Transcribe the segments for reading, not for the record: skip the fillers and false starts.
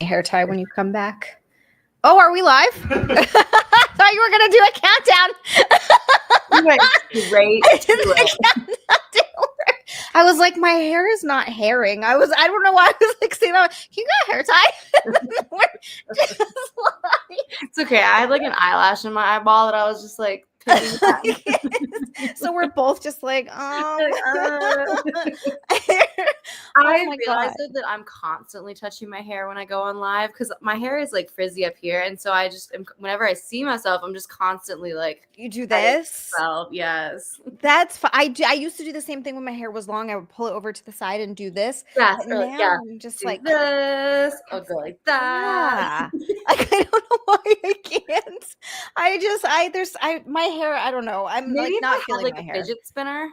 hair tie when you come back. Oh, are we live? I thought you were going to do a countdown. You went straight to it. I was like, my hair is not hairing. I don't know why I was like saying that. You got a hair tie? It's okay. I had like an eyelash in my eyeball that I was just like picking at. So we're both just like, I realized that I'm constantly touching my hair when I go on live because my hair is like frizzy up here, and so I just whenever I see myself, I'm just constantly like, you do this. Yes, that's fine. I used to do the same thing when my hair was long. I would pull it over to the side and do this. Yes, but now yeah. I'm just do like this. I'll go like that. Yeah. Like I don't know why I can't. My hair. I don't know. I'm Maybe like not if I feeling had, like my a hair. fidget spinner.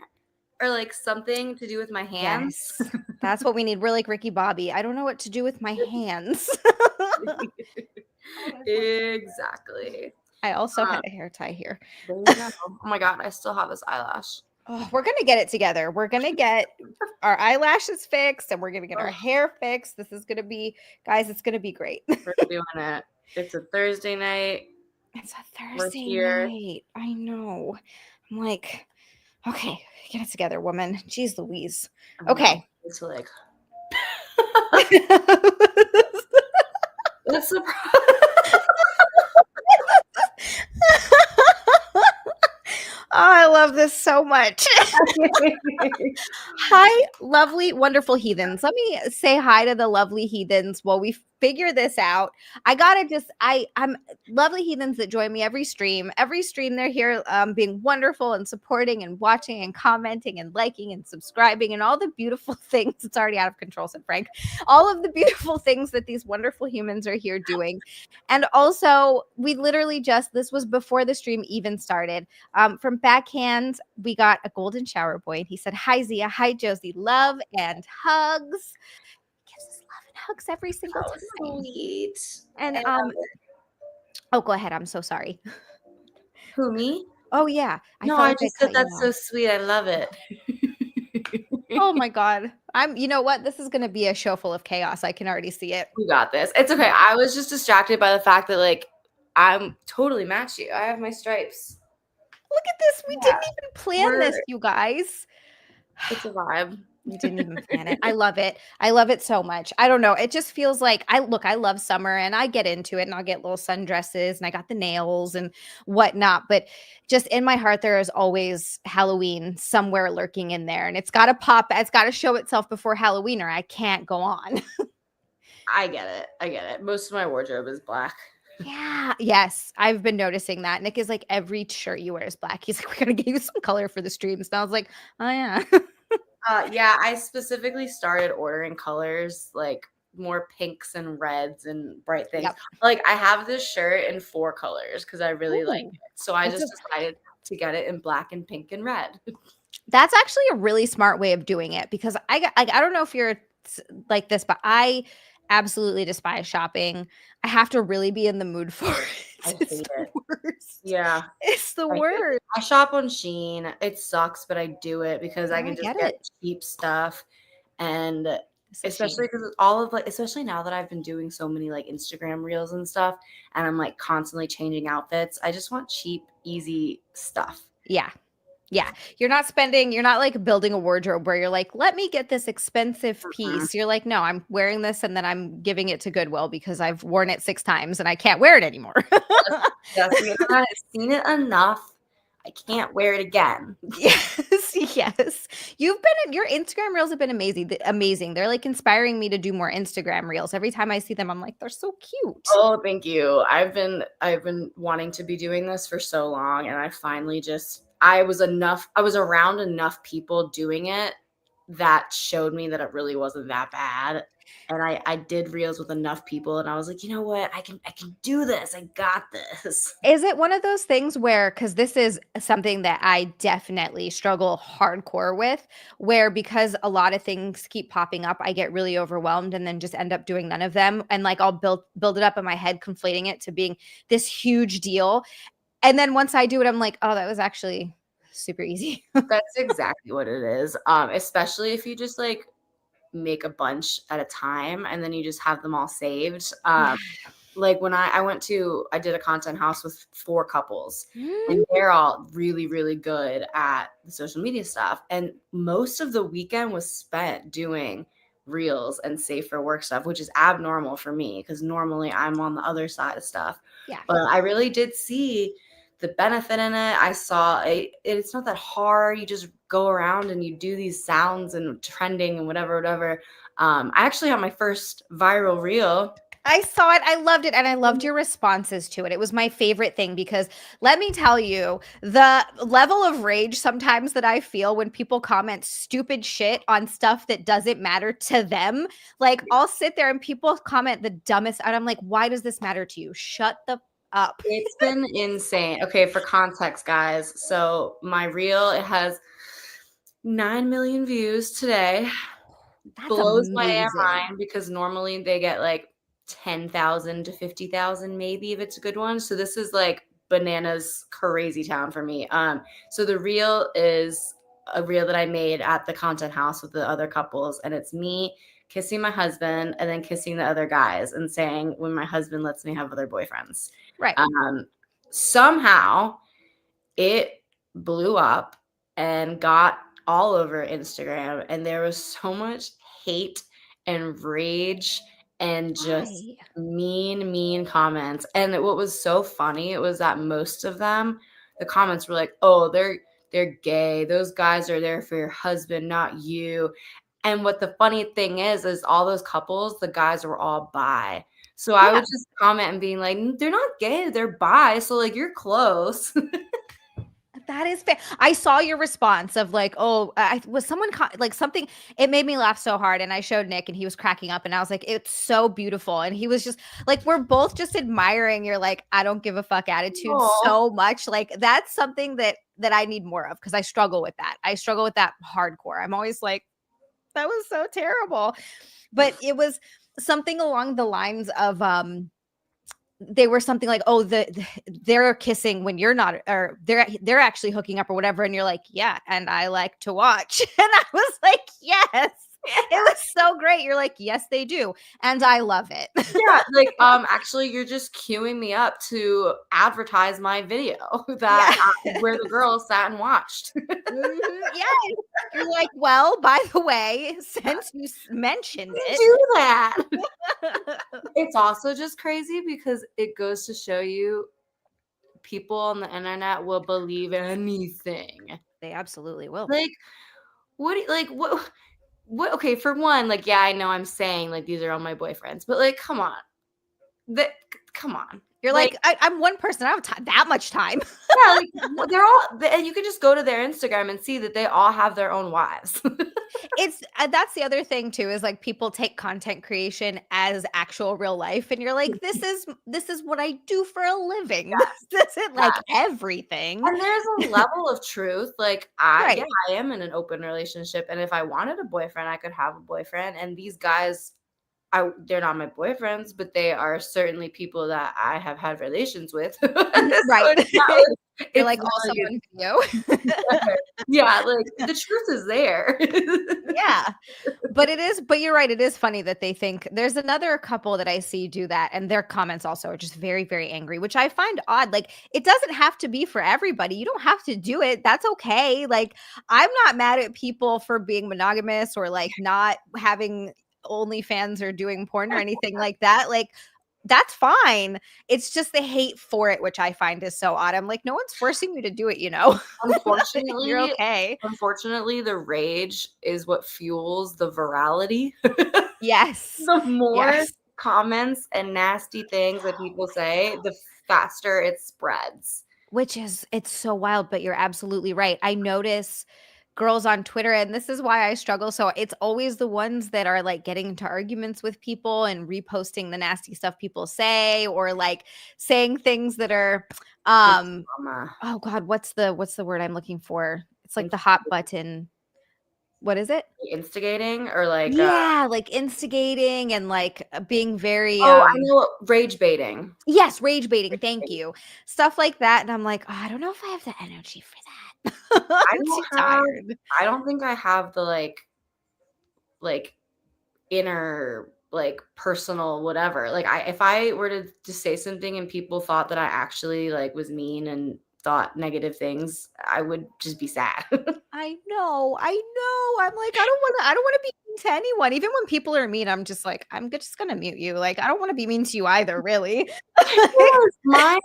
Or like something to do with my hands. Yes, that's what we need. We're like Ricky Bobby. I don't know what to do with my hands. Exactly. I also had a hair tie here. There you go. Oh my god, I still have this eyelash. Oh, we're gonna get it together. We're gonna get our eyelashes fixed, and we're gonna get our hair fixed. This is gonna be, guys. It's gonna be great. We're doing it. It's a Thursday night. It's a Thursday night. I know. I'm like, okay, get it together, woman. Jeez Louise. Okay. It's like that's the I love this so much. Hi, lovely, wonderful heathens. Let me say hi to the lovely heathens while we figure this out. I'm lovely heathens that join me every stream. Every stream they're here being wonderful and supporting and watching and commenting and liking and subscribing and all the beautiful things. It's already out of control, said Frank. All of the beautiful things that these wonderful humans are here doing. And also, we literally this was before the stream even started. From Backhand, we got a golden shower boy, and he said, "Hi Zia, hi Josie, love and hugs." Gives us love and hugs every single time. Sweet. And oh, go ahead. I'm so sorry. Who, me? Oh yeah. I just said that's so sweet. I love it. Oh my god. You know what? This is gonna be a show full of chaos. I can already see it. We got this. It's okay. I was just distracted by the fact that like I'm totally match you. I have my stripes. Look at this. We didn't even plan this, you guys. It's a vibe. We didn't even plan it. I love it. I love it so much. I don't know. It just feels like I love summer and I get into it and I'll get little sundresses and I got the nails and whatnot. But just in my heart, there is always Halloween somewhere lurking in there. And it's got to pop. It's got to show itself before Halloween or I can't go on. I get it. Most of my wardrobe is black. Yeah. Yes. I've been noticing that. Nick is like, every shirt you wear is black. He's like, we're going to give you some color for the streams. And I was like, oh yeah. Yeah, I specifically started ordering colors like more pinks and reds and bright things. Yep. Like I have this shirt in 4 colors because I really like it. So I just decided to get it in black and pink and red. That's actually a really smart way of doing it because I don't know if you're like this, but I absolutely despise shopping. I have to really be in the mood for it. It's the worst. Yeah. It's the worst. I shop on Sheen. It sucks, but I do it because I can just get cheap stuff. And especially because especially now that I've been doing so many like Instagram reels and stuff, and I'm like constantly changing outfits. I just want cheap, easy stuff. Yeah. Yeah. You're not like building a wardrobe where you're like, let me get this expensive piece. You're like, no, I'm wearing this and then I'm giving it to Goodwill because I've worn it 6 times and I can't wear it anymore. Yes, I've seen it enough. I can't wear it again. Yes. Your Instagram reels have been amazing. They're like inspiring me to do more Instagram reels. Every time I see them, I'm like, they're so cute. Oh, thank you. I've been wanting to be doing this for so long, and I finally I was around enough people doing it that showed me that it really wasn't that bad. And I did reels with enough people and I was like, you know what? I can do this. I got this. Is it one of those things where, because this is something that I definitely struggle hardcore with, where because a lot of things keep popping up, I get really overwhelmed and then just end up doing none of them. And like I'll build it up in my head, conflating it to being this huge deal. And then once I do it, I'm like, oh, that was actually super easy. That's exactly what it is. Especially if you just like make a bunch at a time, and then you just have them all saved. Yeah. Like when I did a content house with 4 couples, Mm. and they're all really, really good at the social media stuff. And most of the weekend was spent doing reels and safer work stuff, which is abnormal for me because normally I'm on the other side of stuff. Yeah. But I really did see the benefit in it. I saw it's not that hard. You just go around and you do these sounds and trending and whatever. I actually had my first viral reel. I saw it. I loved it. And I loved your responses to it. It was my favorite thing because let me tell you, the level of rage sometimes that I feel when people comment stupid shit on stuff that doesn't matter to them. Like, I'll sit there and people comment the dumbest, and I'm like, why does this matter to you? Shut the up. It's been insane. Okay, for context, guys. So my reel, it has 9 million views today. That's Blows my damn amazing. mind because normally they get like 10,000 to 50,000 maybe if it's a good one. So this is like bananas crazy town for me. So the reel is a reel that I made at the content house with the other couples, and it's me kissing my husband and then kissing the other guys and saying when my husband lets me have other boyfriends. Right. Somehow it blew up and got all over Instagram, and there was so much hate and rage and just Why? mean comments. And what was so funny, it was that most of them, the comments were like, "Oh, they're gay. Those guys are there for your husband, not you." And what the funny thing is all those couples, the guys were all bi. So I would Yeah. just comment and being like, "They're not gay, they're bi, so like you're close." That is fair. I saw your response of like, oh, I was someone like something. It made me laugh so hard, and I showed Nick, and he was cracking up, and I was like, it's so beautiful, and he was just like, we're both just admiring your like, I don't give a fuck attitude Aw. so much. Like that's something that I need more of because I struggle with that. I struggle with that hardcore. I'm always like, that was so terrible, but it was something along the lines of they were something like, "Oh, they're kissing when you're not, or they're actually hooking up or whatever," and you're like, "Yeah, and I like to watch," and I was like, "Yes." It was so great. You're like, "Yes, they do," and I love it. Yeah, like, actually, you're just queuing me up to advertise my video Yeah. that where the girls sat and watched. Yes. You're like, "Well, by the way, since you mentioned You it." do that. It's also just crazy because it goes to show you people on the internet will believe anything. They absolutely will. Like, what do you like, what okay, for one, like, yeah, I know I'm saying, like, these are all my boyfriends, but, like, come on. The come on. You're Like, like, I'm one person. I don't have that much time. yeah, like, they're all and you can just go to their Instagram and see that they all have their own wives. It's that's the other thing too is like people take content creation as actual real life and you're like this is what I do for a living. This isn't like Yeah, everything. and there's a level of truth, like, yeah, Right. I am in an open relationship, and if I wanted a boyfriend, I could have a boyfriend, and these guys, they're not my boyfriends, but they are certainly people that I have had relations with. So Right. You're it's like not also like on video. yeah, like, the truth is there. Yeah. But you're right, it is funny that they think there's another couple that I see do that, and their comments also are just very, very angry, which I find odd. Like, it doesn't have to be for everybody. You don't have to do it. That's okay. Like, I'm not mad at people for being monogamous or like not having OnlyFans or doing porn or anything like that. Like, that's fine. It's just the hate for it, which I find is so odd. I'm like, no one's forcing you to do it, you know? You're Unfortunately okay. unfortunately, the rage is what fuels the virality. Yes. The more Yes. comments and nasty things that people say, the faster it spreads. Which is it's so wild, but you're absolutely right. I notice girls on Twitter, and this is why I struggle. So it's always the ones that are like getting into arguments with people and reposting the nasty stuff people say, or like saying things that are The um drama. oh God, what's the word I'm looking for? It's like the hot button. What is it? Instigating or like, Yeah, like instigating and like being very oh, I know what rage baiting. yes, rage baiting, thank you. Stuff like that, and I'm like, "Oh, I don't know if I have the energy for that." I I'm too don't have tired. I don't think I have the, like, inner, like, personal whatever. Like, if I were to say something and people thought that I actually, like, was mean and thought negative things, I would just be sad. I know. I'm like, I don't wanna be mean to anyone. Even when people are mean, I'm just like, just gonna mute you. Like, I don't wanna be mean to you either, really. Like, Yes,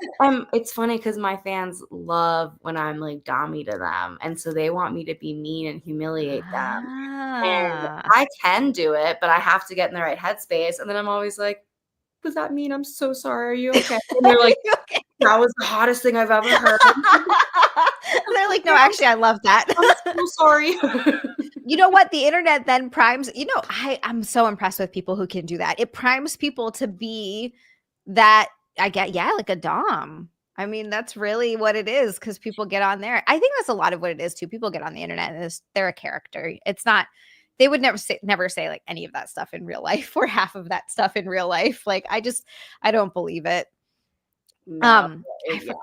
it's funny because my fans love when I'm, like, dommy to them, and so they want me to be mean and humiliate them, and ah. I can do it, but I have to get in the right headspace, and then I'm always like, "Was that mean? I'm so sorry. Are you okay?" And they're like, Okay. "That was the hottest thing I've ever heard." They're like, "No, "Okay, actually, I love that." I'm so sorry." You know what? The internet then primes, I'm so impressed with people who can do that. It primes people to be that, I get, yeah, like a dom. I mean, that's really what it is, because people get on there. I think that's a lot of what it is too. People get on the internet and they're a character. It's not, they would never say like any of that stuff in real life, or half of that stuff in real life. Like, I don't believe it. No, I yeah,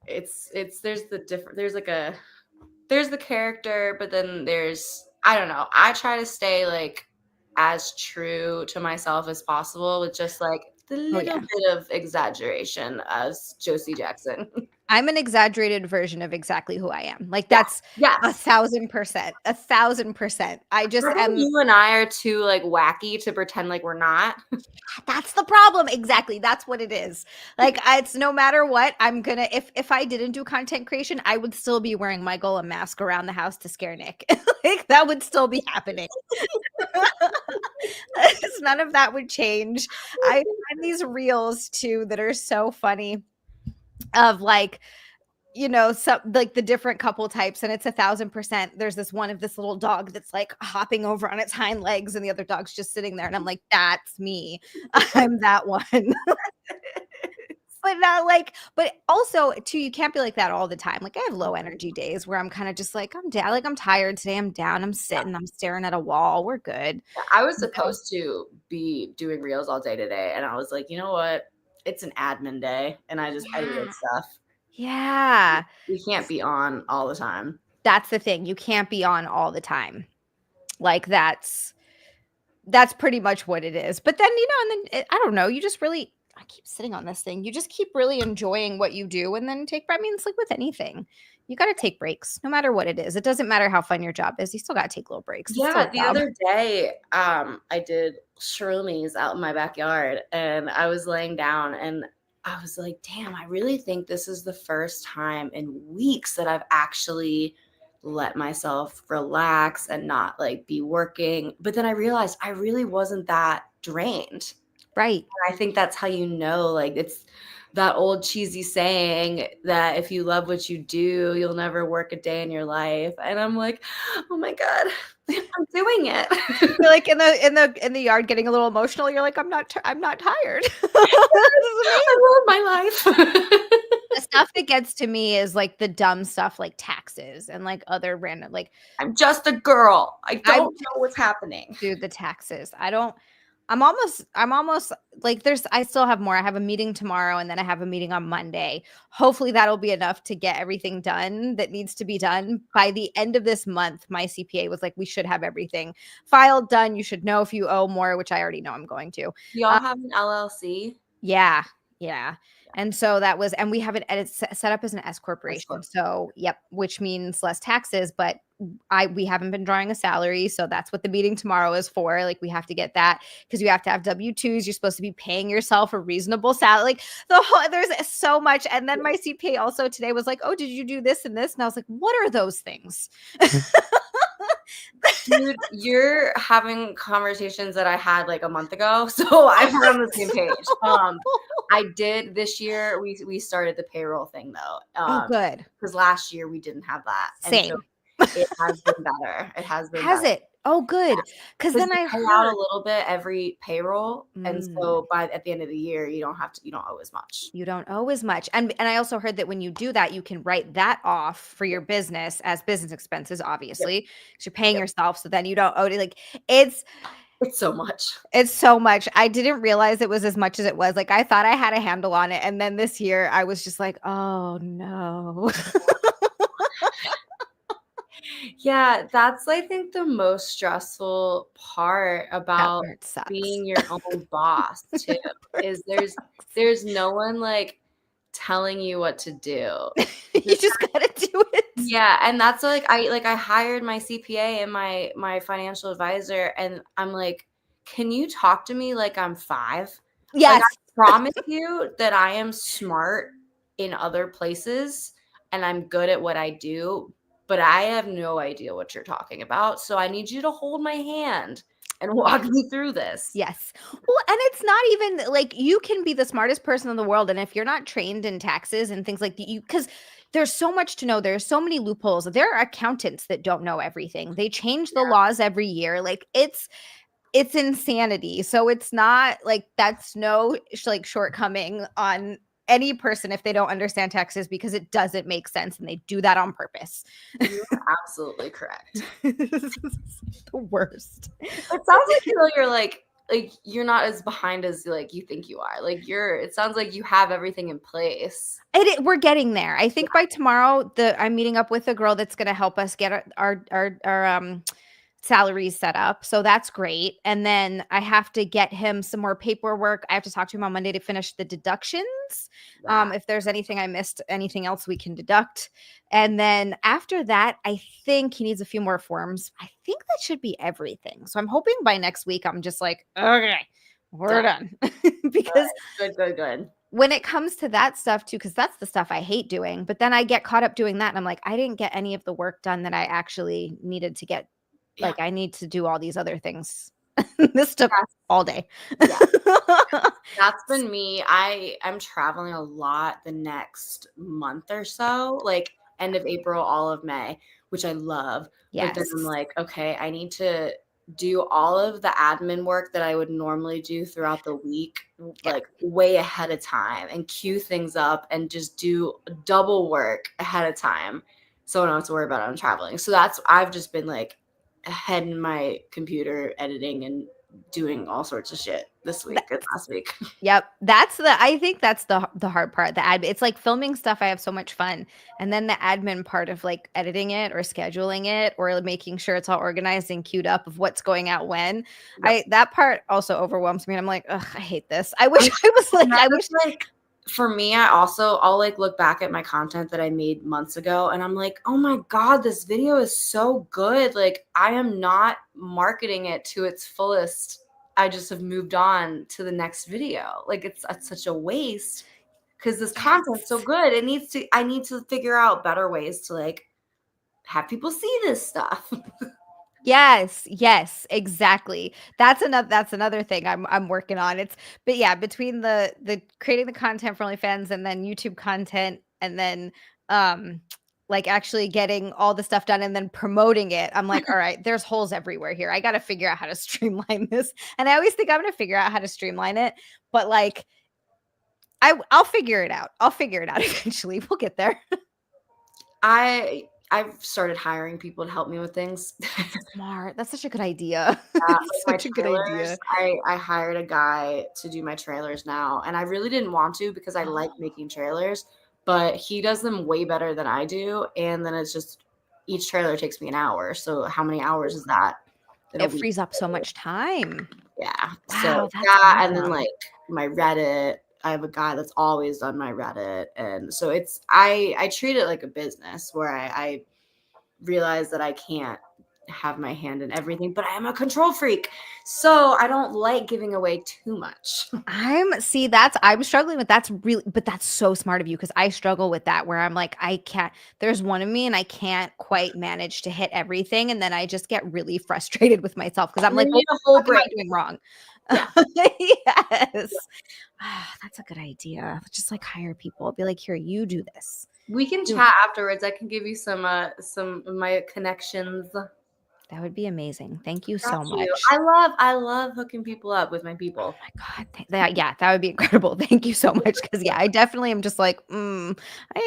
it's there's the character, but then there's, I don't know. I try to stay like as true to myself as possible with just like the Oh little yeah. bit of exaggeration as Josie Jaxxon. I'm an exaggerated version of exactly who I am. Like, Yeah. that's Yes. 1,000%. 1,000%. I just I think am. you and I are too like wacky to pretend like we're not. That's the problem. Exactly. That's what it is. Like, it's no matter what, I'm gonna, if I didn't do content creation, I would still be wearing my golem mask around the house to scare Nick. Like, that would still be happening. None of that would change. I find these reels too that are so funny, of like, some like the different couple types, and it's 1,000%. There's this one of this little dog that's like hopping over on its hind legs, and the other dog's just sitting there, and I'm like, that's me. I'm that one. But not like, but also too, you can't be like that all the time. Like, I have low energy days where I'm kind of just like, I'm down, like I'm tired today, I'm down, I'm sitting, I'm staring at a wall, we're good. I was supposed to be doing reels all day today, and I was like, you know what? It's an admin day, and I just edited Yeah. stuff. Yeah. We can't be on all the time. That's the thing. You can't be on all the time. Like, that's pretty much what it is. But then, and then I don't know, you just really, I keep sitting on this thing. You just keep really enjoying what you do, and then I mean, it's like with anything. You got to take breaks no matter what it is. It doesn't matter how fun your job is. You still got to take little breaks. It's still Yeah, a the job. other day, I did shroomies out in my backyard, and I was laying down, and I was like, damn, I really think this is the first time in weeks that I've actually let myself relax and not like be working. But then I realized I really wasn't that drained. Right. I think that's how you know, like, it's that old cheesy saying that if you love what you do, you'll never work a day in your life. And I'm like, oh my God, I'm doing it. You're like in the yard getting a little emotional. You're like, I'm not tired. This is amazing. I love my life. The stuff that gets to me is like the dumb stuff, like taxes and like other random, like, I'm just a girl. I I don't know what's happening. do the taxes. I'm almost like, I still have more. I have a meeting tomorrow, and then I have a meeting on Monday. Hopefully that'll be enough to get everything done that needs to be done by the end of this month. My CPA was like, we should have everything filed, done. You should know if you owe more, which I already know I'm going to. Y'all have an LLC? Yeah. Yeah. And so that was, and we have it set up as an S corporation. So, yep, which means less taxes, but we haven't been drawing a salary. So that's what the meeting tomorrow is for. Like, we have to get that, because you have to have W-2s. You're supposed to be paying yourself a reasonable salary. Like, there's so much. And then my CPA also today was like, oh, did you do this and this? And I was like, what are those things? Dude, you're having conversations that I had like a month ago, so I'm on the same page. I did this year. We started the payroll thing though. Oh, good. Because last year we didn't have that. Same. And so it has been better. It has been. Has better. it? Oh, good. Because then I pay heard out a little bit every payroll, and Mm. so at the end of the year, you don't owe as much. You don't owe as much. And I also heard that when you do that, you can write that off for your business as business expenses, obviously, because you're paying yourself. So then you don't owe it. Like, it's so much. It's so much. I didn't realize it was as much as it was. Like, I thought I had a handle on it. And then this year I was just like, oh no. Yeah, that's I think the most stressful part That about part sucks. being your own boss too, is there's no one like telling you what to do. You just gotta do it. Yeah, and that's I hired my CPA and my financial advisor, and I'm like, "Can you talk to me like I'm 5?" Like, I Yes. promise you that I am smart in other places, and I'm good at what I do, but I have no idea what you're talking about, so I need you to hold my hand and walk me through this. Yes. Well, and it's not even like you can be the smartest person in the world. And if you're not trained in taxes and things like that, because there's so much to know, there's so many loopholes. There are accountants that don't know everything. They change the Yeah, laws every year. Like it's insanity. So it's not like that's no like shortcoming on any person if they don't understand taxes because it doesn't make sense and they do that on purpose. you are absolutely correct. This is the worst. It sounds like, you're you're not as behind as, like, you think you are. Like, it sounds like you have everything in place. We're getting there. I think by tomorrow, I'm meeting up with a girl that's going to help us get our salaries set up. So that's great. And then I have to get him some more paperwork. I have to talk to him on Monday to finish the deductions. Yeah. If there's anything I missed, anything else we can deduct. And then after that, I think he needs a few more forms. I think that should be everything. So I'm hoping by next week, I'm just like, okay, we're done. Because Good. when it comes to that stuff too, because that's the stuff I hate doing, but then I get caught up doing that and I'm like, I didn't get any of the work done that I actually needed to get. Yeah. Like I need to do all these other things. This took all day. Yeah. That's been me. I'm traveling a lot the next month or so, like end of April, all of May, which I love. But then Yes. I'm like, okay, I need to do all of the admin work that I would normally do throughout the week, Yeah. like way ahead of time and queue things up and just do double work ahead of time. So I don't have to worry about it when I'm traveling. So I've just been like head in my computer editing and doing all sorts of shit this week and last week. Yep. I think that's the hard part. It's like filming stuff. I have so much fun. And then the admin part of like editing it or scheduling it or making sure it's all organized and queued up of what's going out when. Yep. That part also overwhelms me. And I'm like, ugh, I hate this. I wish I was like, I wish like for me, I'll like look back at my content that I made months ago and I'm like, oh my God, this video is so good. Like I am not marketing it to its fullest. I just have moved on to the next video. Like it's such a waste because this content's so good. I need to figure out better ways to like have people see this stuff. Yes, exactly. That's another thing I'm working on. But yeah, between the creating the content for OnlyFans and then YouTube content and then like actually getting all the stuff done and then promoting it. I'm like, all right, there's holes everywhere here. I got to figure out how to streamline this. And I always think I'm going to figure out how to streamline it, but like I'll figure it out. I'll figure it out eventually. We'll get there. I've started hiring people to help me with things. Smart. That's such a good idea. Like Such a good idea. I hired a guy to do my trailers now, and I really didn't want to because I like making trailers, but he does them way better than I do, and then it's just each trailer takes me an hour. So how many hours is that? It frees up so much time. Yeah. Wow, So that's that, and then awesome. like my Reddit, I have a guy that's always done my Reddit, and so I treat it like a business where I realize that I can't have my hand in everything, but I am a control freak. So I don't like giving away too much. I'm struggling with but that's so smart of you because I struggle with that where I'm like, I can't, there's one of me and I can't quite manage to hit everything. And then I just get really frustrated with myself because I'm like, Need a whole what am I break. doing wrong? Yeah. Yes. That's a good idea. Just like hire people. Be like, here, you do this. We can chat afterwards. I can give you some of my connections. That would be amazing. Thank you so Got much. you. I love hooking people up with my people. Oh my God. That would be incredible. Thank you so much. Because yeah, I definitely am just like, I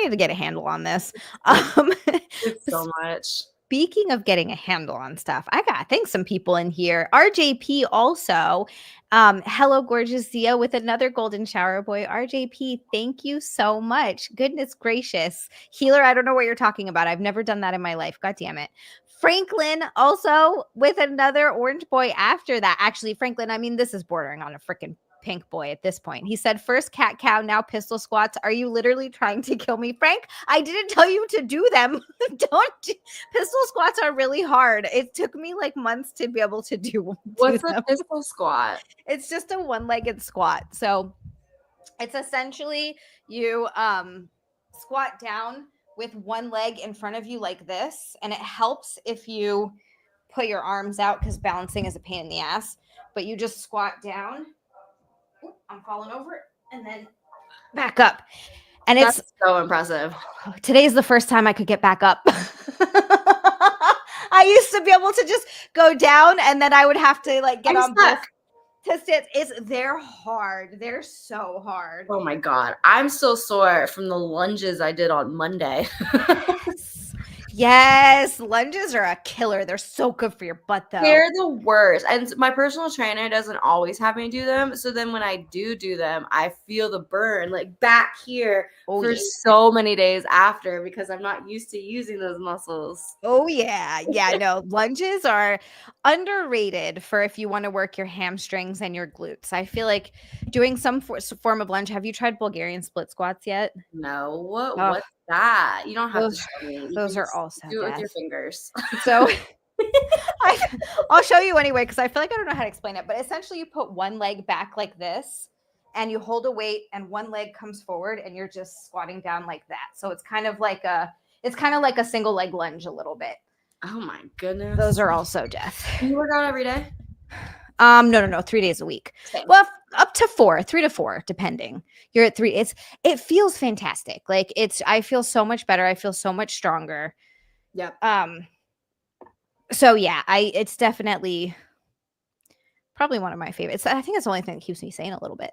need to get a handle on this. It's so much. Speaking of getting a handle on stuff, I got to thank some people in here. RJP also. Hello, gorgeous Zia with another golden shower boy. RJP, thank you so much. Goodness gracious. Healer, I don't know what you're talking about. I've never done that in my life. God damn it. Franklin also with another orange boy after that. Actually, Franklin, I mean, this is bordering on a freaking pink boy at this point. He said, first cat cow, now pistol squats. Are you literally trying to kill me? Frank, I didn't tell you to do them. Pistol squats are really hard. It took me like months to be able to do What's a them. pistol squat? It's just a one-legged squat. So it's essentially you squat down with one leg in front of you like this, and it helps if you put your arms out because balancing is a pain in the ass. But you just squat down. Oop, I'm falling over, and then back up. And That's it's so impressive. today's the first time I could get back up. I used to be able to just go down, and then I would have to like get on both to sit. They're hard. They're so hard. Oh my God. I'm still sore from the lunges I did on Monday. Yes, lunges are a killer. They're so good for your butt, though. They're the worst. And my personal trainer doesn't always have me do them. So then when I do them, I feel the burn like back here for so many days after because I'm not used to using those muscles. Oh, yeah. Yeah, no, lunges are underrated for if you want to work your hamstrings and your glutes. I feel like doing some form of lunge. Have you tried Bulgarian split squats yet? No. What's that? You don't have to show me. Those are also do it with your fingers. So I'll show you anyway because I feel like I don't know how to explain it. But essentially, you put one leg back like this, and you hold a weight, and one leg comes forward, and you're just squatting down like that. So it's kind of like a single leg lunge a little bit. Oh my goodness. Those are also death. Do you work out every day? No, 3 days a week. Same. Well, up to 4, 3 to 4, depending. You're at 3. It feels fantastic. Like I feel so much better. I feel so much stronger. Yep. So yeah, it's definitely probably one of my favorites. I think it's the only thing that keeps me sane a little bit.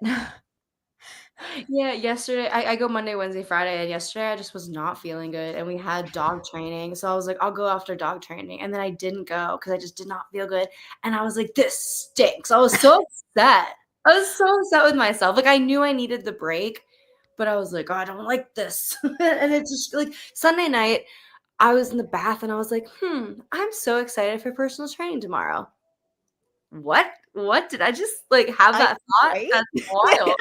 Yeah, yesterday I go Monday, Wednesday, Friday, and yesterday I just was not feeling good, and we had dog training, so I was like, I'll go after dog training, and then I didn't go because I just did not feel good, and I was like, this stinks. I was so upset. I was so upset with myself. Like I knew I needed the break, but I was like, oh, I don't like this, and it's just like Sunday night. I was in the bath and I was like, I'm so excited for personal training tomorrow. What did I just like have that thought? Right? That's wild.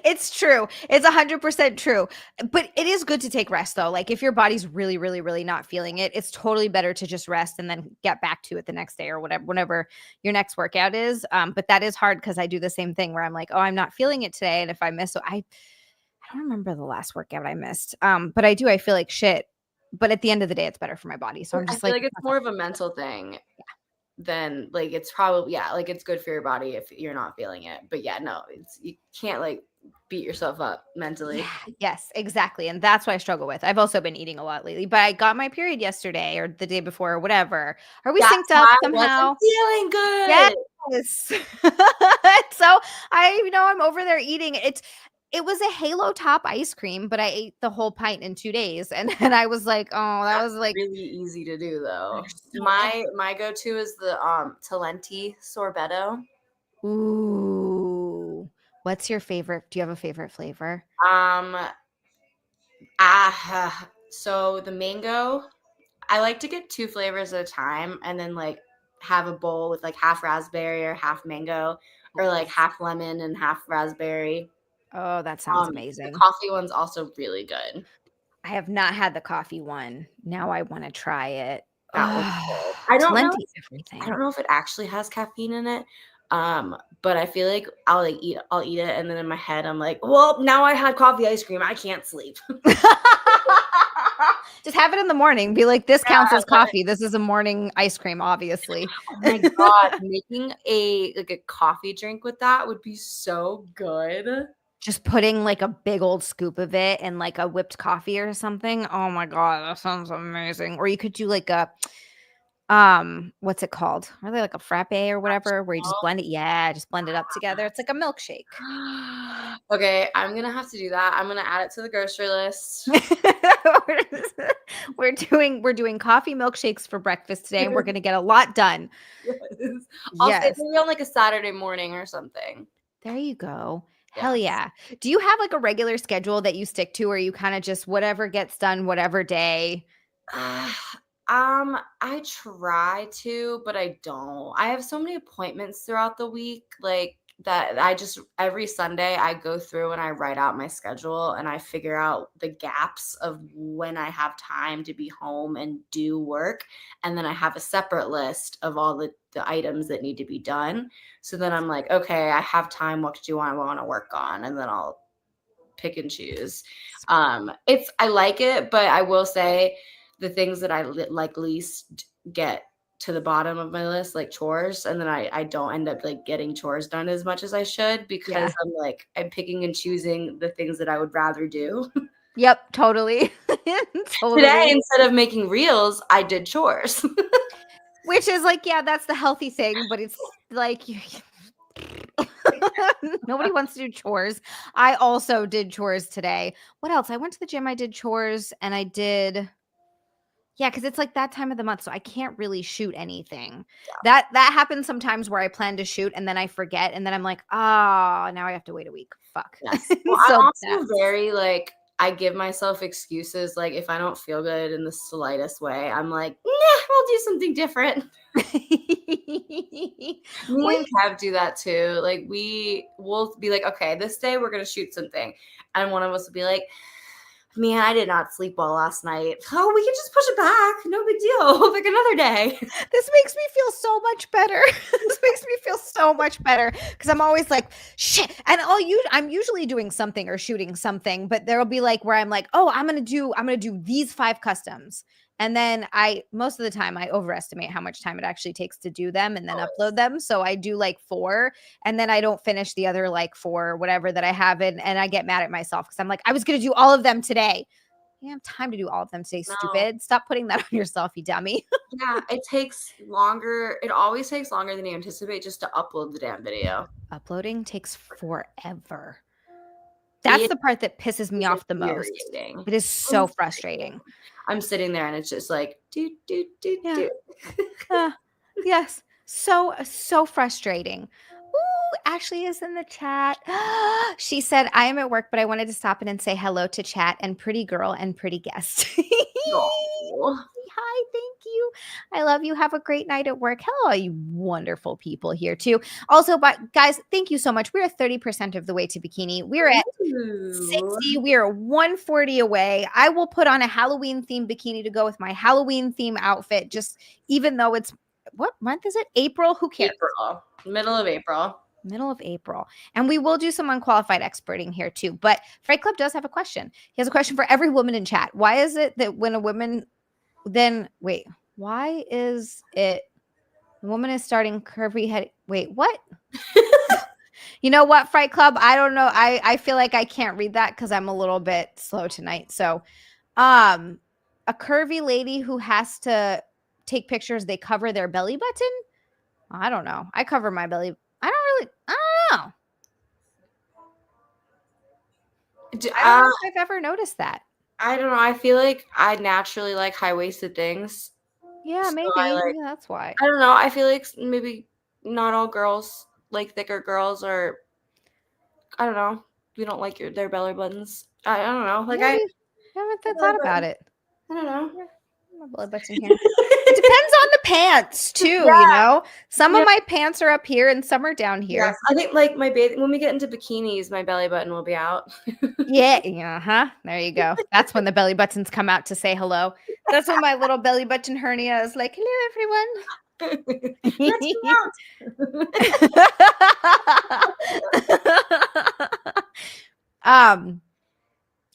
It's true. It's 100% true. But it is good to take rest though. Like if your body's really, really, really not feeling it, it's totally better to just rest and then get back to it the next day or whenever your next workout is. But that is hard because I do the same thing where I'm like, oh, I'm not feeling it today. And if I miss, I don't remember the last workout I missed. But I feel like shit. But at the end of the day, it's better for my body. So I'm just I feel like it's more of a mental thing. Yeah. Then like it's probably like it's good for your body if you're not feeling it. But yeah, no, you can't like beat yourself up mentally. Yeah, yes, exactly. And that's what I struggle with. I've also been eating a lot lately, but I got my period yesterday or the day before or whatever. Are we synced up somehow? Feeling good. Yes. So I'm over there eating. It was a Halo Top ice cream, but I ate the whole pint in 2 days. And then I was like, oh, that was like really easy to do though. My go-to is the Talenti sorbetto. Ooh. What's your favorite? Do you have a favorite flavor? So the mango, I like to get 2 flavors at a time and then like have a bowl with like half raspberry or half mango or like half lemon and half raspberry. Oh, that sounds amazing. The coffee one's also really good. I have not had the coffee one. Now I want to try it. That one's good. I don't know if it actually has caffeine in it. But I feel like I'll eat it and then in my head I'm like, well, now I had coffee ice cream. I can't sleep. Just have it in the morning. Be like, this counts as coffee. This is a morning ice cream, obviously. Oh my God. Making a coffee drink with that would be so good. Just putting like a big old scoop of it in like a whipped coffee or something. Oh my God, that sounds amazing. Or you could do like a what's it called? Are they like a frappe or whatever where you just blend it? Yeah, just blend it up together. It's like a milkshake. Okay, I'm gonna have to do that. I'm gonna add it to the grocery list. We're doing coffee milkshakes for breakfast today, and we're gonna get a lot done. Yes. I'll say maybe on like a Saturday morning or something. There you go. Hell yeah. Do you have like a regular schedule that you stick to or you kind of just whatever gets done, whatever day? I try to, but I don't. I have so many appointments throughout the week, like that I just every Sunday I go through and I write out my schedule and I figure out the gaps of when I have time to be home and do work. And then I have a separate list of all the items that need to be done. So then I'm like, okay, I have time. What do you want to work on? And then I'll pick and choose. I like it, but I will say the things that I like least get to the bottom of my list, like chores, and then I don't end up like getting chores done as much as I should because I'm picking and choosing the things that I would rather do. Yep, totally. Today, instead of making reels, I did chores. Which is like, yeah, that's the healthy thing, but it's like nobody wants to do chores. I also did chores today. What else? I went to the gym, I did chores, and I did because it's like that time of the month, so I can't really shoot anything. That happens sometimes where I plan to shoot and then I forget, and then I'm like, "Oh, now I have to wait a week. Fuck." Yes. Well, I'm also very like I give myself excuses. Like if I don't feel good in the slightest way, I'm like, nah, we'll do something different. Me and Kev do that too. Like we'll be like, okay, this day we're gonna shoot something, and one of us will be like, man, I did not sleep well last night. Oh, we can just push it back. No big deal. We'll pick another day. This makes me feel so much better. This makes me feel so much better because I'm always like, shit. And I'm usually doing something or shooting something, but there'll be like where I'm like, oh, I'm gonna do these 5 customs. And then most of the time I overestimate how much time it actually takes to do them and then upload them. So I do like 4 and then I don't finish the other like 4, whatever that I have in, and I get mad at myself because I'm like, I was going to do all of them today. You don't have time to do all of them today, stupid. Stop putting that on yourself, you dummy. Yeah, it takes longer. It always takes longer than you anticipate just to upload the damn video. Uploading takes forever. That's the part that pisses me off the most. It is so frustrating. I'm sitting there and it's just like, do. Yes. So frustrating. Ooh, Ashley is in the chat. She said, I am at work, but I wanted to stop in and say hello to chat and pretty girl and pretty guest. Hi, thank you. I love you. Have a great night at work. Hello, you wonderful people here too. Also, but guys, thank you so much. We're 30% of the way to bikini. We're at 60. We are 140 away. I will put on a Halloween themed bikini to go with my Halloween theme outfit. Just even though it's what month is it? April? Who cares? Middle of April. Middle of April. And we will do some unqualified experting here too. But Fright Club does have a question. He has a question for every woman in chat. Why is it that when a woman why is it the woman is starting curvy head? Wait, what? You know what, Fright Club? I don't know. I feel like I can't read that because I'm a little bit slow tonight. So a curvy lady who has to take pictures, they cover their belly button. I don't know. I cover my belly. I don't know. I don't know if I've ever noticed that. I don't know. I feel like I naturally like high-waisted things. Yeah, maybe. Yeah, that's why. I don't know. I feel like maybe not all girls like thicker girls, or I don't know. We don't like their belly buttons. I don't know. Like I haven't thought about it. I don't know. My belly button here. It depends on the pants too, you know. Some of my pants are up here and some are down here. Yes. I think like when we get into bikinis, my belly button will be out. Yeah. There you go. That's when the belly buttons come out to say hello. That's when my little belly button hernia is like, hello, everyone.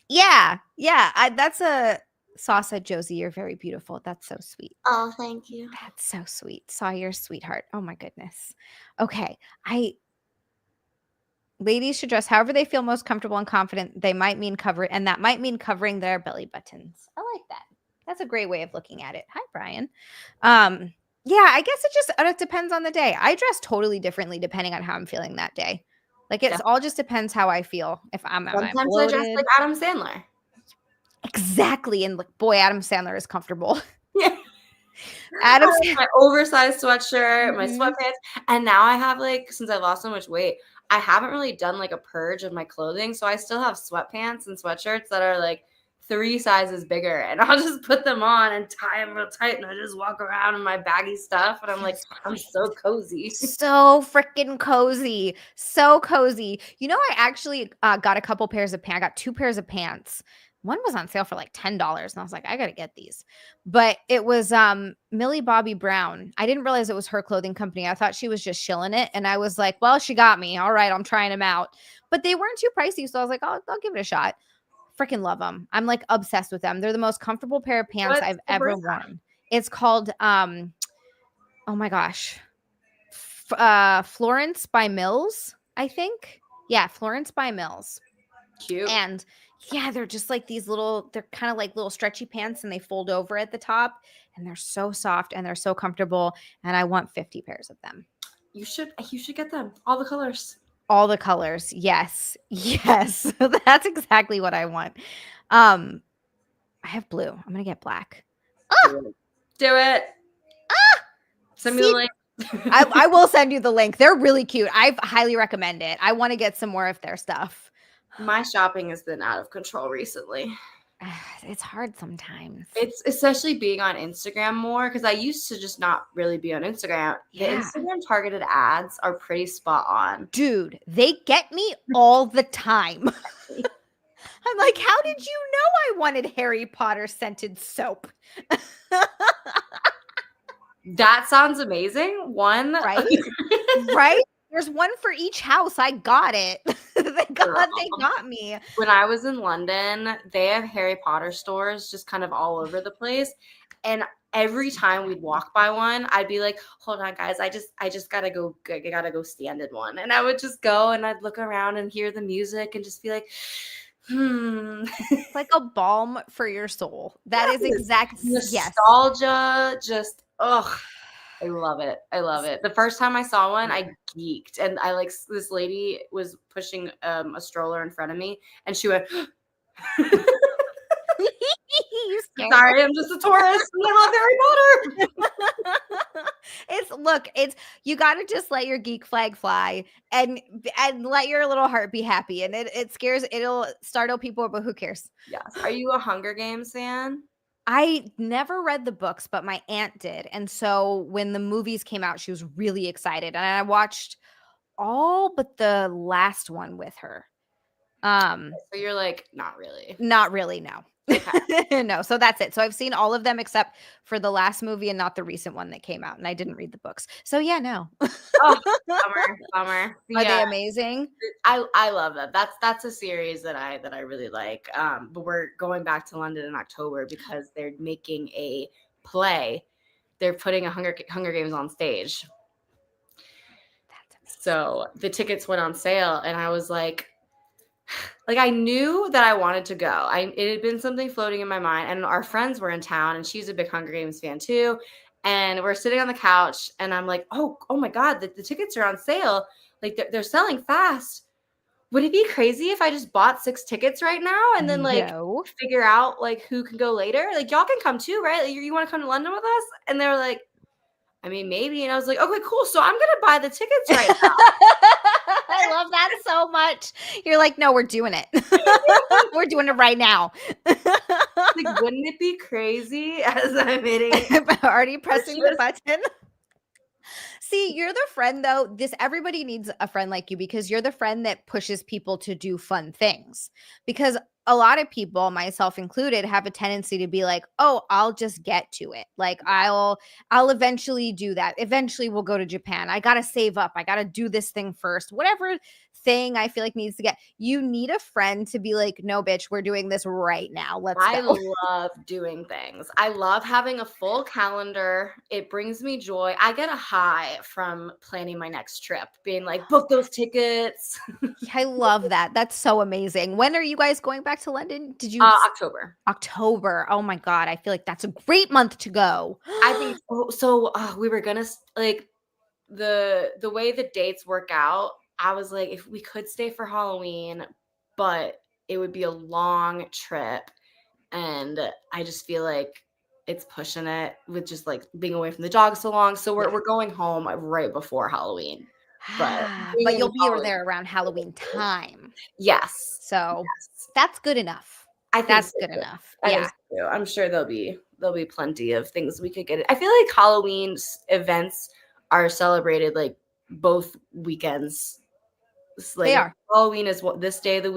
Yeah. That's a Salsa Josie. You're very beautiful. That's so sweet. Oh, thank you. That's so sweet. Sawyer, sweetheart. Oh my goodness. Okay. Ladies should dress however they feel most comfortable and confident. They might mean and that might mean covering their belly buttons. I like that. That's a great way of looking at it. Hi, Brian. Yeah, I guess it depends on the day. I dress totally differently depending on how I'm feeling that day. Like it all just depends how I feel. If sometimes I dress like Adam Sandler. Exactly. And boy, Adam Sandler is comfortable. Yeah. My oversized sweatshirt, my sweatpants. And now I have since I lost so much weight, I haven't really done a purge of my clothing. So I still have sweatpants and sweatshirts that are 3 sizes bigger, and I'll just put them on and tie them real tight, and I just walk around in my baggy stuff, and I'm like, I'm so cozy. So freaking cozy. So cozy. You know, I actually got a couple pairs of pants. I got 2 pairs of pants. One was on sale for like $10, and I was like, I gotta get these. But it was Millie Bobby Brown. I didn't realize it was her clothing company. I thought she was just shilling it, and I was like, well, she got me. All right, I'm trying them out. But they weren't too pricey, so I was like, I'll give it a shot. Freaking love them. I'm like obsessed with them. They're the most comfortable pair of pants I've ever worn. It's called oh my gosh. Florence by Mills, I think. Yeah, Florence by Mills. Cute. And yeah, they're just like these little, they're kind of like little stretchy pants, and they fold over at the top, and they're so soft and they're so comfortable, and I want 50 pairs of them. You should get them. All the colors. All the colors. Yes. Yes. That's exactly what I want. I have blue. I'm going to get black. Do it. Send me the link. I will send you the link. They're really cute. I highly recommend it. I want to get some more of their stuff. My shopping has been out of control recently. It's hard sometimes. It's especially being on Instagram more, because I used to just not really be on Instagram. Yeah. The Instagram targeted ads are pretty spot on. Dude, they get me all the time. I'm like, how did you know I wanted Harry Potter scented soap? That sounds amazing. One. Right? Right? There's one for each house. I got it. They got me. When I was in London, they have Harry Potter stores just kind of all over the place. And every time we'd walk by one, I'd be like, hold on, guys, I just gotta go stand in one. And I would just go, and I'd look around and hear the music and just be like, It's like a balm for your soul. That is exactly nostalgia. Yes. Just I love it. I love it. The first time I saw one, I geeked, and I like, this lady was pushing a stroller in front of me, and she went, sorry, I'm just a tourist. I love Harry Potter. It's you got to just let your geek flag fly and let your little heart be happy. And it'll startle people, but who cares? Yes. Are you a Hunger Games fan? I never read the books, but my aunt did. And so when the movies came out, she was really excited. And I watched all but the last one with her. So you're like, not really. Not really, no. Okay. No, so that's it. So I've seen all of them except for the last movie and not the recent one that came out. And I didn't read the books. So yeah, no. Bummer. Are they amazing? I love that. That's a series that I really like. But we're going back to London in October because they're making a play. They're putting a Hunger Games on stage. So the tickets went on sale, and I was like I knew that I wanted to go. It had been something floating in my mind, and our friends were in town, and she's a big Hunger Games fan too. And we're sitting on the couch, and I'm like, oh my God, the tickets are on sale. Like they're selling fast. Would it be crazy if I just bought 6 tickets right now and then figure out like who can go later? Like y'all can come too, right? Like, you want to come to London with us? And they were like, I mean, maybe. And I was like, okay, cool. So I'm going to buy the tickets right now. I love that so much. You're like, no, we're doing it. We're doing it right now. Like, wouldn't it be crazy as I'm hitting already pressing the button? See, you're the friend though. Everybody needs a friend like you because you're the friend that pushes people to do fun things. Because a lot of people, myself included, have a tendency to be like, oh, I'll just get to it. Like I'll eventually do that. Eventually we'll go to Japan. I got to save up. I got to do this thing first. Whatever thing I feel like needs to get. You need a friend to be like, no, bitch, we're doing this right now. Let's go. I love doing things. I love having a full calendar. It brings me joy. I get a high from planning my next trip, being like, book those tickets. I love that. That's so amazing. When are you guys going back to London? Did you October. Oh my God. I feel like that's a great month to go. I think so. We were gonna like the way the dates work out. I was like, if we could stay for Halloween, but it would be a long trip, and I just feel like it's pushing it with just like being away from the dog so long. So we're going home right before Halloween. But you'll be there around Halloween time. Yes. So that's good enough. I think That's so good too. enough. I think Yeah. so too. I'm sure there'll be plenty of things we could get. I feel like Halloween's events are celebrated like both weekends. It's They like are. Halloween is this day of the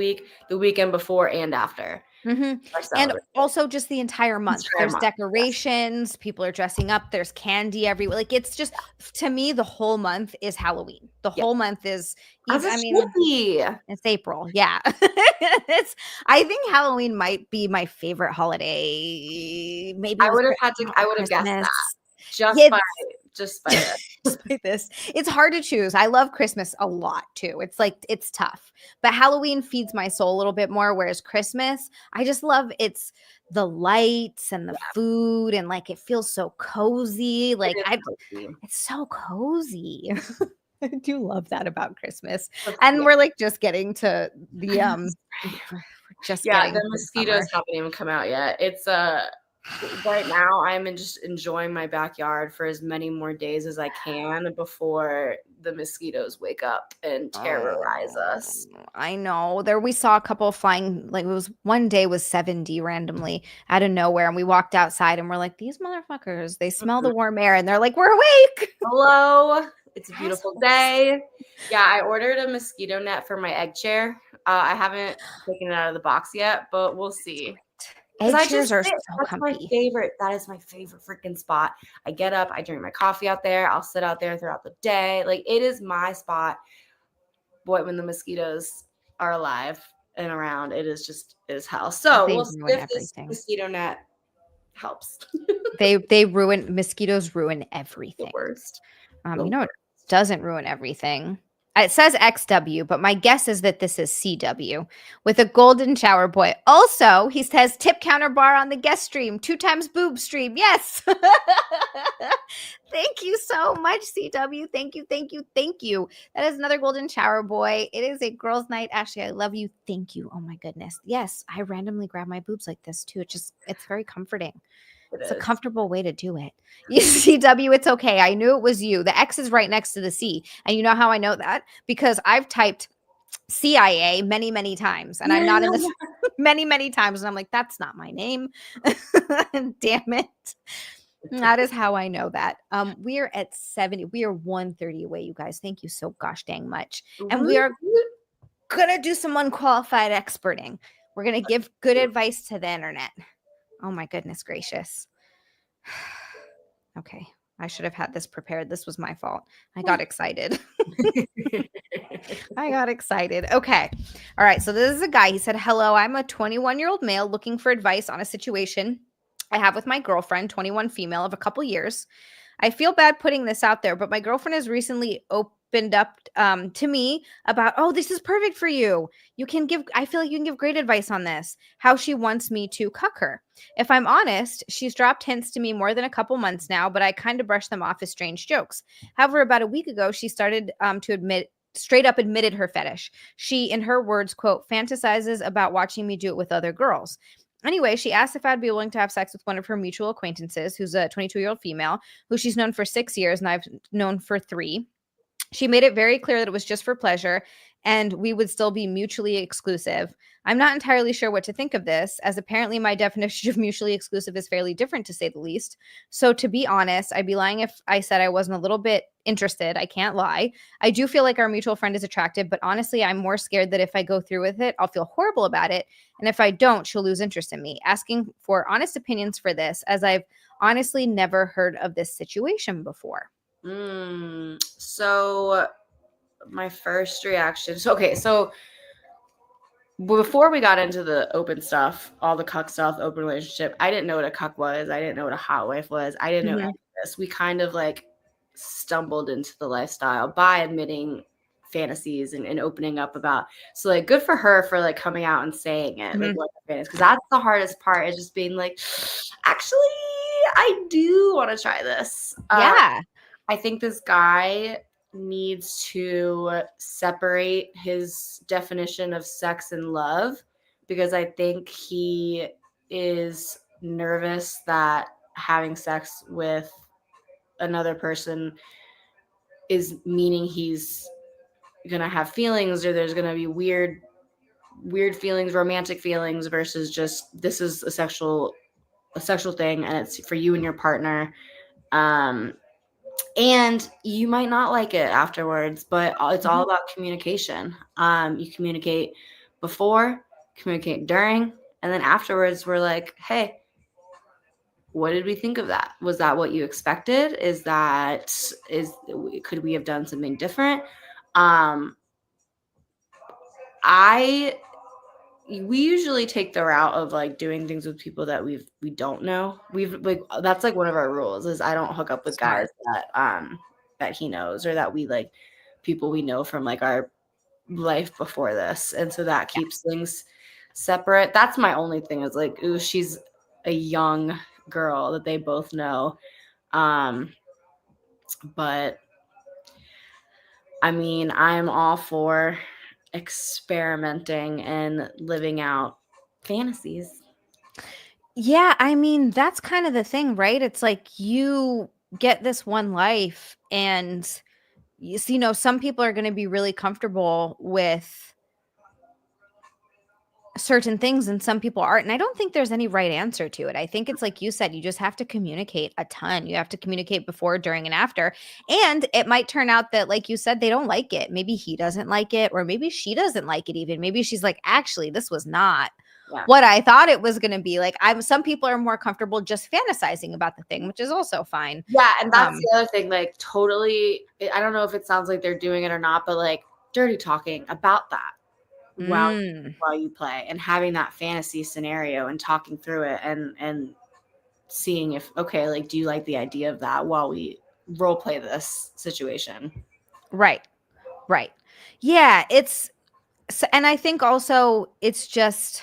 weekend before and after are And celebrated. also just the entire month. Entire There's month. Yes. decorations, people are dressing up, there's candy everywhere. Like it's just to me, the whole month is Halloween. The Yeah. whole month is As even it I should mean, be. it's April. Yeah. It's I think Halloween might be my favorite holiday. Maybe with I would have guessed Christmas. that just It's by just by this. just like this. It's hard to choose. I love Christmas a lot too. It's like it's tough. But Halloween feeds my soul a little bit more, whereas Christmas, I just love it's the lights and the food and like it feels so cozy. It Like is I cozy. it's so cozy. I do love that about Christmas. Yeah. And we're like just getting to the we're just Yeah, getting the to the mosquitoes summer. haven't even come out yet. It's right now I'm just enjoying my backyard for as many more days as I can before the mosquitoes wake up and terrorize Oh, us. I know. There we saw a couple of flying, like it was one day was 70 randomly out of nowhere. And we walked outside and we're like, these motherfuckers, they smell the Mhm. warm air and they're like, we're awake. Hello. It's a beautiful Assholes. day. Yeah, I ordered a mosquito net for my egg chair. I haven't taken it out of the box yet, but we'll see. Because Egg I chairs just are sit. so That's my comfy. favorite. That is my favorite freaking spot. I get up, I drink my coffee out there. I'll sit out there throughout the day. Like it is my spot. Boy, when the mosquitoes are alive and around, it is hell. So They we'll see ruin if this everything. mosquito net helps. They ruin mosquitoes ruin The everything. worst. You The know what worst. doesn't ruin everything? It says XW, but my guess is that this is CW with a golden shower boy. Also, he says tip counter bar on the guest stream, 2 times boob stream. Yes. Thank you so much, CW. Thank you, thank you, thank you. That is another golden shower boy. It is a girls' night. Ashley, I love you. Thank you. Oh my goodness. Yes, I randomly grab my boobs like this too. It's very comforting. It It's a is. comfortable way to do it. CW, it's okay. I knew it was you. The X is right next to the C. And you know how I know that? Because I've typed CIA many, many times. And I'm not in this many, many times. And I'm like, that's not my name. Damn it. That is how I know that. We are at 70. We are 130 away, you guys. Thank you so gosh dang much. And we Woot, are woot. gonna do some unqualified experting. We're gonna give good advice to the internet. Oh my goodness gracious. Okay. I should have had this prepared. This was my fault. I got excited. I got excited. Okay. All right. So this is a guy. He said, hello, I'm a 21-year-old male looking for advice on a situation I have with my girlfriend, 21 female of a couple years. I feel bad putting this out there, but my girlfriend has recently opened up to me about, oh, this is perfect for you. I feel like you can give great advice on this, how she wants me to cuck her. If I'm honest, she's dropped hints to me more than a couple months now, but I kind of brush them off as strange jokes. However, about a week ago, she started to straight up admitted her fetish. She, in her words, quote, fantasizes about watching me do it with other girls. Anyway, she asked if I'd be willing to have sex with one of her mutual acquaintances, who's a 22-year-old female, who she's known for 6 years and I've known for 3. She made it very clear that it was just for pleasure and we would still be mutually exclusive. I'm not entirely sure what to think of this, as apparently my definition of mutually exclusive is fairly different, to say the least. So, to be honest, I'd be lying if I said I wasn't a little bit interested. I can't lie. I do feel like our mutual friend is attractive, but honestly, I'm more scared that if I go through with it, I'll feel horrible about it. And if I don't, she'll lose interest in me. Asking for honest opinions for this, as I've honestly never heard of this situation before. So my first reaction. So before we got into the open stuff, all the cuck stuff, open relationship, I didn't know what a cuck was. I didn't know what a hot wife was. I didn't know any of this. We kind of like stumbled into the lifestyle by admitting fantasies and opening up about. So like, good for her for like coming out and saying it, like what the fantasy, because that's the hardest part, is just being like, actually, I do want to try this. Yeah. I think this guy needs to separate his definition of sex and love, because I think he is nervous that having sex with another person is meaning he's gonna have feelings, or there's gonna be weird weird feelings, romantic feelings versus just this is a sexual thing and it's for you and your partner. And you might not like it afterwards, but it's all about communication. You communicate before, communicate during, and then afterwards we're like, hey, what did we think of that? Was that what you expected? Could we have done something different? We usually take the route of like doing things with people that we don't know. That's like one of our rules is I don't hook up with Smart. guys that he knows or that we like people we know from like our life before this. And so that keeps things separate. That's my only thing is like, ooh, she's a young girl that they both know. But I mean, I'm all for experimenting and living out fantasies. Yeah, I mean, that's kind of the thing, right? It's like you get this one life and some people are going to be really comfortable with certain things and some people aren't. And I don't think there's any right answer to it. I think it's like you said, you just have to communicate a ton. You have to communicate before, during, and after. And it might turn out that, like you said, they don't like it. Maybe he doesn't like it, or maybe she doesn't like it even. Maybe she's like, actually, this was not what I thought it was going to be. Like some people are more comfortable just fantasizing about the thing, which is also fine. Yeah, and that's the other thing. Like totally, I don't know if it sounds like they're doing it or not, but like dirty talking about that while you play and having that fantasy scenario and talking through it and seeing if okay, like do you like the idea of that while we role play this situation? Right. Yeah, and I think also it's just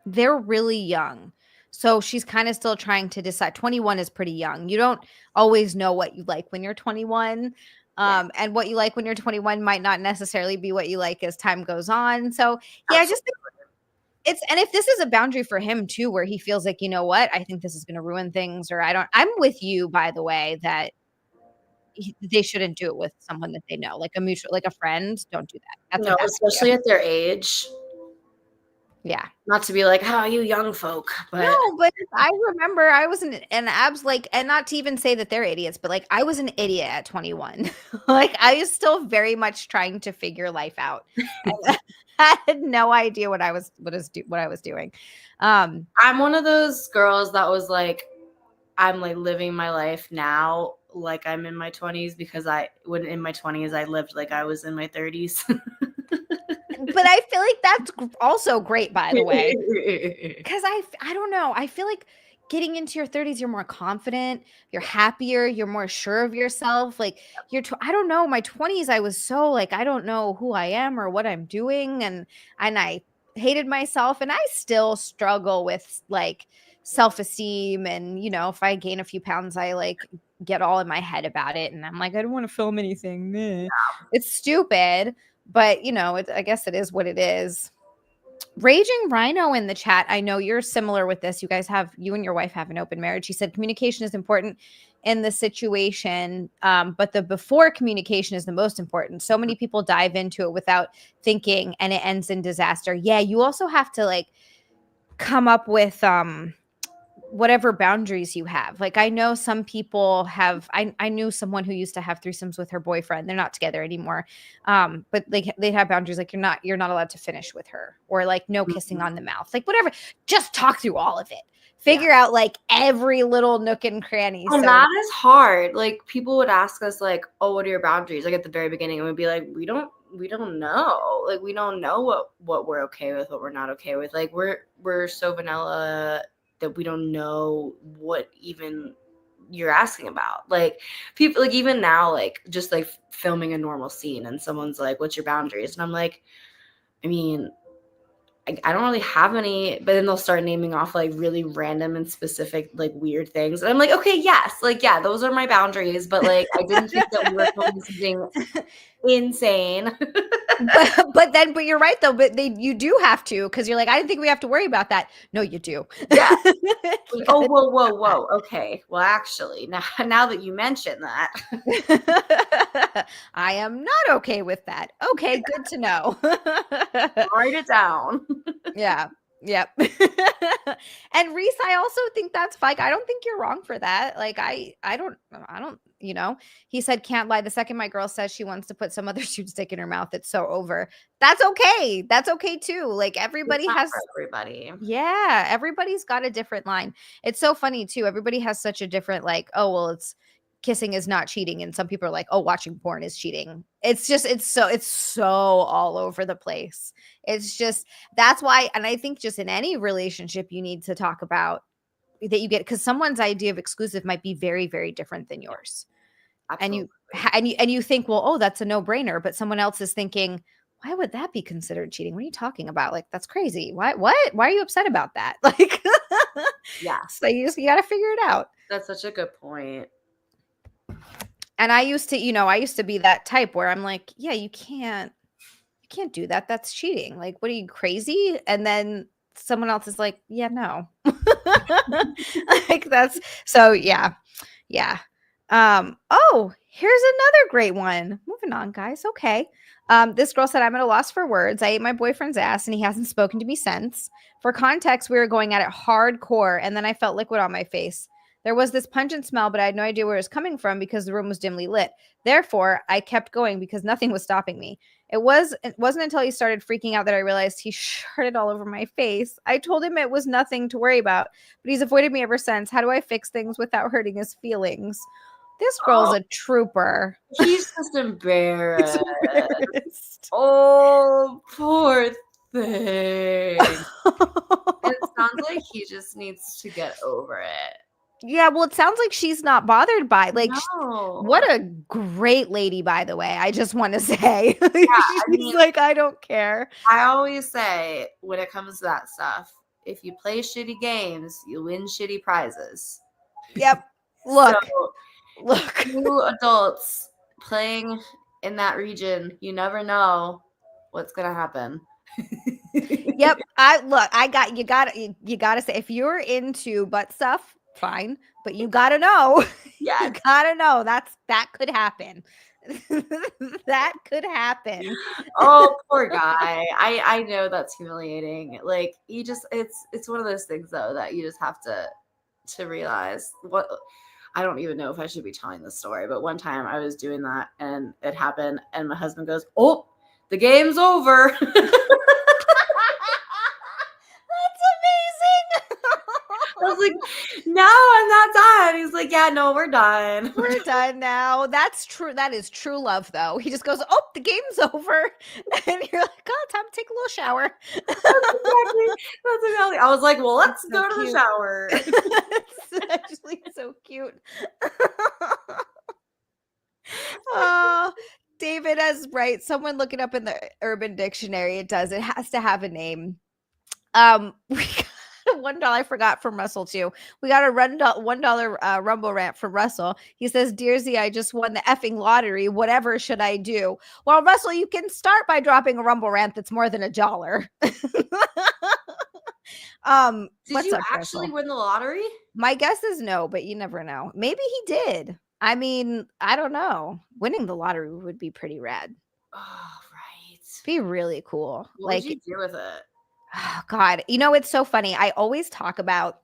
they're really young. So she's kind of still trying to decide. 21 is pretty young. You don't always know what you like when you're 21. And what you like when you're 21 might not necessarily be what you like as time goes on. So yeah, I just think and if this is a boundary for him too, where he feels like, you know what, I think this is going to ruin things, or I'm with you, by the way, that they shouldn't do it with someone that they know, like a mutual, like a friend. Don't do that. That's a No, bad especially idea. at their age. Yeah. Not to be like, how you young folk, but No, but I remember I was an abs like, and not to even say that they're idiots, but like I was an idiot at 21. Like I was still very much trying to figure life out. And I had no idea what I was doing. I'm one of those girls that was like, I'm like living my life now like I'm in my 20s because when in my 20s I lived like I was in my 30s. But I feel like that's also great, by the way. Because I don't know. I feel like getting into your 30s, you're more confident, you're happier, you're more sure of yourself. Like I don't know. My 20s, I was so like, I don't know who I am or what I'm doing. And I hated myself. And I still struggle with like self-esteem. And, if I gain a few pounds, I like get all in my head about it. And I'm like, I don't want to film anything. Meh. It's stupid. But, I guess it is what it is. Raging Rhino in the chat. I know you're similar with this. You and your wife have an open marriage. He said communication is important in the situation, but the before communication is the most important. So many people dive into it without thinking and it ends in disaster. Yeah, you also have to like come up with whatever boundaries you have. Like I know some people have I knew someone who used to have threesomes with her boyfriend. They're not together anymore. But they have boundaries like you're not allowed to finish with her, or like no kissing on the mouth. Like whatever. Just talk through all of it. Figure out like every little nook and cranny. And that is hard. Like people would ask us like, "Oh, what are your boundaries?" Like at the very beginning and we'd be like, "We don't know. Like we don't know what we're okay with, what we're not okay with. Like we're so vanilla that we don't know what even you're asking about." Like people like even now like just like filming a normal scene and someone's like, "What's your boundaries?" And I'm like, I mean, I don't really have any, but then they'll start naming off like really random and specific like weird things. And I'm like, okay, yes, like yeah, those are my boundaries, but like I didn't think that we were filming something insane. but you're right though, but you do have to, because you're like, I didn't think we have to worry about that. No, you do. Yeah. Oh, whoa. Okay. Well, actually, now that you mention that. I am not okay with that. Okay, good to know. Write it down. Yeah. Yep. And Reese, I also think that's fine. I don't think you're wrong for that. Like I don't, he said can't lie. The second my girl says she wants to put some other dude's dick in her mouth, it's so over. That's okay. That's okay too. Like It's everybody not has for everybody. yeah, everybody's got a different line. It's so funny too. Everybody has such a different like, oh, well, it's kissing is not cheating. And some people are like, oh, watching porn is cheating. It's so all over the place. It's just that's why, and I think just in any relationship, you need to talk about that you get because someone's idea of exclusive might be very, very different than yours. And Absolutely. you think, well, oh, that's a no-brainer, but someone else is thinking, why would that be considered cheating? What are you talking about? Like, that's crazy. Why are you upset about that? Like, Yeah. so you got to figure it out. That's such a good point. And I used to be that type where I'm like, yeah, you can't do that. That's cheating. Like, what are you crazy? And then someone else is like, yeah, no. Like that's so yeah. Yeah. Oh, here's another great one. Moving on, guys. Okay. This girl said, I'm at a loss for words. I ate my boyfriend's ass and he hasn't spoken to me since. For context, we were going at it hardcore, and then I felt liquid on my face. There was this pungent smell, but I had no idea where it was coming from because the room was dimly lit. Therefore, I kept going because nothing was stopping me. It wasn't until he started freaking out that I realized he sharted all over my face. I told him it was nothing to worry about, but he's avoided me ever since. How do I fix things without hurting his feelings? This girl's a trooper. He's just embarrassed. Embarrassed. Oh, poor thing. It sounds like he just needs to get over it. Yeah, well, it sounds like she's not bothered by like No. what a great lady, by the way. I just want to say. Yeah, She's like, I don't care. I always say when it comes to that stuff, if you play shitty games, you win shitty prizes. Yep. Look. So, Look. you adults playing in that region, you never know what's gonna happen. Yep. You gotta say if you're into butt stuff, fine. But you gotta know. Yes. You gotta know that could happen. That could happen. Oh, poor guy. I know that's humiliating. Like you just it's one of those things though that you just have to realize what I don't even know if I should be telling this story, but one time I was doing that and it happened and my husband goes, "Oh, the game's over." I was like, "No, I'm not done." He's like, "Yeah, no, we're done. We're done now." That's true. That is true love, though. He just goes, "Oh, the game's over," and you're like, "Oh, time to take a little shower." That's exactly. I was like, "Well, let's so go to the cute. shower." It's actually so cute. Oh, David is right. Someone look it up in the Urban Dictionary. It does. It has to have a name. We got $1 I forgot from Russell too. We got a $1 Rumble rant from Russell. He says, "Dear Z, I just won the effing lottery. Whatever should I do?" Well, Russell, you can start by dropping a Rumble rant that's more than $1. Did What's you up, actually Russell? win the lottery? My guess is no, but you never know. Maybe he did. I mean, I don't know. Winning the lottery would be pretty rad. Oh, right. Be really cool. What Like, would you do with it? oh, God, it's so funny. I always talk about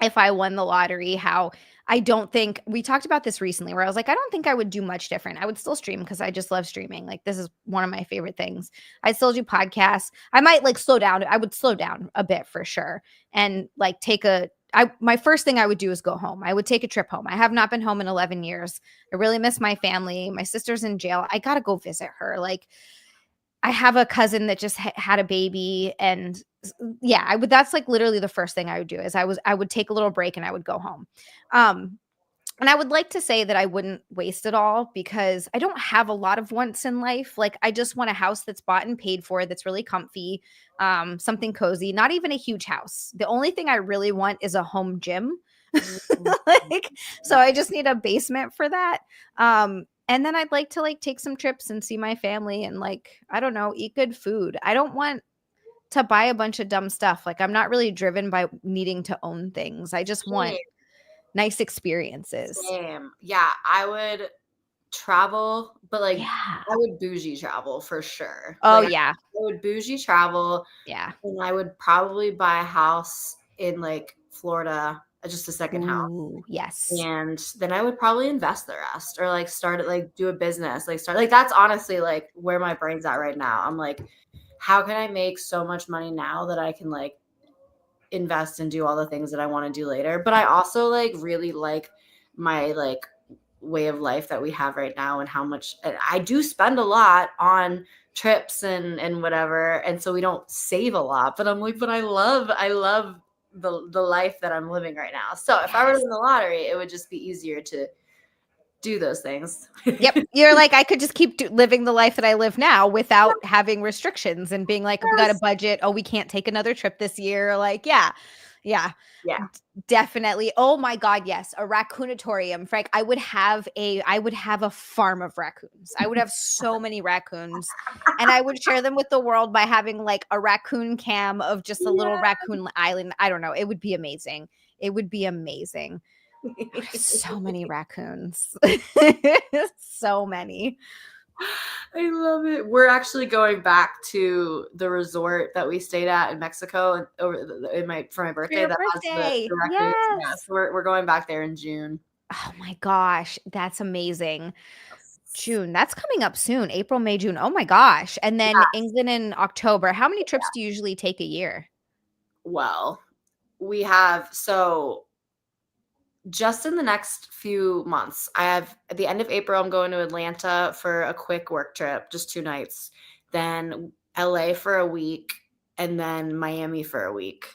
if I won the lottery, how I don't think we talked about this recently where I was like, I don't think I would do much different. I would still stream because I just love streaming. Like, this is one of my favorite things. I still do podcasts. I might like slow down. I would slow down a bit for sure. And like my first thing I would do is go home. I would take a trip home. I have not been home in 11 years. I really miss my family. My sister's in jail. I got to go visit her. Like, I have a cousin that just had a baby, and yeah, that's like literally the first thing I would do is I would take a little break and I would go home. And I would like to say that I wouldn't waste it all because I don't have a lot of wants in life. Like, I just want a house that's bought and paid for, that's really comfy, something cozy, not even a huge house. The only thing I really want is a home gym. Like, so I just need a basement for that. And then I'd like to like take some trips and see my family and like, I don't know, eat good food. I don't want to buy a bunch of dumb stuff. Like, I'm not really driven by needing to own things. I just want nice experiences. Same. Yeah, I would travel, but like Yeah. I would bougie travel for sure. Oh, Like I yeah. would bougie travel, Yeah. and I would probably buy a house in like Florida, just a second house. Ooh, yes. And then I would probably invest the rest or like start it, like do a business, like start, like that's honestly like where my brain's at right now. I'm like, how can I make so much money now that I can like invest and do all the things that I want to do later? But I also like really like my like way of life that we have right now and how much I do spend a lot on trips and whatever. And so we don't save a lot, but I'm like, but I love the life that I'm living right now. So if I were to Yes. win the lottery, it would just be easier to do those things. Yep. You're like, I could just keep living the life that I live now without having restrictions and being like, we got a Yes. budget. Oh, we can't take another trip this year. Like, yeah. Yeah. Yeah. Definitely. Oh my God, yes. A raccoonitorium. Frank, I would have a farm of raccoons. I would have so many raccoons. And I would share them with the world by having like a raccoon cam of just a little Yeah. raccoon island. I don't know. It would be amazing. It would be amazing. I have so many raccoons. So many. I love it. We're actually going back to the resort that we stayed at in Mexico and for my For birthday your that has birthday. the raccoons. Yeah, Yes. so we're going back there in June. Oh my gosh, that's amazing. June, that's coming up soon. April, May, June. Oh my gosh. And then Yeah. England in October. How many trips do you usually take a year? Well, we have so just in the next few months, I have at the end of April, I'm going to Atlanta for a quick work trip, just 2 nights, then LA for a week, and then Miami for a week,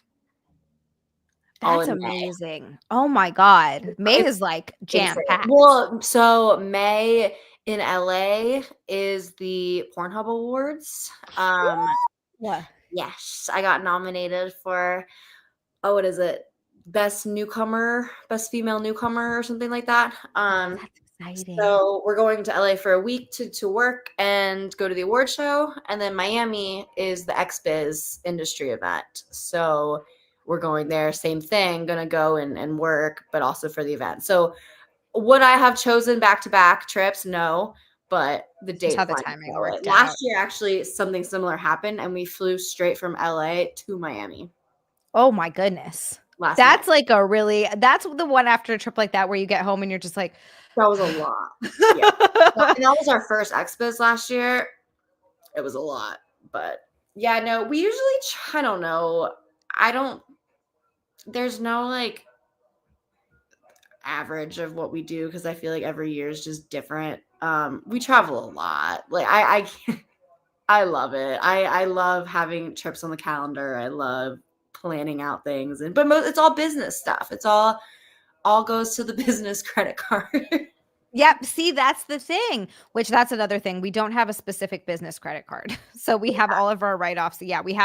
all That's in May. amazing. Oh my God. May It's is like jam insane. packed. Well, so May in LA is the Pornhub Awards. What? Yes, I got nominated for, oh, what is it? Best female newcomer or something like that. Oh, that's exciting. So we're going to LA for a week to work and go to the award show. And then Miami is the XBiz industry event. So we're going there, same thing, gonna go and work, but also for the event. So would I have chosen back-to-back trips? No, but the Just how dates the lined up timing that way. worked Last out. year, actually, something similar happened, and we flew straight from LA to Miami Oh my goodness. last May. That's like a really, that's the one after a trip like that where you get home and you're just like, That was a lot. Yeah. And that was our first XBiz last year. It was a lot, but yeah, no, we usually I don't know. I don't there's no like average of what we do because I feel like every year is just different. We travel a lot. Like I love it. I love having trips on the calendar. I love planning out things but it's all business stuff. It's all goes to the business credit card. yep. See, that's the thing, which that's another thing. We don't have a specific business credit card. So we have all of our write-offs. Yeah, we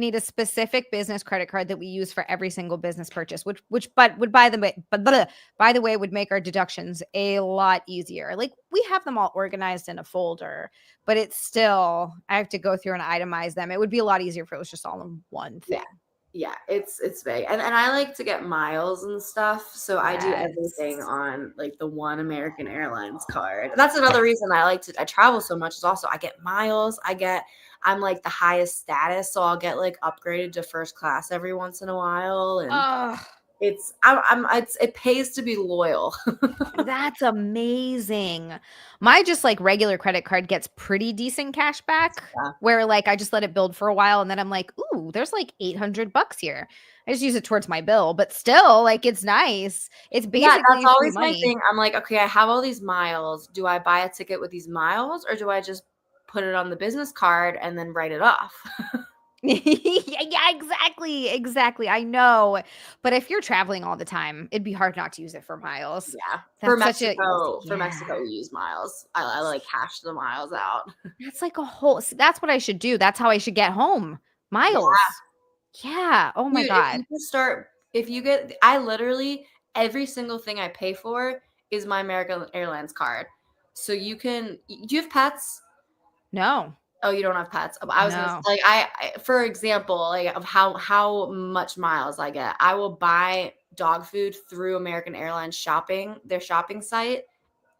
need a specific business credit card that we use for every single business purchase, but would by the way, would make our deductions a lot easier. Like we have them all organized in a folder, but it's still, I have to go through and itemize them. It would be a lot easier if it was just all in one Yeah. thing. Yeah, it's big. And I like to get miles and stuff, so I do everything Yes. on like the one American Airlines card. That's another reason I travel so much is also I get miles. I'm like the highest status, so I'll get like upgraded to first class every once in a while, and Oh, it pays to be loyal. that's amazing. My just like regular credit card gets pretty decent cash back Yeah. where like I just let it build for a while and then I'm like, "Ooh, there's like $800 here." I just use it towards my bill, but still like it's nice. It's Yeah, that's basically free always my money. thing. I'm like, okay, I have all these miles. Do I buy a ticket with these miles or do I just put it on the business card and then write it off? Yeah, yeah, exactly. Exactly. I know. But if you're traveling all the time, it'd be hard not to use it for miles. Yeah. That's such a For yeah. Mexico, we use miles. I like cash the miles out. That's like a whole that's what I should do. That's how I should get home. Yeah. Miles. Yeah. Oh my Dude, if you God. just start if you get I literally every single thing I pay for is my American Airlines card. So do you have pets? No. Oh, you don't have pets. I was gonna No. like for example, like of how much miles I get. I will buy dog food through American Airlines their shopping site,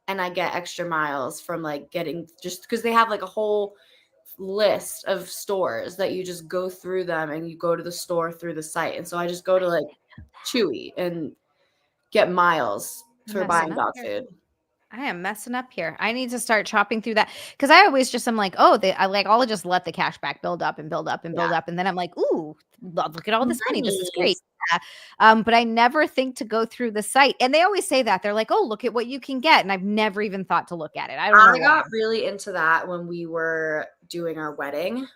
and I get extra miles from like getting, just because they have like a whole list of stores that you just go through them, and you go to the store through the site. And so I just go to like Chewy and get miles I'm for messing buying up dog here. food. I am messing up here. I need to start chopping through that because I always just am like, oh, I'll just let the cash back build up and build up and build Yeah. up, and then I'm like, ooh, look at all this money. This is great. Nice. Yeah. But I never think to go through the site, and they always say that they're like, oh, look at what you can get, and I've never even thought to look at it. I don't know I why. got really into that when we were doing our wedding.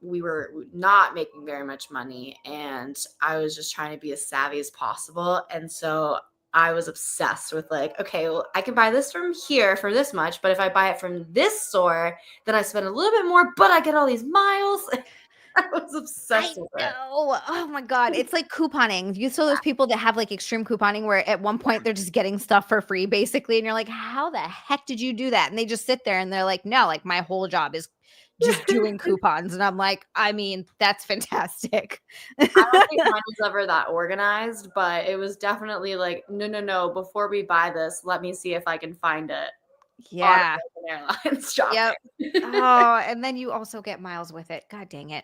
We were not making very much money, and I was just trying to be as savvy as possible. And so I was obsessed with like, okay, well, I can buy this from here for this much, but if I buy it from this store, then I spend a little bit more, but I get all these miles. I was I obsessed with it. know. Oh my God. It's like couponing. You saw those people that have like extreme couponing where at one point they're just getting stuff for free basically. And you're like, how the heck did you do that? And they just sit there and they're like, no, like my whole job is just doing coupons. And I'm like, I mean, that's fantastic. I don't think mine was ever that organized, but it was definitely like, no, no, no. Before we buy this, let me see if I can find it on Yeah. American Airlines shopping. Yep. Oh, and then you also get miles with it. God dang it.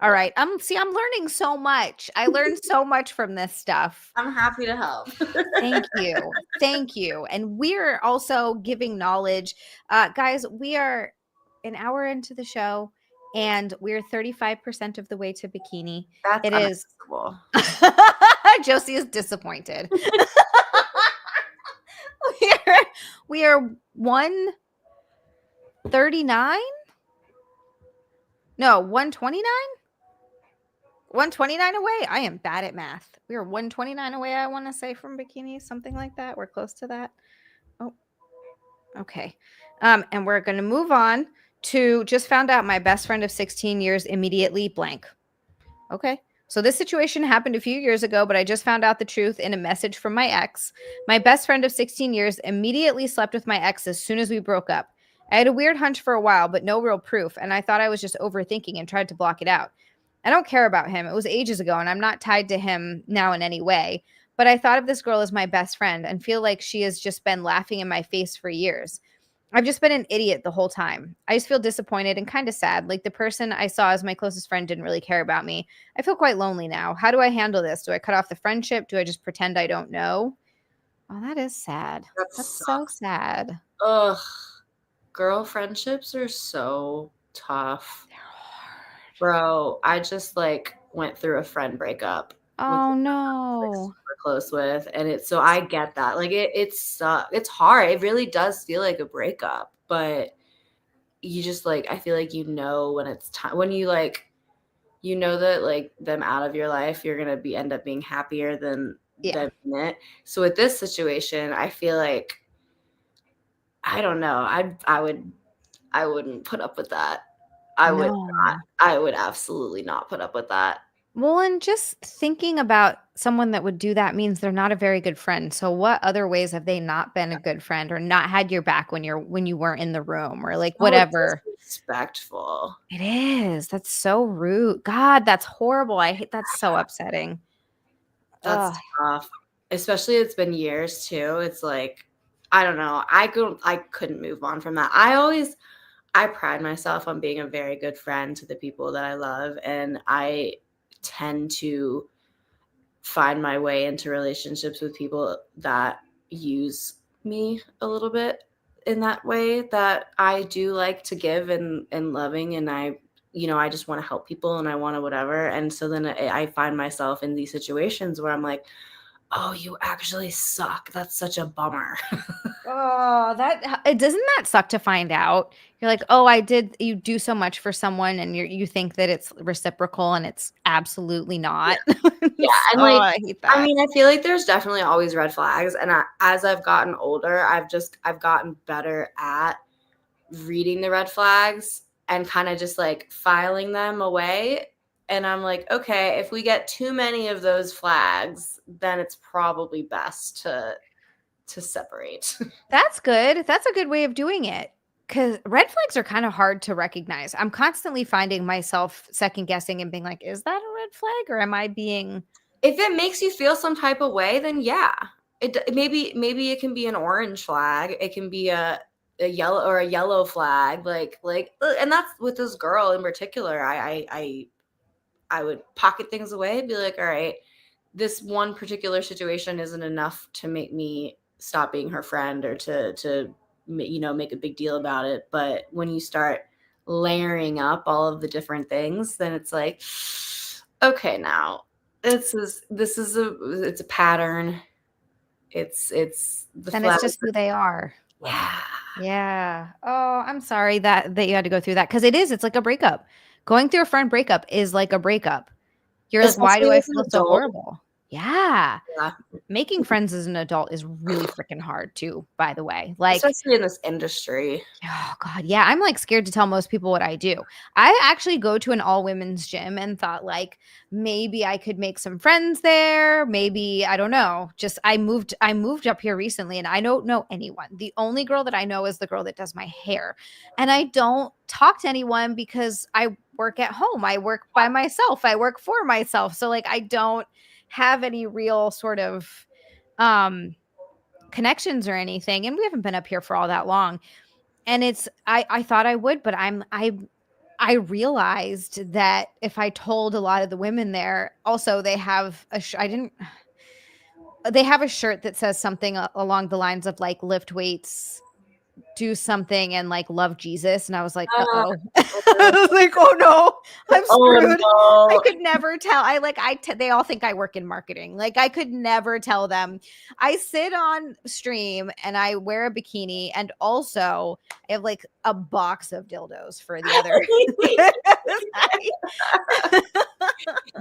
All Yeah, right. I'm learning so much. I learned so much from this stuff. I'm happy to help. Thank you. Thank you. And we're also giving knowledge. Guys, we are an hour into the show and we're 35% of the way to bikini. That's It is. unacceptable. Josie is disappointed. we are 139? No, 129? 129 away. I am bad at math. We are 129 away, I want to say, from bikini, something like that. We're close to that. Oh, okay. And we're going to move on to just found out my best friend of 16 years immediately blank. Okay. So this situation happened a few years ago, but I just found out the truth in a message from my ex. My best friend of 16 years immediately slept with my ex as soon as we broke up. I had a weird hunch for a while, but no real proof, and I thought I was just overthinking and tried to block it out. I don't care about him. It was ages ago, and I'm not tied to him now in any way. But I thought of this girl as my best friend and feel like she has just been laughing in my face for years. I've just been an idiot the whole time. I just feel disappointed and kind of sad. Like the person I saw as my closest friend didn't really care about me. I feel quite lonely now. How do I handle this? Do I cut off the friendship? Do I just pretend I don't know? Oh, that is sad. That That's so sucks. sad. Ugh. Girl friendships are so tough. They're hard. Bro, I just like went through a friend breakup with Oh like no. super close with, and it's so I get that. Like it's hard. It really does feel like a breakup, but you just like I feel like when it's time when you like that like them out of your life, you're gonna end up being happier than Yeah. them in it. So with this situation, I feel like I don't know. I wouldn't put up with that. I would not. No. I would absolutely not put up with that. Well, and just thinking about someone that would do that means they're not a very good friend. So what other ways have they not been a good friend or not had your back when you weren't in the room or like So whatever? disrespectful. It is. That's so rude. God, that's horrible. I hate that's so upsetting. That's Ugh. tough. Especially it's been years too. It's like I don't know. I couldn't move on from that. I pride myself on being a very good friend to the people that I love, and I tend to find my way into relationships with people that use me a little bit in that way that I do like to give and loving, and I just want to help people and I want to whatever. And so then I find myself in these situations where I'm like, oh, you actually suck. That's such a bummer. Oh, it doesn't that suck to find out? You're like, oh, you do so much for someone and you think that it's reciprocal and it's absolutely Yeah. not. Yeah. And Oh, like, I hate I that. mean, I feel like there's definitely always red flags. And as I've gotten older, I've gotten better at reading the red flags and kind of just like filing them away. And I'm like, okay, if we get too many of those flags, then it's probably best to separate. That's good. That's a good way of doing it. Because red flags are kind of hard to recognize. I'm constantly finding myself second guessing and being like, is that a red flag or am I being. If it makes you feel some type of way, then yeah. Maybe it can be an orange flag. It can be a yellow flag. And that's with this girl in particular. I would pocket things away, be like, all right, this one particular situation isn't enough to make me stop being her friend or to make a big deal about it. But when you start layering up all of the different things, then it's like, okay, now it's a pattern. It's the Then flag. it's just who they are. Yeah. Yeah. Oh, I'm sorry that you had to go through that because it's like a breakup. Going through a friend breakup is like a breakup. You're like, why do Especially I as an feel so adult. horrible? Yeah. Yeah. Making friends as an adult is really freaking hard too, by the way. Like, Especially in this industry. oh God, yeah. I'm like scared to tell most people what I do. I actually go to an all women's gym and thought like maybe I could make some friends there. Maybe I don't know. Just I moved up here recently and I don't know anyone. The only girl that I know is the girl that does my hair. And I don't talk to anyone because I work at home. I work by myself. I work for myself. So like I don't have any real sort of um connections or anything. And we haven't been up here for all that long. And I thought I would, but I realized that if I told a lot of the women there, also they have I didn't they have a shirt that says something along the lines of like lift weights, do something, and like love Jesus. And I was like, Uh, uh-oh. I was like, oh no, I'm oh screwed. I no. could never tell. They all think I work in marketing. Like I could never tell them. I sit on stream and I wear a bikini and also I have like a box of dildos for the other.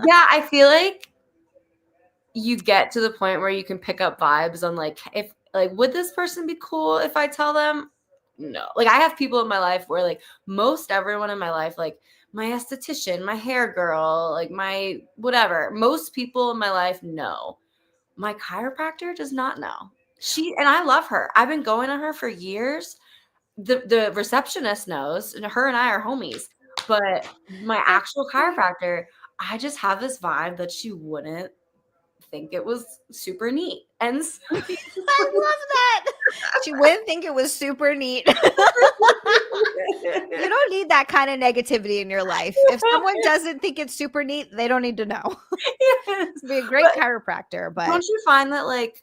Yeah, I feel like you get to the point where you can pick up vibes on like if like would this person be cool if I tell them? No. Like I have people in my life where like most everyone in my life, like my esthetician, my hair girl, like my whatever, most people in my life know. My chiropractor does not know. And I love her. I've been going to her for years. The receptionist knows, and her and I are homies. But my actual chiropractor, I just have this vibe that she wouldn't think it was super neat. And so I love that. She wouldn't think it was super neat. You don't need that kind of negativity in your life. If someone doesn't think it's super neat, they don't need to know. yes. Be a great But chiropractor, but don't you find that like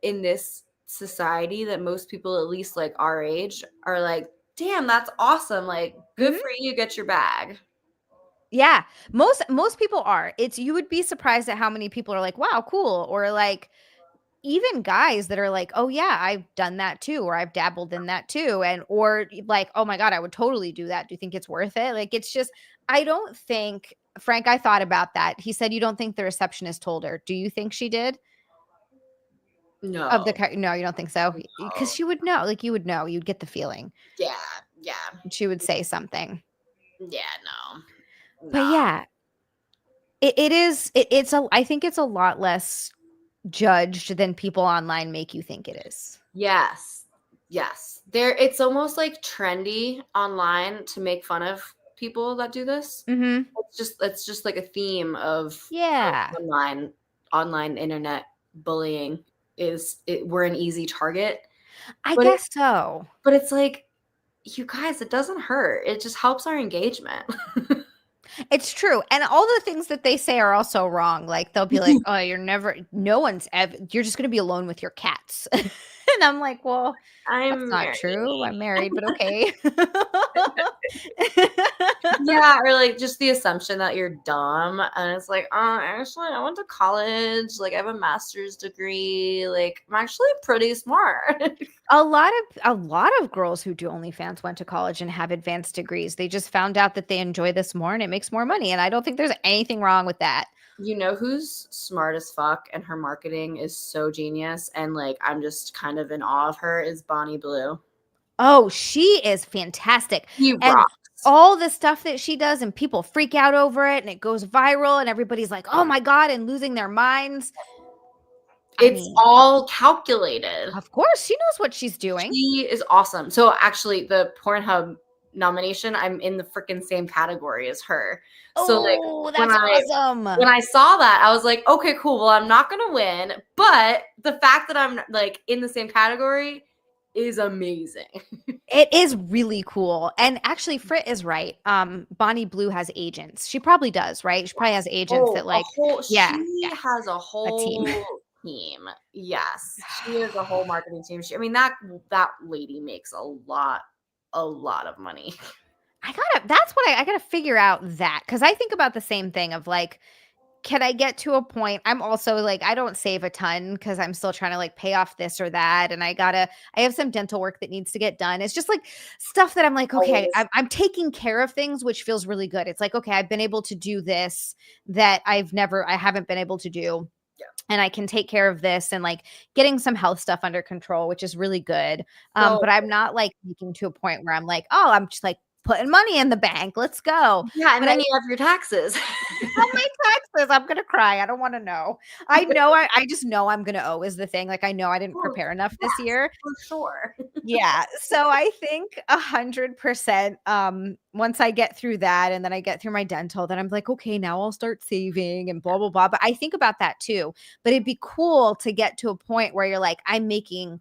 in this society that most people at least like our age are like, damn, that's awesome. Like, good Mhm. for you, get your bag. Yeah, most people are. You would be surprised at how many people are like, "Wow, cool," or like even guys that are like, "Oh yeah, I've done that too," or "I've dabbled in that too," and or like, "Oh my god, I would totally do that. Do you think it's worth it?" Like it's just I don't think Frank, I thought about that. He said you don't think the receptionist told her. Do you think she did? Of the No. no, you don't think so? Because No. she would know. Like you would know. You'd get the feeling. Yeah, yeah, She would say something. yeah, no. But Nah. yeah, it's a I think it's a lot less judged than people online make you think it is. Yes. Yes. It's almost like trendy online to make fun of people that do this. Mhm. It's just like a theme of Yeah. online internet bullying we're an easy target. I But guess so. it's like, you guys, it doesn't hurt. It just helps our engagement. It's true, and all the things that they say are also wrong, like, they'll be like, "Oh, you're just gonna be alone with your cats." And I'm like, "Well, that's I'm not married. true. I'm married, but okay." Yeah, or like just the assumption that you're dumb. And it's like, actually, I went to college. Like, I have a master's degree. Like, I'm actually pretty smart. A lot of girls who do OnlyFans went to college and have advanced degrees. They just found out that they enjoy this more and it makes more money, and I don't think there's anything wrong with that. You know who's smart as fuck and her marketing is so genius, and like I'm just kind of in awe of her, is Bonnie Blue. Oh, she is fantastic. He And rocks. all the stuff that she does, and people freak out over it, and it goes viral, and everybody's like, "Oh my God," and losing their minds. I It's mean, all calculated. of course, she knows what she's doing. She is awesome. So actually, the Pornhub nomination, I'm in the freaking same category as her. So like Oh, that's awesome. when I saw that, I was like, okay, cool. Well, I'm not gonna win, but the fact that I'm like in the same category is amazing. It is really cool. And actually, Frit is right. Bonnie Blue has agents. She probably does, right? She probably has agents that like, yeah, She has a whole team. team. Yes, she has a whole marketing team. I mean, that lady makes a lot of money. That's what I gotta figure out that, because I think about the same thing of like, can I get to a point? I'm also like, I don't save a ton because I'm still trying to like pay off this or that. And I have some dental work that needs to get done. It's just like stuff that I'm like, okay, Always. I'm taking care of things, which feels really good. It's like, okay, I've been able to do this that I haven't been able to do. Yeah. And I can take care of this and like getting some health stuff under control, which is really good. So But I'm not like making to a point where I'm like, oh, I'm just like putting money in the bank. Let's go. yeah, and But then you have your taxes. on my taxes, I'm gonna cry. I don't want to know. I just know I'm gonna owe is the thing. Like I know I didn't prepare enough this year. For sure. Yeah. So I think 100%. Once I get through that and then I get through my dental, then I'm like, okay, now I'll start saving and blah blah blah. But I think about that too. But it'd be cool to get to a point where you're like, I'm making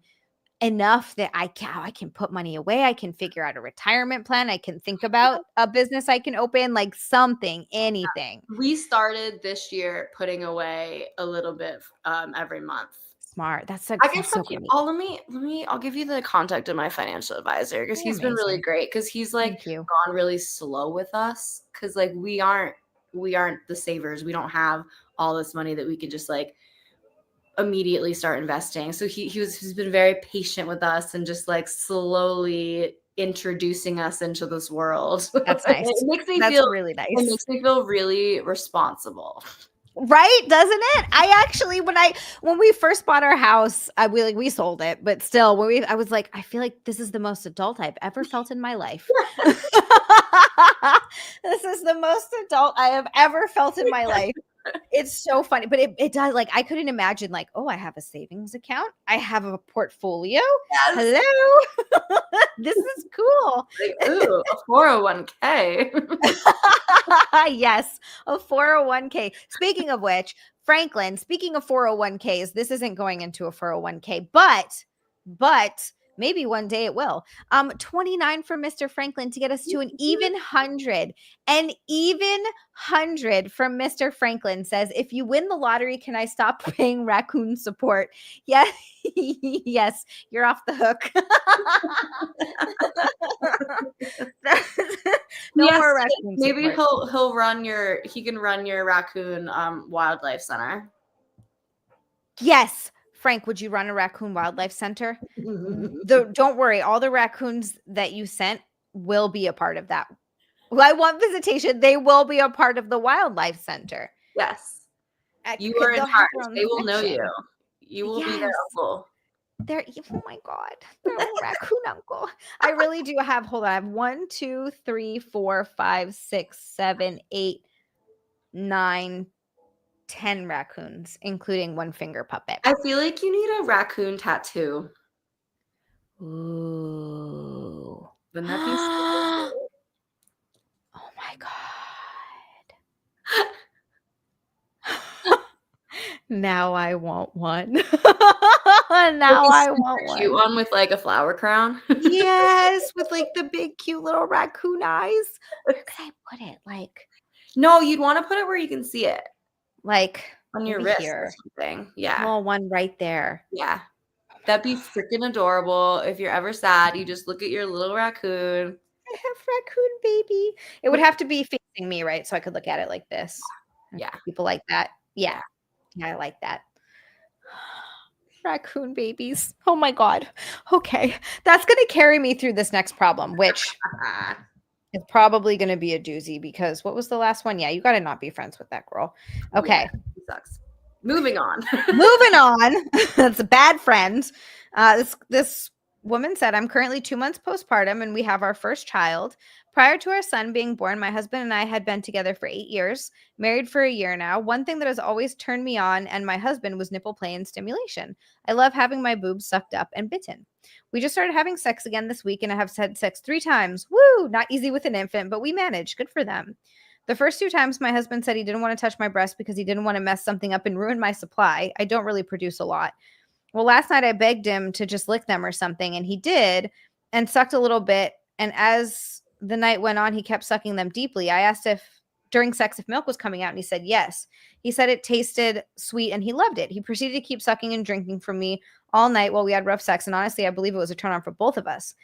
enough that I can put money away. I can figure out a retirement plan. I can think about a business I can open, like something, anything. We started this year putting away a little bit every month. Smart. That's I guess so you. funny. I'll give you the contact of my financial advisor because he's been really great. Because he's like Thank you. gone really slow with us. Because like we aren't the savers. We don't have all this money that we can just like immediately start investing. So he's been very patient with us and just like slowly introducing us into this world. That's nice. It makes me That's feel really nice. It makes me feel really responsible. Right? Doesn't it? I actually, when we first bought our house, we sold it, but still, I was like, I feel like this is the most adult I've ever felt in my life. This is the most adult I have ever felt in my life. It's so funny, but it does, like, I couldn't imagine like, oh, I have a savings account. I have a portfolio. Yes. Hello. This is cool. Like, ooh, a 401k. Yes, a 401k. Speaking of which, Franklin, speaking of 401ks, this isn't going into a 401k, but maybe one day it will. 29 from Mr. Franklin to get us to an even 100. An even 100 from Mr. Franklin says, if you win the lottery, can I stop paying Raccoon support? Yeah. Yes, you're off the hook. No more Raccoon maybe support. he can run your Raccoon wildlife center. Yes. Frank, would you run a Raccoon Wildlife Center? Don't worry, all the raccoons that you sent will be a part of that. I want visitation. They will be a part of the Wildlife Center. Yes. You are in charge. They will know you. You will be their uncle. Oh my God. They're a raccoon uncle. I really do have, hold on. I have 1, 2, 3, 4, 5, 6, 7, 8, 9, 10 raccoons, including one finger puppet. I feel like you need a raccoon tattoo. Ooh. Wouldn't that be so cool? Oh my God. Now I want one. Now I want one. Cute one with like a flower crown. Yes, with like the big cute little raccoon eyes. Where could I put it? Like, no, you'd want to put it where you can see it. Like on your wrist or something. Yeah. Small one right there. Yeah. That'd be freaking adorable. If you're ever sad, you just look at your little raccoon. I have raccoon baby. It would have to be facing me, right? So I could look at it like this. Yeah. People like that. Yeah. Yeah, I like that. Raccoon babies. Oh my God. Okay. That's going to carry me through this next problem, which is probably going to be a doozy because what was the last one? Yeah, you got to not be friends with that girl. Okay. Yeah, he sucks. Moving on. Moving on. That's a bad friend. This woman said, I'm currently 2 months postpartum and we have our first child. Prior to our son being born, my husband and I had been together for 8 years, married for a year now. One thing that has always turned me on and my husband was nipple play and stimulation. I love having my boobs sucked up and bitten. We just started having sex again this week and I have had sex 3 times. Woo! Not easy with an infant, but we managed. Good for them. The first 2 times, my husband said he didn't want to touch my breast because he didn't want to mess something up and ruin my supply. I don't really produce a lot. Well, last night I begged him to just lick them or something, and he did and sucked a little bit. And as the night went on, he kept sucking them deeply. I asked if during sex if milk was coming out, and he said yes. He said it tasted sweet and he loved it. He proceeded to keep sucking and drinking from me all night while we had rough sex, and honestly, I believe it was a turn on for both of us.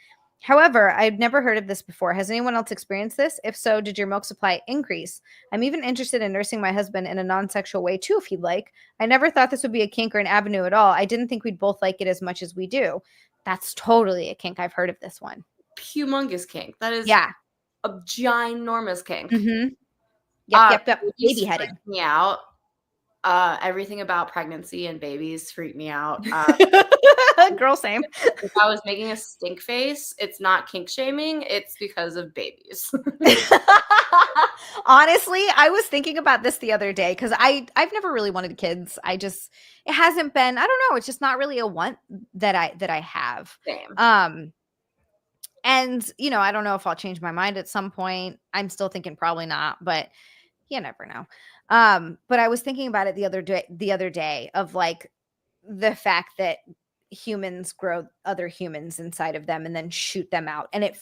However, I'd never heard of this before. Has anyone else experienced this? If so, did your milk supply increase? I'm even interested in nursing my husband in a non-sexual way too, if he'd like. I never thought this would be a kink or an avenue at all. I didn't think we'd both like it as much as we do. That's totally a kink. I've heard of this one. Humongous kink. That is Yeah. a ginormous kink. Mm-hmm. Yep. Baby Babies heading. freak me out. Everything about pregnancy and babies freak me out. Girl, same. If I was making a stink face, it's not kink shaming. It's because of babies. Honestly, I was thinking about this the other day because I've never really wanted kids. It hasn't been, I don't know, it's just not really a want that I have. Same. And I don't know if I'll change my mind at some point. I'm still thinking probably not, but you never know. But I was thinking about it the other day of like the fact that humans grow other humans inside of them and then shoot them out. And it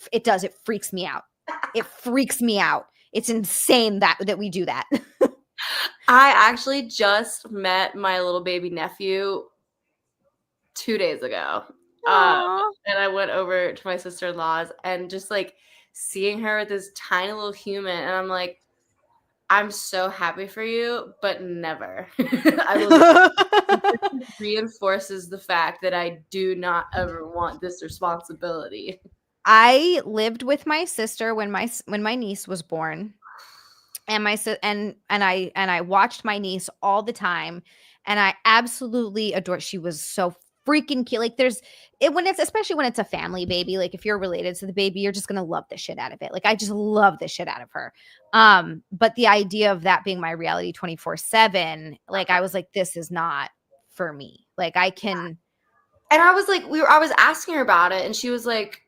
freaks me out. It freaks me out. It's insane that we do that. I actually just met my little baby nephew 2 days ago. And I went over to my sister-in-law's and just like seeing her with this tiny little human, and I'm like, I'm so happy for you, but never. It reinforces the fact that I do not ever want this responsibility. I lived with my sister when my niece was born, and I watched my niece all the time, and I absolutely adore. She was so freaking cute. Like especially when it's a family baby. Like if you're related to the baby, you're just gonna love the shit out of it. Like I just love the shit out of her. But the idea of that being my reality 24/7, like I was like, this is not for me. Like I can. And I was like, I was asking her about it, and she was like,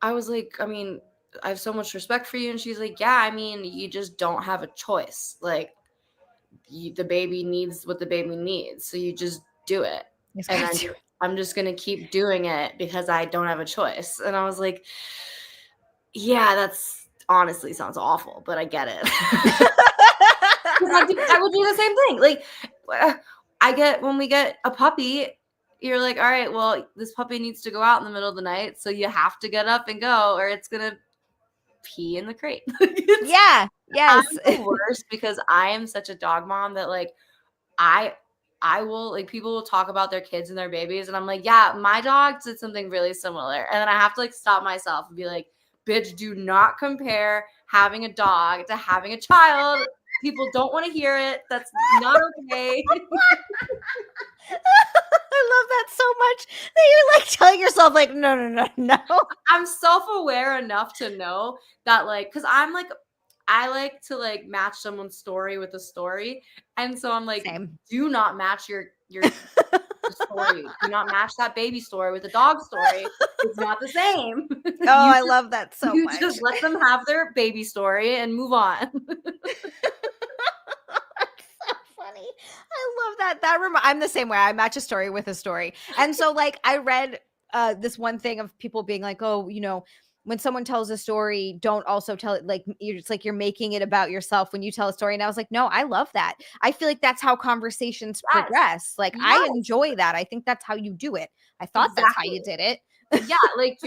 I was like, I mean, I have so much respect for you. And she's like, yeah, I mean, you just don't have a choice. Like, the baby needs what the baby needs. So you just do it. And I'm just going to keep doing it because I don't have a choice. And I was like, yeah, that's honestly sounds awful, but I get it. I would do the same thing. Like, when we get a puppy, you're like, all right, well, this puppy needs to go out in the middle of the night, so you have to get up and go, or it's gonna pee in the crate. Yeah. Yes. I'm the worst because I am such a dog mom that like I will, like, people will talk about their kids and their babies, and I'm like, yeah, my dog did something really similar, and then I have to like stop myself and be like, bitch, do not compare having a dog to having a child. People don't want to hear it. That's not okay. I love that so much that you're like telling yourself like, no. I'm self-aware enough to know that, like, because I like to like match someone's story with a story. And so I'm like, Same. do not match your story. Do not match that baby story with the dog story. It's not the same. I love that so much. You just let them have their baby story and move on. Funny. I love that. I'm the same way. I match a story with a story. And so like I read this one thing of people being like, oh, when someone tells a story, don't also tell it like it's like you're making it about yourself when you tell a story. And I was like, no, I love that. I feel like that's how conversations progress. Like I enjoy that. I think that's how you do it. I thought that's how you did it. Yeah, like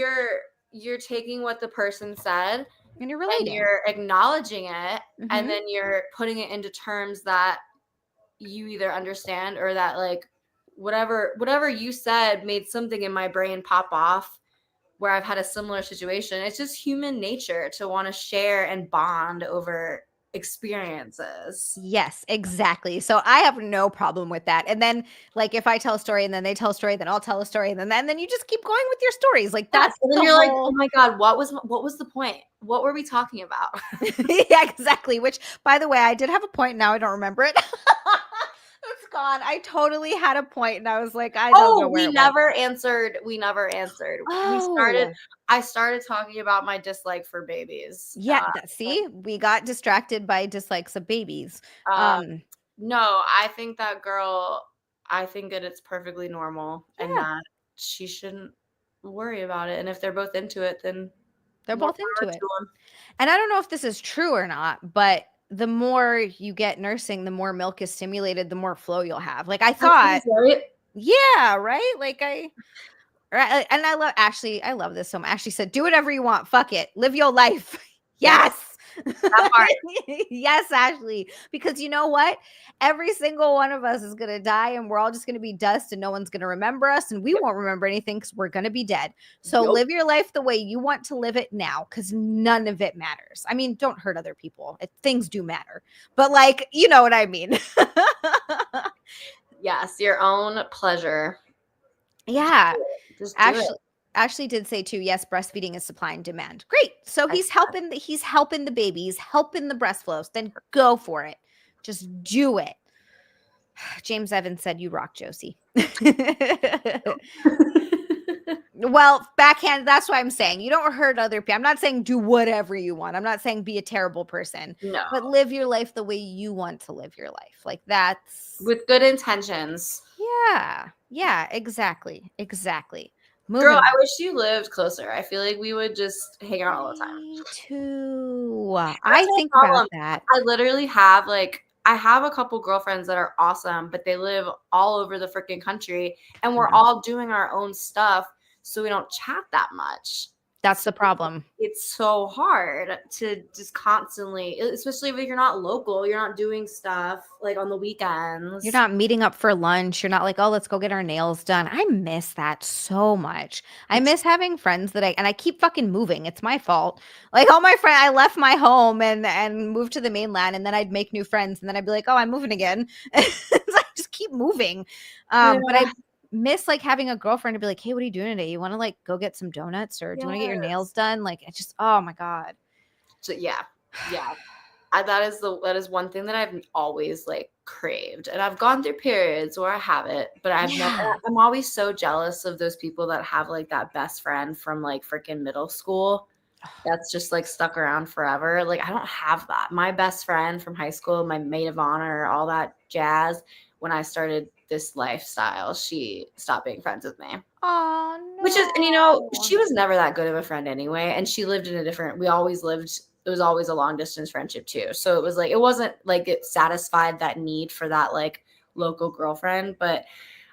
you're taking what the person said and you're relating. And you're acknowledging it, and then you're putting it into terms that you either understand or that like whatever you said made something in my brain pop off where I've had a similar situation. It's just human nature to want to share and bond over experiences. Yes, exactly. So I have no problem with that. And then, like, if I tell a story and then they tell a story, then I'll tell a story, and then you just keep going with your stories. Like, Yes, that's and then the you're like, "Oh whole. my god, what was the point? What were we talking about?" Yeah, exactly. Which, by the way, I did have a point. Now I don't remember it. It's gone. I totally had a point, and I was like, I don't know Oh, where it went. we never answered. Oh, I started talking about my dislike for babies. yeah. See, we got distracted by dislikes of babies. Uh, Um, no, I think that it's perfectly normal and yeah, that she shouldn't worry about it, and if they're both into it, then they're more both power into it. to them. And I don't know if this is true or not, but the more you get nursing, the more milk is stimulated, the more flow you'll have. Like I That thought, is right. yeah, right? Like right, and I love Ashley. I love this so much. Ashley said, "Do whatever you want. Fuck it. Live your life." Yes, Yes. that part. Yes, Ashley. Because you know what? Every single one of us is going to die and we're all just going to be dust and no one's going to remember us and we Yep, won't remember anything because we're going to be dead. So yep. live your life the way you want to live it now because none of it matters. I mean, don't hurt other people. Things do matter. But like, you know what I mean? Yes, your own pleasure. Yeah. Just do it. Ashley Ashley did say too, yes, breastfeeding is supply and demand. Great. So Excellent. he's helping the babies, helping the breast flows. Then go for it. Just do it. James Evans said you rock, Josie. Well, backhand, that's what I'm saying. You don't hurt other people. I'm not saying do whatever you want. I'm not saying be a terrible person, No, but live your life the way you want to live your life. Like that's with good intentions. yeah. Yeah, exactly. Exactly. Girl, Moving I on. wish you lived closer. I feel like we would just hang out all the time. Me too. That's I my think about problem. that. I literally have like I have a couple girlfriends that are awesome, but they live all over the freaking country and we're Yeah. all doing our own stuff, so we don't chat that much. That's So the problem. it's so hard to just constantly, especially if you're not local, you're not doing stuff like on the You're weekends. not meeting up for lunch. You're not like, oh, let's go get our nails done. I miss that so much. I It's miss having friends and I keep fucking moving. It's my fault. Like all my friends, I left my home and moved to the mainland, and then I'd make new friends, and then I'd be like, oh, I'm moving again. I just keep moving. But yeah, I miss like having a girlfriend to be like, hey, what are you doing today? You want to like go get some donuts or do you want to get your nails yes. done? Like, it's just, oh my God. So yeah. That is one thing that I've always like craved, and I've gone through periods where I have it, but I've never. Yeah. I'm always so jealous of those people that have like that best friend from like freaking middle school that's just like stuck around forever. Like I don't have that. My best friend from high school, my maid of honor, all that jazz. When I started this lifestyle, she stopped being friends with me. Oh Which is, and no. she was never that good of a friend anyway. And she lived in a different, we always lived, it was always a long distance friendship too. So it was like, it wasn't like it satisfied that need for that like local girlfriend. But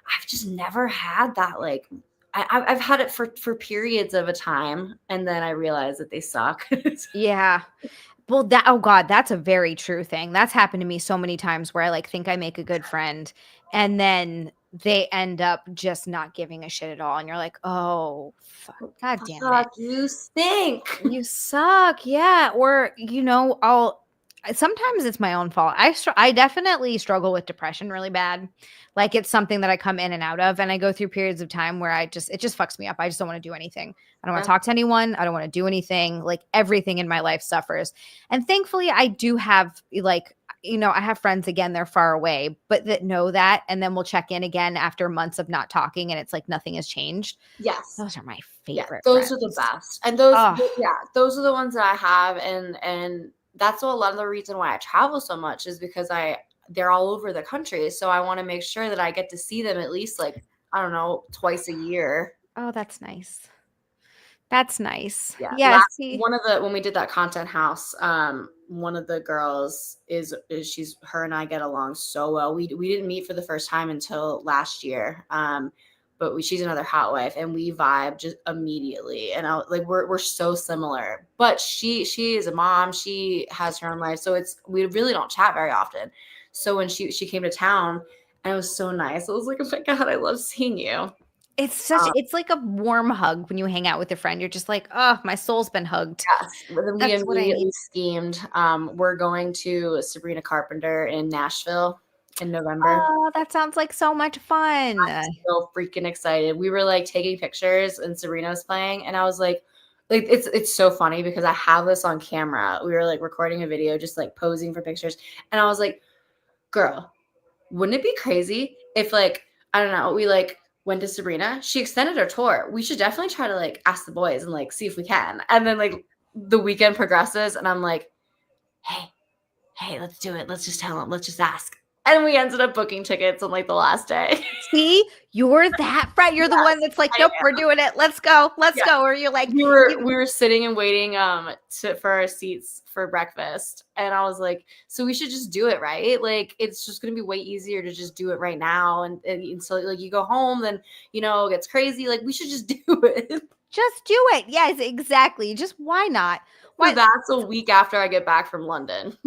I've just never had that. Like, I've had it for periods of a time. And then I realized that they suck. Yeah. Well, oh God, that's a very true thing. That's happened to me so many times where I like think I make a good friend and then they end up just not giving a shit at all. And you're like, oh, fuck, God damn it. Fuck, you stink. You suck. Yeah. Or, sometimes it's my own fault. I definitely struggle with depression really bad. Like it's something that I come in and out of. And I go through periods of time where it just fucks me up. I just don't want to do anything. I don't want Yeah. to talk to anyone. I don't want to do anything. Like everything in my life suffers. And thankfully, I do have like, I have friends again, they're far away, but that know that. And then we'll check in again after months of not talking and it's like nothing has changed. Yes. Those are my Yeah, favorite those are the friends. best. And Oh, those are the ones that I have, and that's a lot of the reason why I travel so much is because they're all over the country. So I want to make sure that I get to see them at least like, I don't know, twice a year. oh, that's nice. That's nice. Yeah. Yeah, Last see, one of the when we did that content house, one of the girls is she's her and I get along so well. We didn't meet for the first time until last year. But she's another hot wife and we vibe just immediately. And like we're so similar. But she is a mom, she has her own life. So we really don't chat very often. So when she came to town and it was so nice. I was like, oh my God, I love seeing you. It's like a warm hug when you hang out with a friend. You're just like, oh, my soul's been hugged. Yes, but then we That's what I need. immediately schemed. We're going to Sabrina Carpenter in Nashville in November. Oh, that sounds like so much fun. So freaking excited. We were like taking pictures and Serena was playing and I was like it's so funny because I have this on camera. We were like recording a video just like posing for pictures and I was like, "Girl, wouldn't it be crazy if like I don't know, we like went to Sabrina, she extended her tour. We should definitely try to like ask the boys and like see if we can." And then like the weekend progresses and I'm like, "Hey, let's do it. Let's just tell them. Let's just ask." And we ended up booking tickets on like the last day. See, you're that friend. You're the one that's like, I nope, we're doing it. Let's go. Let's Yeah. go. Or you're like, We were sitting and waiting for our seats for breakfast and I was like, so we should just do it, right? Like it's just gonna be way easier to just do it right now and so like you go home then you know it gets crazy, like we should just do it. just do it. Yes, exactly. Just why not? So Why? that's a week after I get back from London.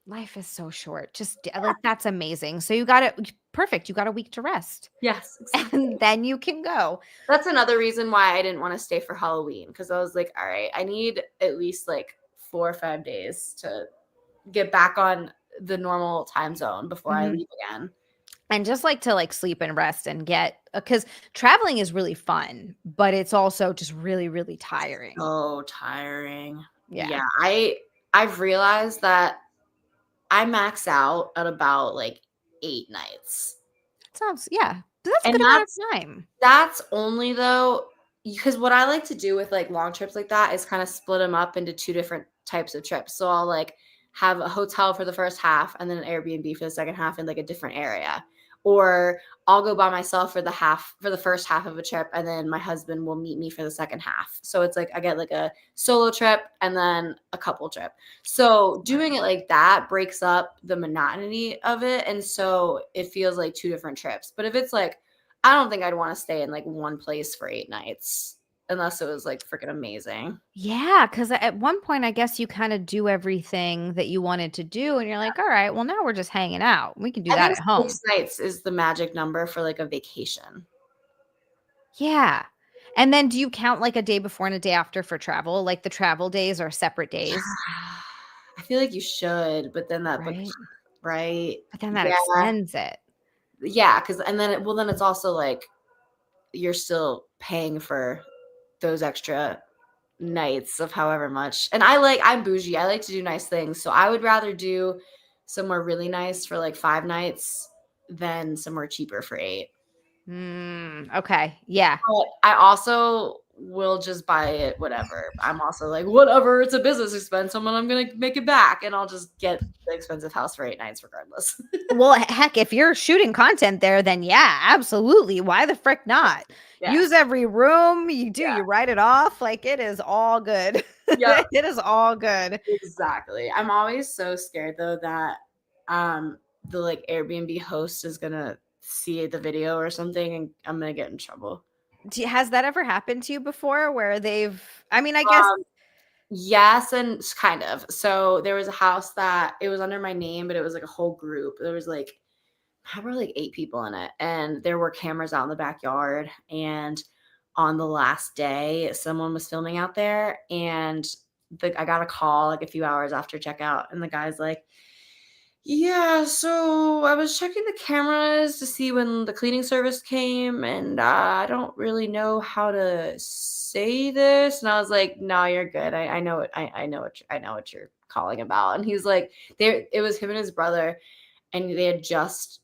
Life is so short. Just like that's amazing. So you got it perfect. You got a week to rest. Yes, exactly. And then you can go. That's another reason why I didn't want to stay for Halloween because I was like, all right, I need at least like 4 or 5 days to get back on the normal time zone before I Mhm. leave again. And just like to like sleep and rest and get because traveling is really fun, but it's also just really, really tiring. So tiring. Yeah. Yeah, I've realized that I max out at about like 8 nights. Sounds yeah. But that's a And good amount of time. that's only though because what I like to do with like long trips like that is kind of split them up into two different types of trips. So I'll like have a hotel for the first half and then an Airbnb for the second half in like a different area. Or I'll go by myself for the first half of a trip and then my husband will meet me for the second half. So it's like I get like a solo trip and then a couple trip. So doing it like that breaks up the monotony of it and so it feels like two different trips. But if it's like I don't think I'd want to stay in like one place for 8 nights unless it was like freaking amazing. Yeah, because at one point, I guess you kind of do everything that you wanted to do, and you're like, all right, well, now we're just hanging out. We can do I that think at home. 6 nights is the magic number for like a vacation. Yeah. And then do you count like a day before and a day after for travel? Like the travel days are separate Yeah. days, I feel like you should, but then that but right? right? But then that Yeah. extends it. Yeah, cuz and then then it's also like you're still paying for those extra nights of however much. And I'm bougie. I like to do nice things. So I would rather do somewhere really nice for like 5 nights than somewhere cheaper for 8. Okay. Yeah. But I also will just buy it whatever. I'm also like, whatever, it's a business expense, I'm gonna make it back, and I'll just get the expensive house for 8 nights regardless. Well, heck, if you're shooting content there, then yeah, absolutely. Why the frick not? Yeah. Use every room you do, Yeah. you write it off. Like it is all good. Yep. It is all good. Exactly. I'm always so scared though that the like Airbnb host is gonna see the video or something and I'm gonna get in trouble. Has that ever happened to you before where I mean, I guess Um, yes, and kind of. So there was a house that it was under my name, but it was like a whole group. There was like probably like 8 people in it, and there were cameras out in the backyard. And on the last day, someone was filming out there, and I got a call like a few hours after checkout, and the guy's like, yeah, so I was checking the cameras to see when the cleaning service came, and I don't really know how to say this. And I was like, "No, you're good. I know it. I know what you're calling about." And he's like, "There, it was him and his brother, and they had just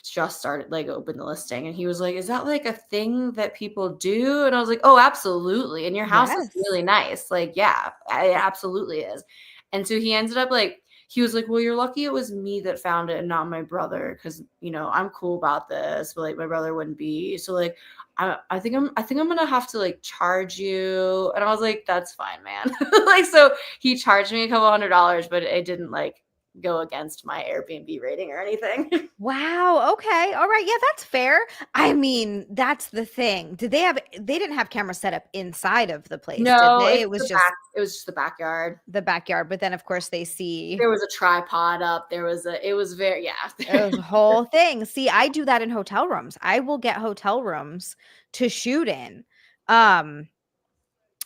started like open the listing." And he was like, "Is that like a thing that people do?" And I was like, "Oh, absolutely. And your house is yes. really nice. Like, yeah, it absolutely is." And so he ended up like he was like, "Well, you're lucky it was me that found it and not my brother, because I'm cool about this, but like my brother wouldn't be. So like I think I'm gonna have to like charge you." And I was like, "That's fine, man." Like so he charged me a couple $100, but it didn't like go against my Airbnb rating or anything. Wow. Okay. All right. Yeah, that's fair. I mean, that's the thing. They didn't have cameras set up inside of the place, did No, they? it's It was the just back. It was just the backyard. the backyard. But then, of course, they see There was a tripod up. It was very, it was yeah. a whole thing. See, I do that in hotel rooms. I will get hotel rooms to shoot in.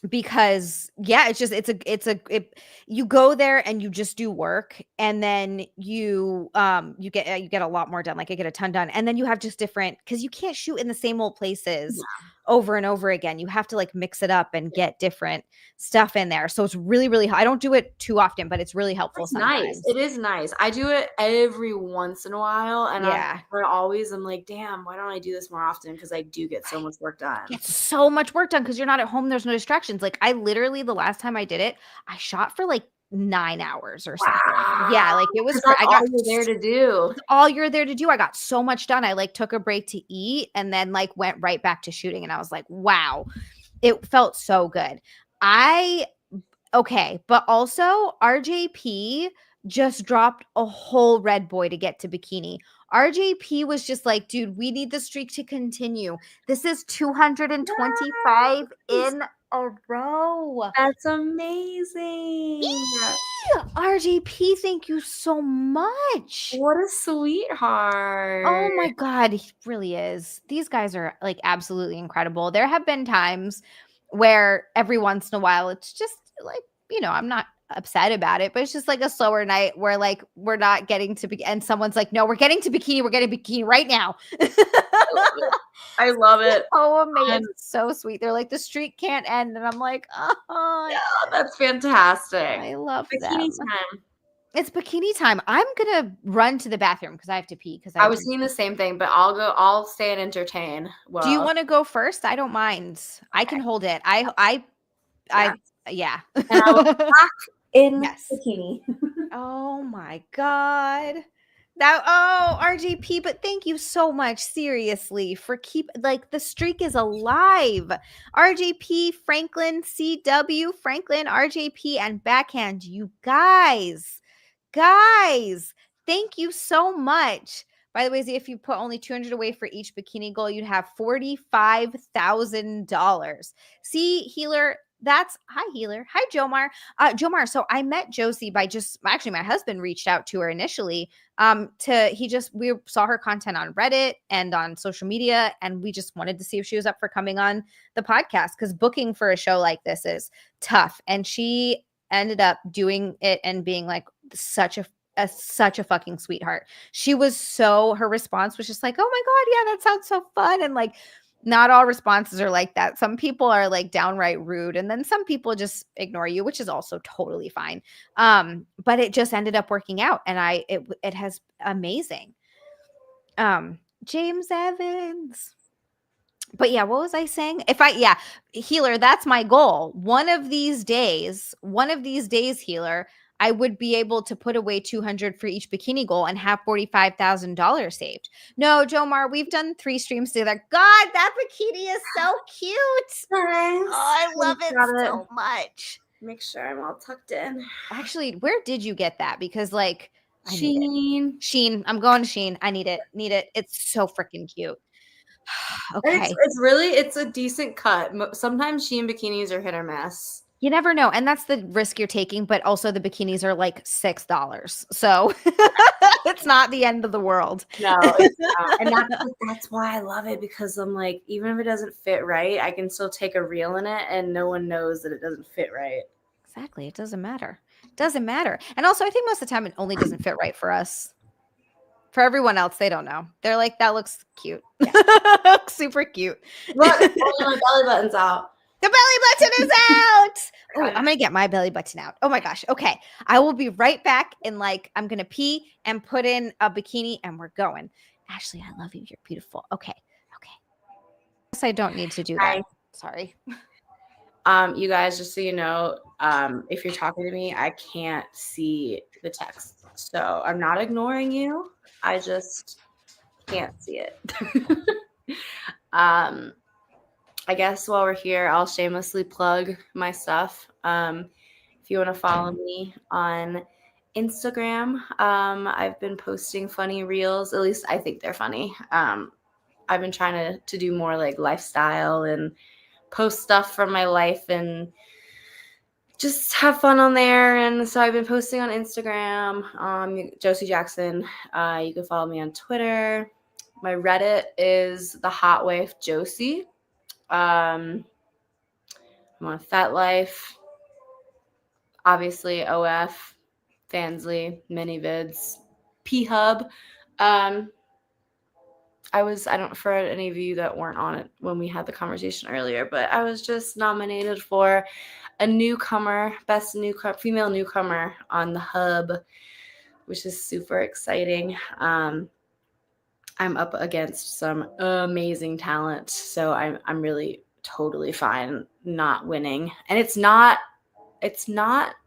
Because yeah, you go there and you just do work, and then you get a lot more done. Like I get a ton done, and then you have just different, because you can't shoot in the same old places over and over again. You have to like mix it up and get different stuff in there. So it's really, really, I don't do it too often, but it's really helpful It's nice. sometimes. It is nice. I do it every once in a while, and Yeah. I'm like, damn, why don't I do this more often? Because I do get so much work done. Get so much work done because you're not at home. There's no distractions. Like I literally, the last time I did it, I shot for like 9 hours or something. Yeah, Wow. like it was. Because that's I all got you're there to do. all you're there to do. I got so much done. I like took a break to eat and then like went right back to shooting. And I was like, wow, it felt so good. Okay, but also RJP just dropped a whole red boy to get to bikini. RJP was just like, dude, we need the streak to continue. This is 225 Nice. in a row. That's amazing. RJP, thank you so much. What a sweetheart. Oh my God, he really is. These guys are like absolutely incredible. There have been times where every once in a while it's just like, I'm not upset about it, but it's just like a slower night where like we're not getting to be, and someone's like, no, we're getting to bikini. We're getting bikini right now. I love it. Oh, amazing. It's so sweet. They're like, the streak can't end. And I'm like, oh, Yeah, that's fantastic. I love Bikini them. time. It's bikini time. I'm going to run to the bathroom because I have to pee. I was seeing the same thing, but I'll stay and entertain. Well, do you want to go first? I don't mind. I can hold it. Yeah. And I will be back in Yes. bikini. Oh my God. RJP, but thank you so much, seriously, for like the streak is alive. RJP, Franklin, CW, Franklin, RJP, and Backhand, you guys, thank you so much. By the way, if you put only 200 away for each bikini goal, you'd have $45,000. See, Healer, hi Healer. Hi Jomar. Jomar, so I met Josie by actually my husband reached out to her initially. We saw her content on Reddit and on social media, and we just wanted to see if she was up for coming on the podcast, because booking for a show like this is tough. And she ended up doing it and being like such a fucking sweetheart. Her response was just like, oh my God, yeah, that sounds so fun. And like, not all responses are like that. Some people are like downright rude, and then some people just ignore you, which is also totally fine. But it just ended up working out, and it has amazing. James Evans. But yeah, what was I saying? Healer, that's my goal. One of these days, Healer, I would be able to put away 200 for each bikini goal and have $45,000 saved. No, Jomar, we've done 3 streams together. God, that bikini is so cute. Thanks. Oh, I love it so much. Make sure I'm all tucked in. Actually, where did you get that? Because like Sheen. Sheen. I'm going to Sheen. I need it. It's so freaking cute. Okay. It's a decent cut. Sometimes Sheen bikinis are hit or miss. You never know. And that's the risk you're taking. But also the bikinis are like $6. So it's not the end of the world. No, it's not. And that's why I love it, because I'm like, even if it doesn't fit right, I can still take a reel in it and no one knows that it doesn't fit right. Exactly. It doesn't matter. And also, I think most of the time it only doesn't fit right for us. For everyone else, they don't know. They're like, that looks cute. Yeah. Super cute. Look, my belly button's out. The belly button is out. Oh, I'm going to get my belly button out. Oh my gosh. Okay. I will be right back. And like, I'm going to pee and put in a bikini and we're going. Ashley, I love you. You're beautiful. Okay. Yes, I don't need to do that. Sorry. You guys, just so you know, if you're talking to me, I can't see the text. So I'm not ignoring you. I just can't see it. I guess while we're here, I'll shamelessly plug my stuff. If you want to follow me on Instagram. I've been posting funny reels. At least I think they're funny. I've been trying to do more like lifestyle and post stuff from my life and just have fun on there. And so I've been posting on Instagram, Josie Jaxxon. You can follow me on Twitter. My Reddit is the Hot Wife Josie. I'm on FetLife, obviously OF, Fansly, MiniVids, P-Hub. For any of you that weren't on it when we had the conversation earlier, but I was just nominated for a newcomer, best female newcomer on the Hub, which is super exciting. I'm up against some amazing talent, so I'm really totally fine not winning. And it's not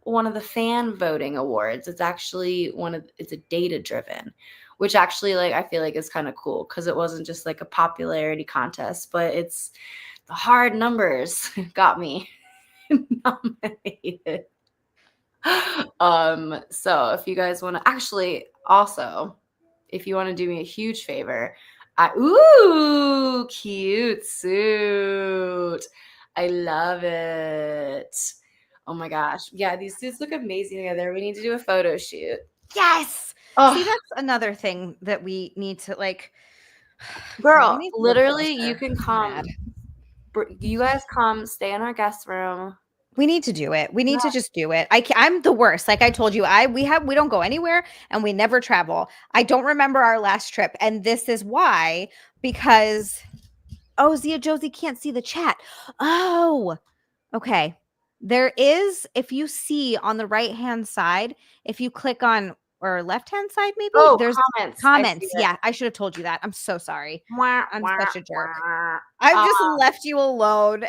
one of the fan voting awards. It's actually it's a data driven, which actually like I feel like is kind of cool because it wasn't just like a popularity contest, but it's the hard numbers got me nominated. So if you guys want to actually also, if you want to do me a huge favor, ooh, cute suit. I love it. Oh my gosh. Yeah, these suits look amazing together. We need to do a photo shoot. Yes. Oh. See, that's another thing that we need to like. Girl, we need to literally, closer. you can I'm come. mad. You guys come, stay in our guest room. We need to do it. We need to just do it. I'm the worst. Like I told you, we don't go anywhere and we never travel. I don't remember our last trip, and this is why, because Xia Josie can't see the chat. Oh, okay. There is, if you see on the right-hand side, if you click on or left-hand side, maybe there's comments. comments. Yeah, I should have told you that. I'm so sorry. I'm such a jerk. I've just left you alone.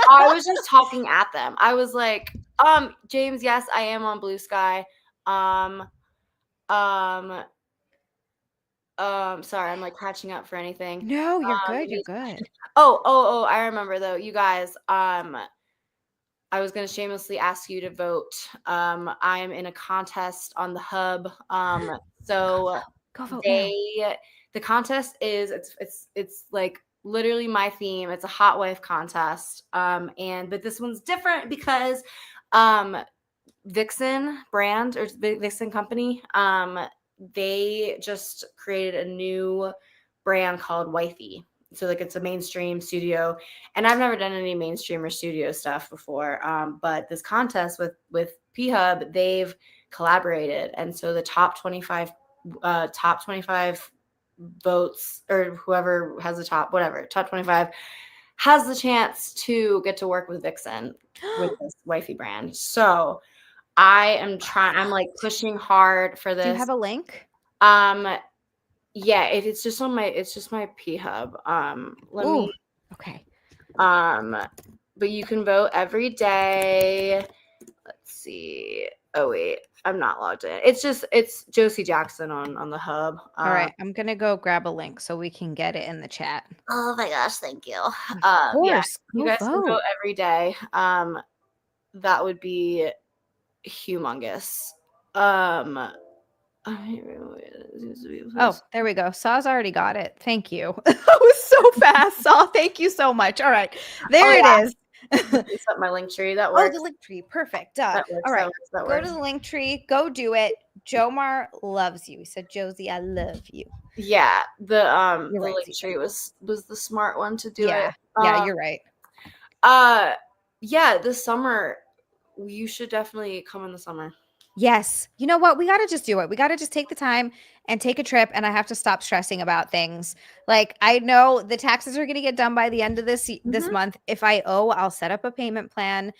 I was just talking at them. I was like, James, yes, I am on Blue Sky. Sorry, I'm like catching up for anything. No, you're good. You're good. Oh, I remember though, you guys. I was gonna shamelessly ask you to vote. I am in a contest on the Hub. So go vote now. The contest is it's like literally my theme. It's a hot wife contest. But this one's different because Vixen brand or Vixen company, they just created a new brand called Wifey. So like it's a mainstream studio, and I've never done any mainstream or studio stuff before. But this contest with P-Hub, they've collaborated, and so the top 25 votes, or whoever has the top 25 has the chance to get to work with Vixen with this Wifey brand. So I'm like pushing hard for this. Do you have a link? Yeah, it's just my P-Hub. Okay. But you can vote every day. Let's see. Oh wait, I'm not logged in. It's Josie Jaxxon on the Hub. All right, I'm gonna go grab a link so we can get it in the chat. Oh my gosh, thank you. Of course, yeah, you guys can vote every day. That would be humongous. Oh, there we go. Saw's already got it. Thank you. That was so fast, Saw. Thank you so much. All right, there it is. It's up my link tree. That works. Oh, the link tree. Perfect. All right, go to the link tree. Go do it. Jomar loves you. He said, Josie, I love you. Yeah, the link tree was the smart one to do it. Yeah, you're right. Yeah, this summer you should definitely come in the summer. Yes. You know what? We got to just do it. We got to just take the time and take a trip, and I have to stop stressing about things. Like, I know the taxes are going to get done by the end of this month. If I owe, I'll set up a payment plan.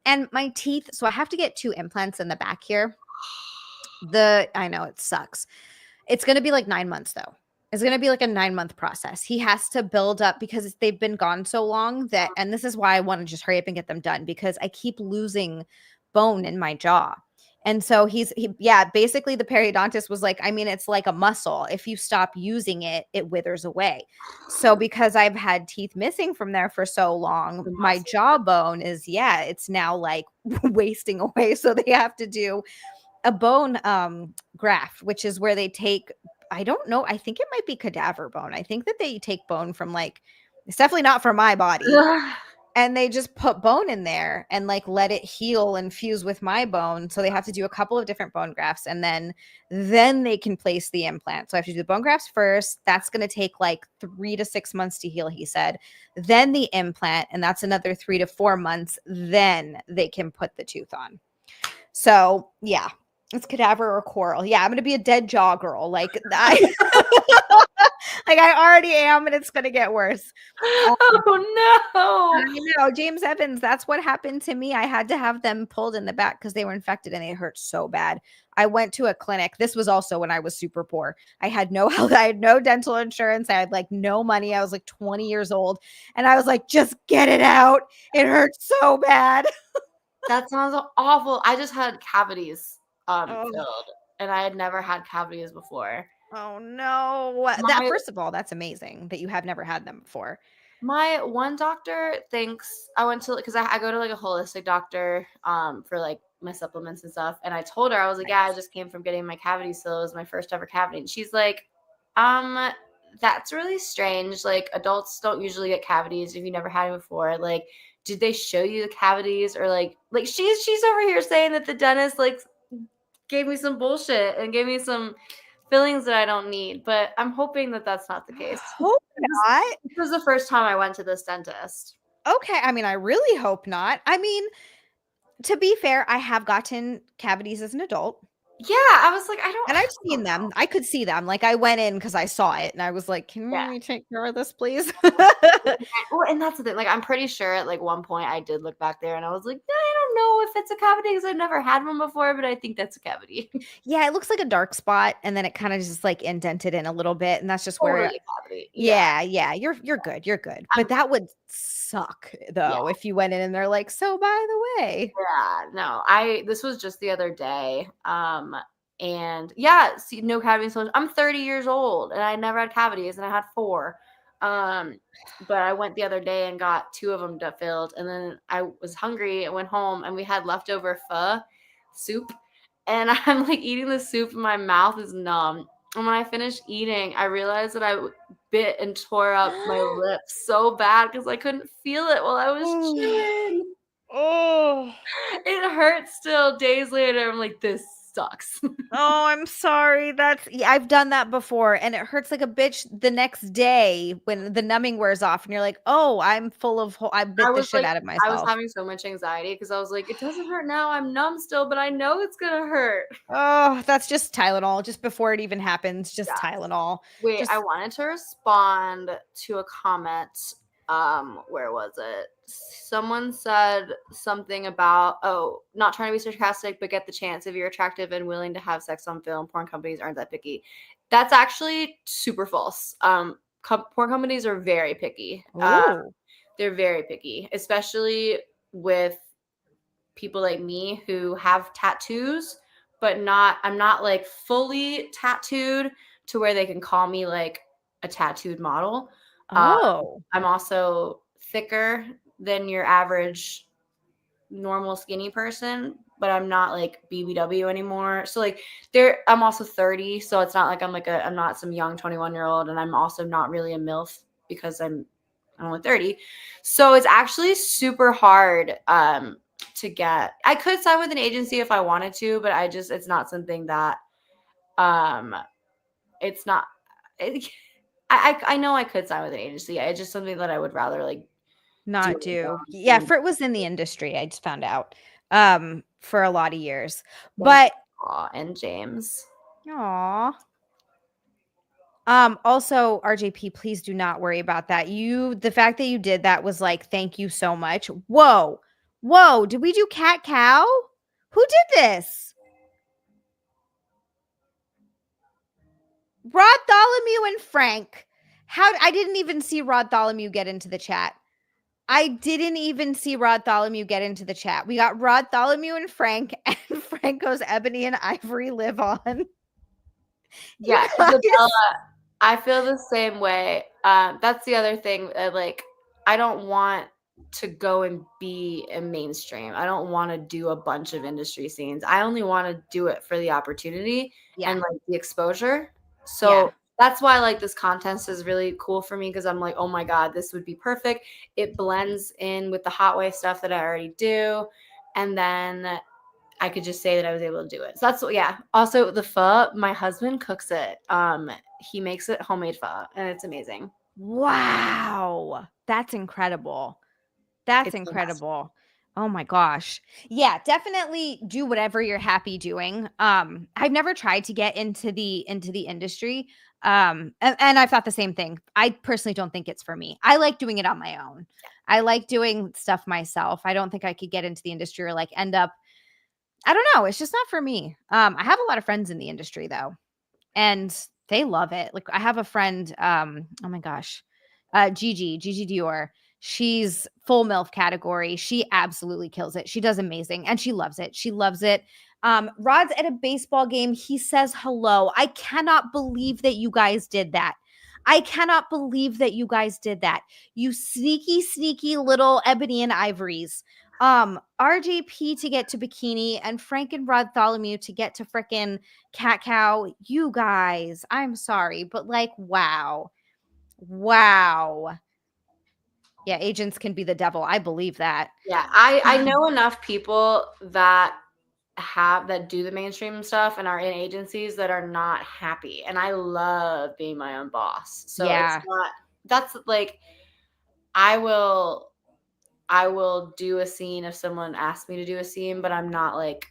And my teeth, so I have to get 2 implants in the back here. I know it sucks. It's going to be like 9 months though. It's going to be like a 9-month process. He has to build up because they've been gone so long and this is why I want to just hurry up and get them done, because I keep losing bone in my jaw. And so basically the periodontist was like, I mean, it's like a muscle. If you stop using it, it withers away. So because I've had teeth missing from there for so long, my jawbone is, it's now like wasting away. So they have to do a bone graft, which is where they take, I don't know, I think it might be cadaver bone. I think that they take bone from like, it's definitely not from my body. And they just put bone in there and like let it heal and fuse with my bone. So they have to do a couple of different bone grafts, and then they can place the implant. So I have to do the bone grafts first. That's going to take like 3 to 6 months to heal, he said. Then the implant, and that's another 3 to 4 months. Then they can put the tooth on. So yeah, it's cadaver or coral. Yeah, I'm gonna be a dead jaw girl. Like I, like I already am, and it's gonna get worse. Oh I know, James Evans, that's what happened to me. I had to have them pulled in the back because they were infected and it hurt so bad. I went to a clinic. This was also when I was super poor. I had no health, I had no dental insurance. I had like no money. I was like 20 years old. And I was like, just get it out. It hurts so bad. That sounds awful. I just had cavities Oh, filled, and I had never had cavities before. oh no. That My first of all, that's amazing that you have never had them before. my one doctor thinks I went to, because I go to like a holistic doctor for like my supplements and stuff, and I told her, I was like, yeah, I just came from getting my cavity filled. It was my first ever cavity, and she's like, that's really strange. Like, adults don't usually get cavities if you never had it before. Like, did they show you the cavities, or like she's over here saying that the dentist like gave me some bullshit and gave me some fillings that I don't need, but I'm hoping that that's not the case. Hope not. This was the first time I went to this dentist. Okay. I mean, I really hope not. I mean, to be fair, I have gotten cavities as an adult. Yeah, I was like, And I've I seen don't them. know. I could see them. Like I went in because I saw it and I was like, Yeah. can we take care of this, please? Well, and that's the thing. Like, I'm pretty sure at like one point I did look back there and I was like, I don't know if it's a cavity because I've never had one before, but I think that's a cavity. Yeah, it looks like a dark spot, and then it kind of just like indented in a little bit, and that's just where Totally a cavity. Yeah. yeah, you're good. You're good. But that would suck Yeah. though if you went in and they're like, "So by the way." Yeah. No, this was just the other day. And yeah, see, no cavities. So I'm 30 years old and I never had cavities, and I had 4. But I went the other day and got 2 of them filled, and then I was hungry and went home, and we had leftover pho soup, and I'm like eating the soup and my mouth is numb. And when I finished eating, I realized that I bit and tore up my lips so bad because I couldn't feel it while I was chewing. Oh. It hurts still days later. I'm like, this sucks. Oh, I'm sorry. I've done that before, and it hurts like a bitch the next day when the numbing wears off and you're like, "Oh, I bit the shit out of I was myself." having so much anxiety because I was like, it doesn't hurt now. I'm numb still, but I know it's gonna hurt. Oh, that's just Tylenol. Just before it even happens, just Yeah. Tylenol. Wait, I Just wanted to respond to a comment. Where was it? Someone said something about, not trying to be sarcastic, but get the chance. If you're attractive and willing to have sex on film, porn companies aren't that picky. That's actually super false. Porn companies are very picky. oh. They're very picky, especially with people like me who have tattoos, but I'm not like fully tattooed to where they can call me like a tattooed model. Um, Oh. I'm also thicker than your average normal skinny person, but I'm not like BBW anymore. So like I'm also 30, so it's not like I'm not some young 21-year-old, and I'm also not really a MILF because I'm only 30. So it's actually super hard to get. I could sign with an agency if I wanted to, but it's not something that it's not it, I know I could sign with an agency. It's just something that I would rather like do Not on my do. own. Yeah, Frit was in the industry, I just found out, for a lot of years. Thank But you, Aw, and James. aw. Also, RJP, please do not worry about that. The fact that you did that was like, thank you so much. Whoa. Whoa, did we do cat cow? Who did this? Rod Tholomew and Frank. I didn't even see Rod Tholomew get into the chat. I didn't even see Rod Tholomew get into the chat. We got Rod Tholomew and Frank, and Frank goes, Ebony and Ivory live on. Yeah, You guys. Isabella, I feel the same way. That's the other thing. Like, I don't want to go and be in mainstream. I don't want to do a bunch of industry scenes. I only want to do it for the opportunity and Yeah. like the exposure. Yeah. So that's why like this contest is really cool for me because I'm like, oh my God, this would be perfect. It blends in with the hot wave stuff that I already do. And then I could just say that I was able to do it. So that's what, yeah. Also the pho, my husband cooks it. He makes it homemade pho and it's amazing. Wow. That's incredible. That's It's the best. incredible. Oh my gosh. Yeah, definitely do whatever you're happy doing. I've never tried to get into the industry. And I've thought the same thing. I personally don't think it's for me. I like doing it on my own. I like doing stuff myself. I don't think I could get into the industry or like end up, I don't know, it's just not for me. I have a lot of friends in the industry though, and they love it. Like I have a friend, oh my gosh, Gigi Dior. She's full MILF category. She absolutely kills it. She does amazing and she loves it. She loves it. Rod's at a baseball game. He says hello. I cannot believe that you guys did that. I cannot believe that you guys did that. You sneaky, sneaky little ebony and ivories. RJP to get to bikini and Frank and Bartholomew to get to frickin' cat cow. You guys, I'm sorry, but like, wow. Wow. Yeah, agents can be the devil. I believe that. Yeah, I know enough people that do the mainstream stuff and are in agencies that are not happy. And I love being my own boss. So it's Yeah. not that's like I will I will do a scene if someone asks me to do a scene, but I'm not like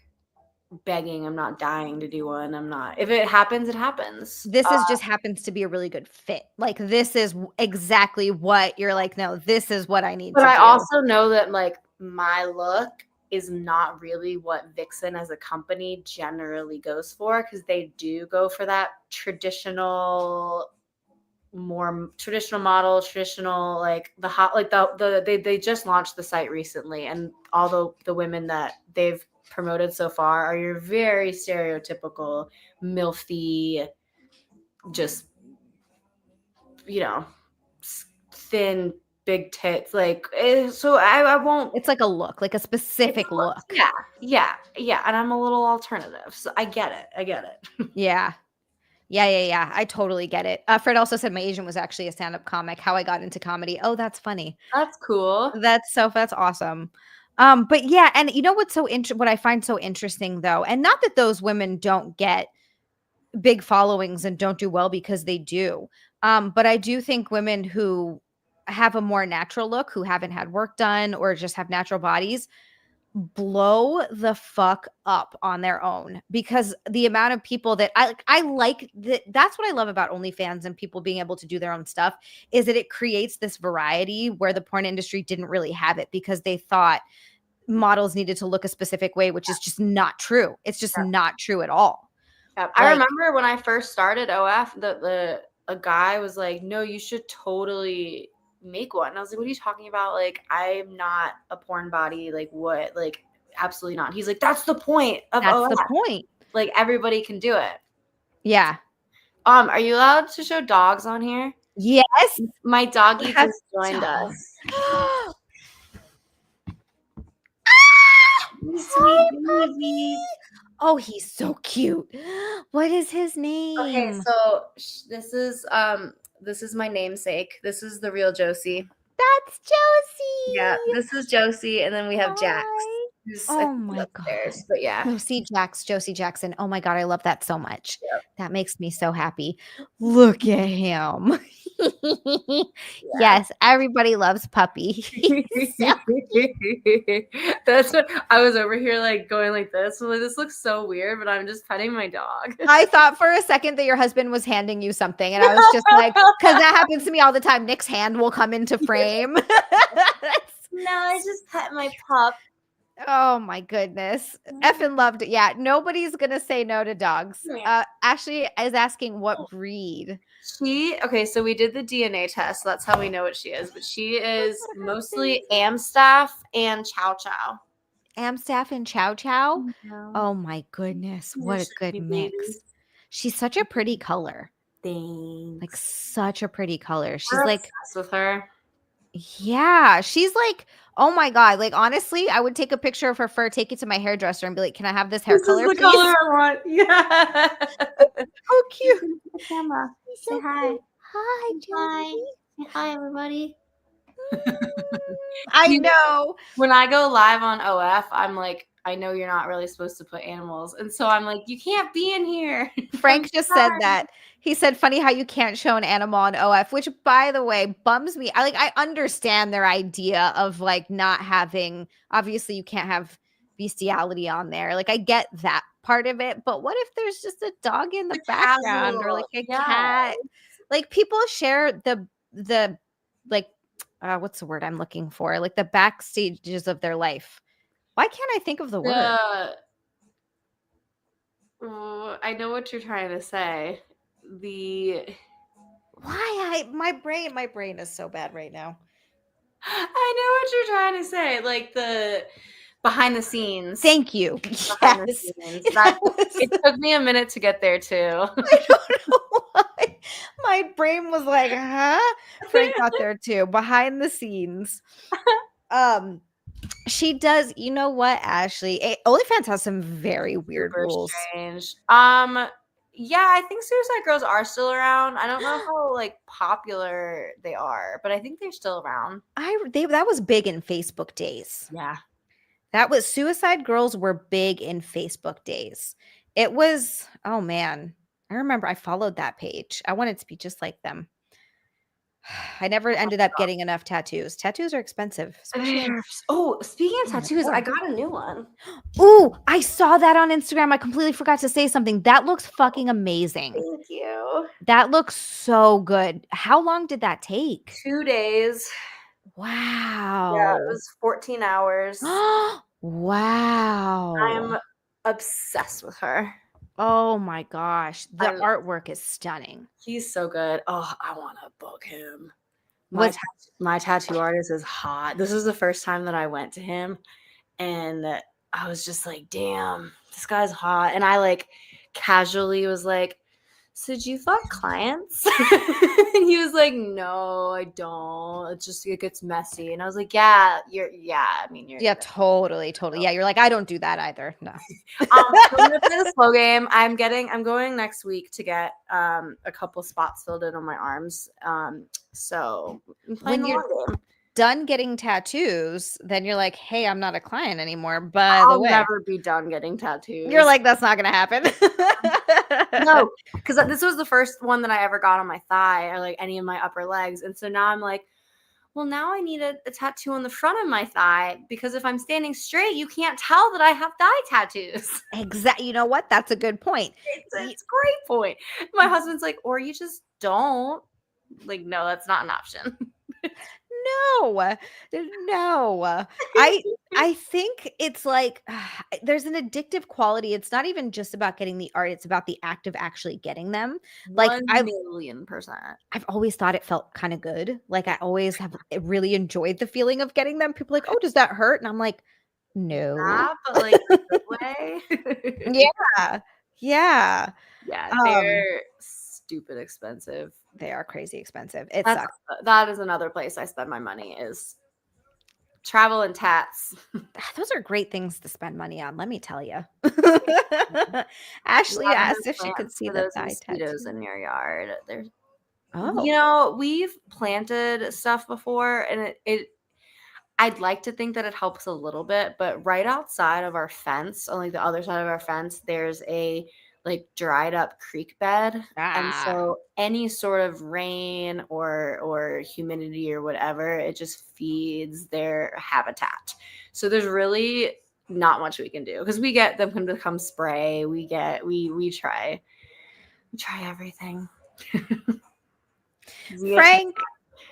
begging. I'm not dying to do one. I'm not. If it happens, it happens. This is just happens to be a really good fit. Like this is exactly what you're like, no, this is what I need But to I do. also know that like my look is not really what Vixen as a company generally goes for because they do go for that more traditional model, traditional like the hot like they just launched the site recently and all the women that they've promoted so far are your very stereotypical milfy, just you know thin big tits like so I won't. It's like a look, like a It's specific look. yeah, and I'm a little alternative, so I get it. Yeah. Yeah. I totally get it. Fred also said my agent was actually a stand-up comic. How I got into comedy. Oh, that's funny. That's cool. That's awesome. But yeah, and you know what's what I find so interesting though, and not that those women don't get big followings and don't do well because they do. But I do think women who have a more natural look, who haven't had work done or just have natural bodies, blow the fuck up on their own because the amount of people that I like that's what I love about OnlyFans and people being able to do their own stuff is that it creates this variety where the porn industry didn't really have it because they thought models needed to look a specific way, which is just not true. It's just not true at all. I Like, remember when I first started OF, the a guy was like, "No, you should totally make one." And I was like, "What are you talking about? Like, I'm not a porn body. Like, what? Like, absolutely not." He's like, "That's the point of that's OF. the point. Like, everybody can do it." Yeah. Are you allowed to show dogs on here? Yes. My doggy That's just joined dog. us. Hi, Sweet puppy. baby. Oh, he's so cute. What is his Okay, name? so this is my namesake. This is the real Josie. That's Yeah, Josie. this is Josie, and then we have Jax, Hi. who's I Oh think he's my upstairs. God. But yeah, Josie Jaxxon. Oh my God, I love that so much. yep, That makes me so happy. Look at him. yeah. Yes, everybody loves Puppy. He's so That's what I was over here like going like this. I'm like, this looks so weird, but I'm just petting my dog. I thought for a second that your husband was handing you something, and I was just like, because that happens to me all the time. Nick's hand will come into frame. No, I just pet my pup. Oh my goodness. Effing loved it. Yeah, nobody's gonna say no to dogs. Yeah. Ashley is asking what breed. Okay, so we did the DNA test. So that's how we know what she is. But she is What mostly Amstaff and Chow Chow. Amstaff and Chow Chow. Yeah. Oh my goodness, what a good Me mix. baby. She's such a pretty color. Like Thanks. such a pretty color. She's We're like obsessed with her. Yeah, she's like, oh my God. Like, honestly, I would take a picture of her fur, take it to my hairdresser, and be like, can I have this hair This is color, the color please? I want. Yeah. Oh, She's cute. gonna the camera. He's so Say hi. cute. Hi, Hi. Josie. Say hi, everybody. I You know. When I go live on OF, I'm like, I know you're not really supposed to put animals. And so I'm like, you can't be in here. I'm Frank just said sorry. that. He said, funny how you can't show an animal on OF, which by the way bums me. I understand their idea of like not having, obviously you can't have bestiality on there. Like I get that part of it, but what if there's just a dog in the The background or casual. like a Yeah. cat? Like people share the like what's the word I'm looking for? Like the backstages of their life. Why can't I think of the word? The I know what you're trying to say. The Why my brain is so bad right now. I know what you're trying to say. Like the behind the scenes. Thank you. Behind the Yes. scenes. That It was took me a minute to get there too. I don't know why. My brain was like, "Huh?" Frank got there too, behind the scenes. Um, she does you know what, Ashley? OnlyFans has some very weird Super rules. strange. Yeah, I think Suicide Girls are still around. I don't know how like popular they are, but I think they're still around. That was big in Facebook days. Yeah. That was Suicide Girls were big in Facebook days. It was, oh man. I remember I followed that page. I wanted to be just like them. I never ended up getting enough tattoos. Tattoos are expensive, especially in Oh, speaking of in the tattoos, I war. got a new one. Ooh, I saw that on Instagram. I completely forgot to say something. That looks fucking amazing. Thank you. That looks so good. How long did that take? 2 days. Yeah, it Wow. was 14 hours. Wow. I'm obsessed with her. Oh my gosh. The I'm artwork is stunning. He's so good. Oh, I want to book him. Was My tattoo artist is hot. This is the first time that I went to him, and I was just like, "Damn, this guy's hot." And I like casually was like, "So do you fuck clients?" And he was like, "No, I don't. It gets messy." And I was like, "Yeah, I mean, you're yeah, gonna." totally, totally. Yeah, you're like, I don't do that either. No. So I'm gonna play the slow game. I'm going next week to get a couple spots filled in on my arms. So I'm playing When the you're long game. done getting tattoos, then you're like, hey, I'm not a client anymore. By the I'll way, never be done getting you're tattoos. like, that's not gonna happen. No, because this was the first one that I ever got on my thigh or like any of my upper legs. And so now I'm like, well, now I need a tattoo on the front of my thigh because if I'm standing straight, you can't tell that I have thigh tattoos. Exactly. You know what? That's a good point. It's a great point. My husband's like, or you just don't. Like, no, that's not an option. No, no. I think it's like there's an addictive quality. It's not even just about getting the art, it's about the act of actually getting them. Like 1,000,000%. I've always thought it felt kind of good. Like I always have really enjoyed the feeling of getting them. People are like, "Oh, does that hurt?" And I'm like, "No." Yeah, but like in a good way. Yeah. Yeah. Yeah, Um, they're stupid expensive. they are crazy expensive. It That's sucks. that is another place I spend my money is travel and tats. Those are great things to spend money on, let me tell you. Ashley Lavender asked if she could plants see for the those thigh mosquitoes tattoo. in your yard. Oh, We've planted stuff before and it I'd like to think that it helps a little bit, but right outside of our fence, on like the other side of our fence, there's a like dried up creek bed. And ah. so any sort of rain or humidity or whatever, it just feeds their habitat. So there's really not much we can do because we get them to come spray. We try everything. Frank,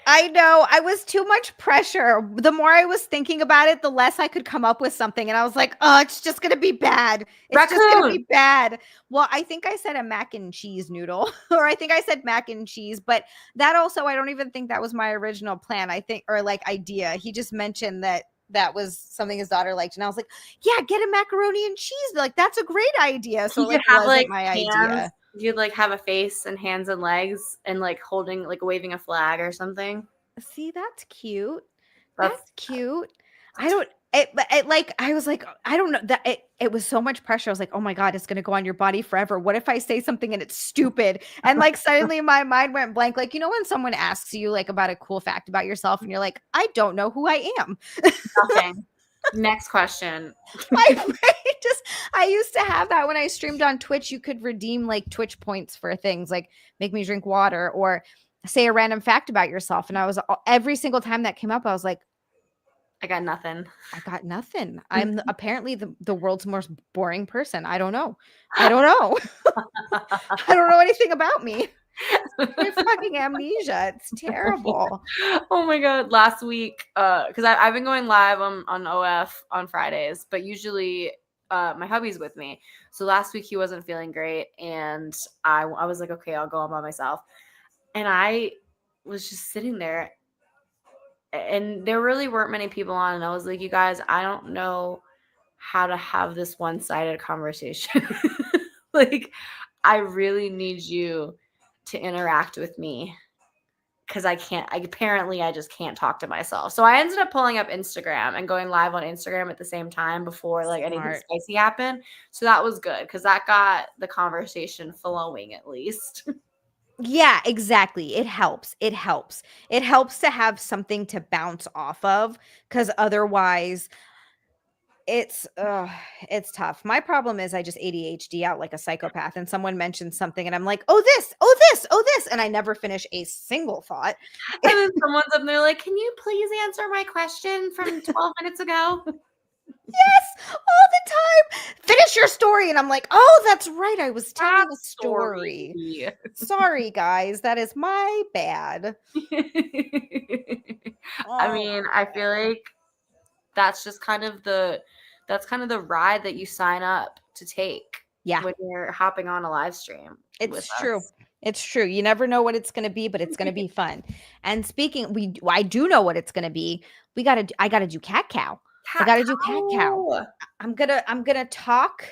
I know. I was too much pressure. The more I was thinking about it, the less I could come up with something. And I was like, oh, it's just going to be bad. It's just going to Raccoon. be bad. Well, I think I said a mac and cheese noodle, or I think I said mac and cheese, but that also, I don't even think that was my original plan. I think, or like idea. He just mentioned that that was something his daughter liked. And I was like, yeah, get a macaroni and cheese. Like, that's a great idea. So, You could like, have wasn't like my hands. idea. You'd like have a face and hands and legs and like holding like waving a flag or something. See, that's cute. That's That's cute. I don't like I was like, I don't know that it was so much pressure. I was like, oh my God, it's gonna go on your body forever. What if I say something and it's stupid? And like suddenly my mind went blank. Like, you know, when someone asks you like about a cool fact about yourself and you're like, I don't know who I am. nothing. Next question. My brain just I used to have that when I streamed on Twitch. You could redeem like Twitch points for things like make me drink water or say a random fact about yourself. And I was every single time that came up, I was like, I got nothing. I got nothing. I'm apparently the world's most boring person. I don't know. I don't know. I don't know anything about me. My fucking amnesia. It's terrible. Oh my God. Last week, because I've been going live on OF on Fridays, but usually my hubby's with me. So last week he wasn't feeling great. And I was like, okay, I'll go on by myself. And I was just sitting there and there really weren't many people on. And I was like, you guys, I don't know how to have this one-sided conversation. Like, I really need you to interact with me because I just can't talk to myself. So I ended up pulling up Instagram and going live on Instagram at the same time before like anything spicy happened. So that was good because that got the conversation flowing at least. Yeah, exactly. It helps. It helps. It helps to have something to bounce off of because otherwise it's tough. My problem is I just ADHD out like a psychopath and someone mentions something and I'm like, oh this, oh this, oh this, and I never finish a single thought. And then someone's up there like, can you please answer my question from 12 minutes ago? Yes, all the time. Finish your story. And I'm like, oh, that's right. I was telling a story. Sorry, guys. That is my bad. I mean, I feel like that's kind of the ride that you sign up to take. Yeah. When you're hopping on a live stream. It's true. It's true. You never know what it's going to be, but it's going to be fun. And speaking, I do know what it's going to be. I got to do cat cow. I got to do cat cow. I'm going to talk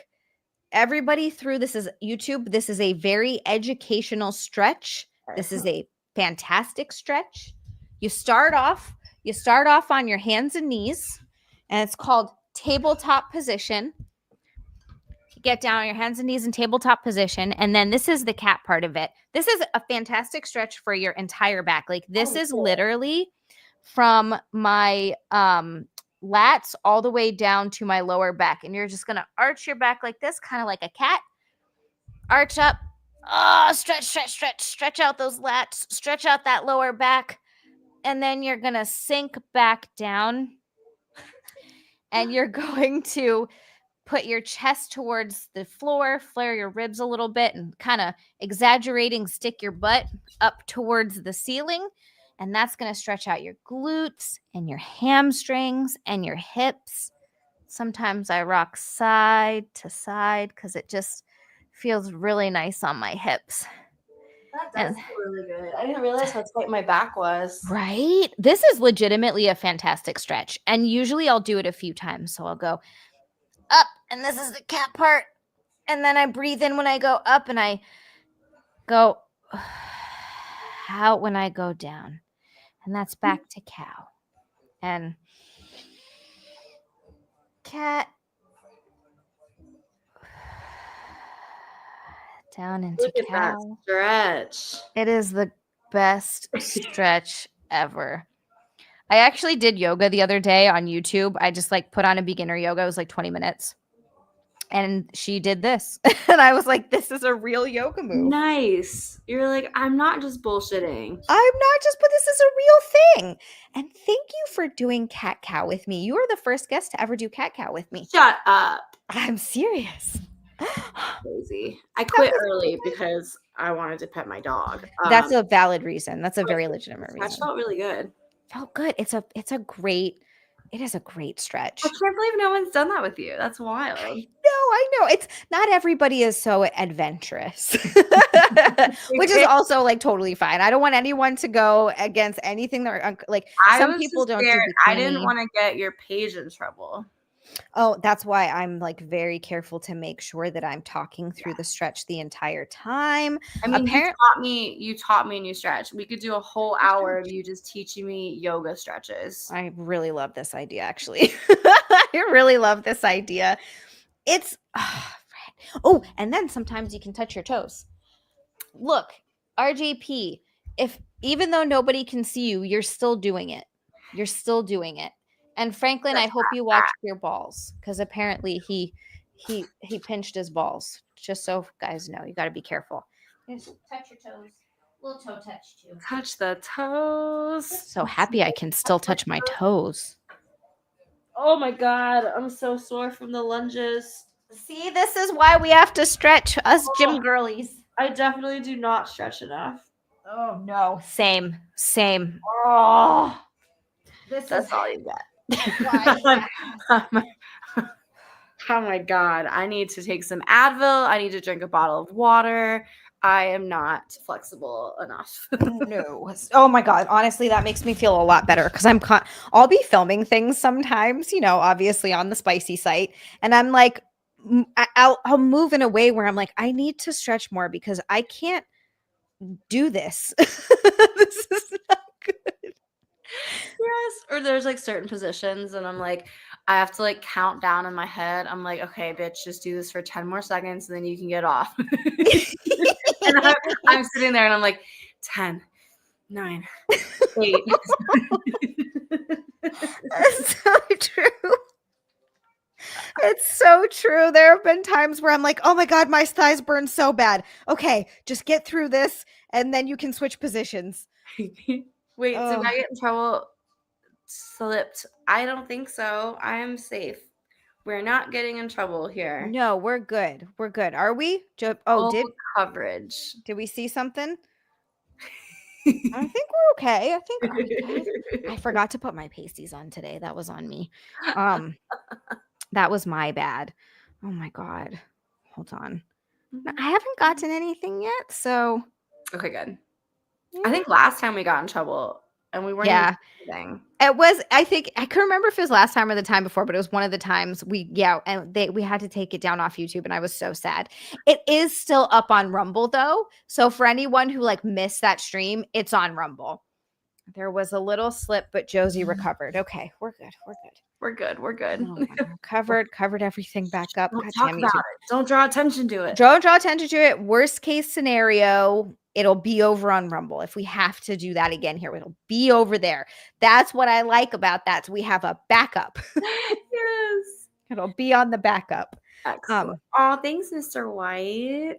everybody through. This is YouTube. This is a very educational stretch. This is a fantastic stretch. You start off on your hands and knees, and it's called tabletop position. You get down on your hands and knees in tabletop position, and then this is the cat part of it. This is a fantastic stretch for your entire back. Like this is literally from my lats all the way down to my lower back, and you're just gonna arch your back like this, kind of like a cat. Arch up. Stretch out those lats, stretch out that lower back, and then you're gonna sink back down, and you're going to put your chest towards the floor, flare your ribs a little bit, and kind of exaggerating, stick your butt up towards the ceiling. And that's going to stretch out your glutes and your hamstrings and your hips. Sometimes I rock side to side because it just feels really nice on my hips. That does feel really good. I didn't realize how tight my back was. Right? This is legitimately a fantastic stretch. And usually I'll do it a few times. So I'll go up, and this is the cat part. And then I breathe in when I go up, and I go out when I go down. And that's back to cow. And cat. Down into Look at cow. That stretch. It is the best stretch ever. I actually did yoga the other day on YouTube. I just like put on a beginner yoga. It was like 20 minutes. And she did this. And I was like, this is a real yoga move. Nice. You're like, I'm not just bullshitting. I'm not just, but this is a real thing. And thank you for doing cat cow with me. You are the first guest to ever do cat cow with me. Shut up. I'm serious. Crazy. I quit early because I wanted to pet my dog. That's a valid reason. That's a very legitimate reason. That felt really good. Felt good. It is a great stretch. I can't believe no one's done that with you. That's wild. I know. It's not everybody is so adventurous, which is also like totally fine. I don't want anyone to go against anything that like some people don't do. I didn't want to get your page in trouble. Oh, that's why I'm like very careful to make sure that I'm talking through the stretch the entire time. I mean, you taught me a new stretch. We could do a whole hour of you just teaching me yoga stretches. I really love this idea, actually. I really love this idea. It's oh, and then sometimes you can touch your toes. Look, RJP, if even though nobody can see you, you're still doing it. You're still doing it. And Franklin, I hope you watch your balls because apparently he pinched his balls. Just so guys know, you got to be careful. Just touch your toes. Little toe touch too. Touch the toes. So happy I can still touch my toes. Oh my god, I'm so sore from the lunges. See, this is why we have to stretch, us gym girlies. I definitely do not stretch enough. Oh no. Same. Oh, That's all you got. Oh my god, I need to take some Advil. I need to drink a bottle of water. I am not flexible enough. No. Oh my god. Honestly, that makes me feel a lot better because I'll be filming things sometimes, obviously on the spicy site, and I'm like, I'll move in a way where I'm like, I need to stretch more because I can't do this. This is not good. Yes. Or there's like certain positions, and I'm like, I have to like count down in my head. I'm like, okay, bitch, just do this for 10 more seconds, and then you can get off. And I'm sitting there, and I'm like, 10, 9, 8. That's so true. It's so true. There have been times where I'm like, oh my God, my thighs burn so bad. Okay, just get through this and then you can switch positions. Wait, did I get in trouble? Slipped. I don't think so. I am safe. We're not getting in trouble here. No, we're good. We're good. Are we? Coverage. Did we see something? I think we're okay. I think I forgot to put my pasties on today. That was on me. That was my bad. Oh my God. Hold on. I haven't gotten anything yet, so okay, good. Yeah. I think last time we got in trouble and we weren't even anything. It was, I think I couldn't remember if it was last time or the time before, but it was one of the times we had to take it down off YouTube and I was so sad. It is still up on Rumble though. So for anyone who like missed that stream, it's on Rumble. There was a little slip, but Josie recovered. Okay, we're good. We're good. Oh, covered everything back up. Don't talk about it. Don't draw attention to it. Don't draw attention to it. Worst case scenario, it'll be over on Rumble. If we have to do that again here, it'll be over there. That's what I like about that. So we have a backup. Yes. It'll be on the backup. Excellent. Oh, thanks, Mr. White.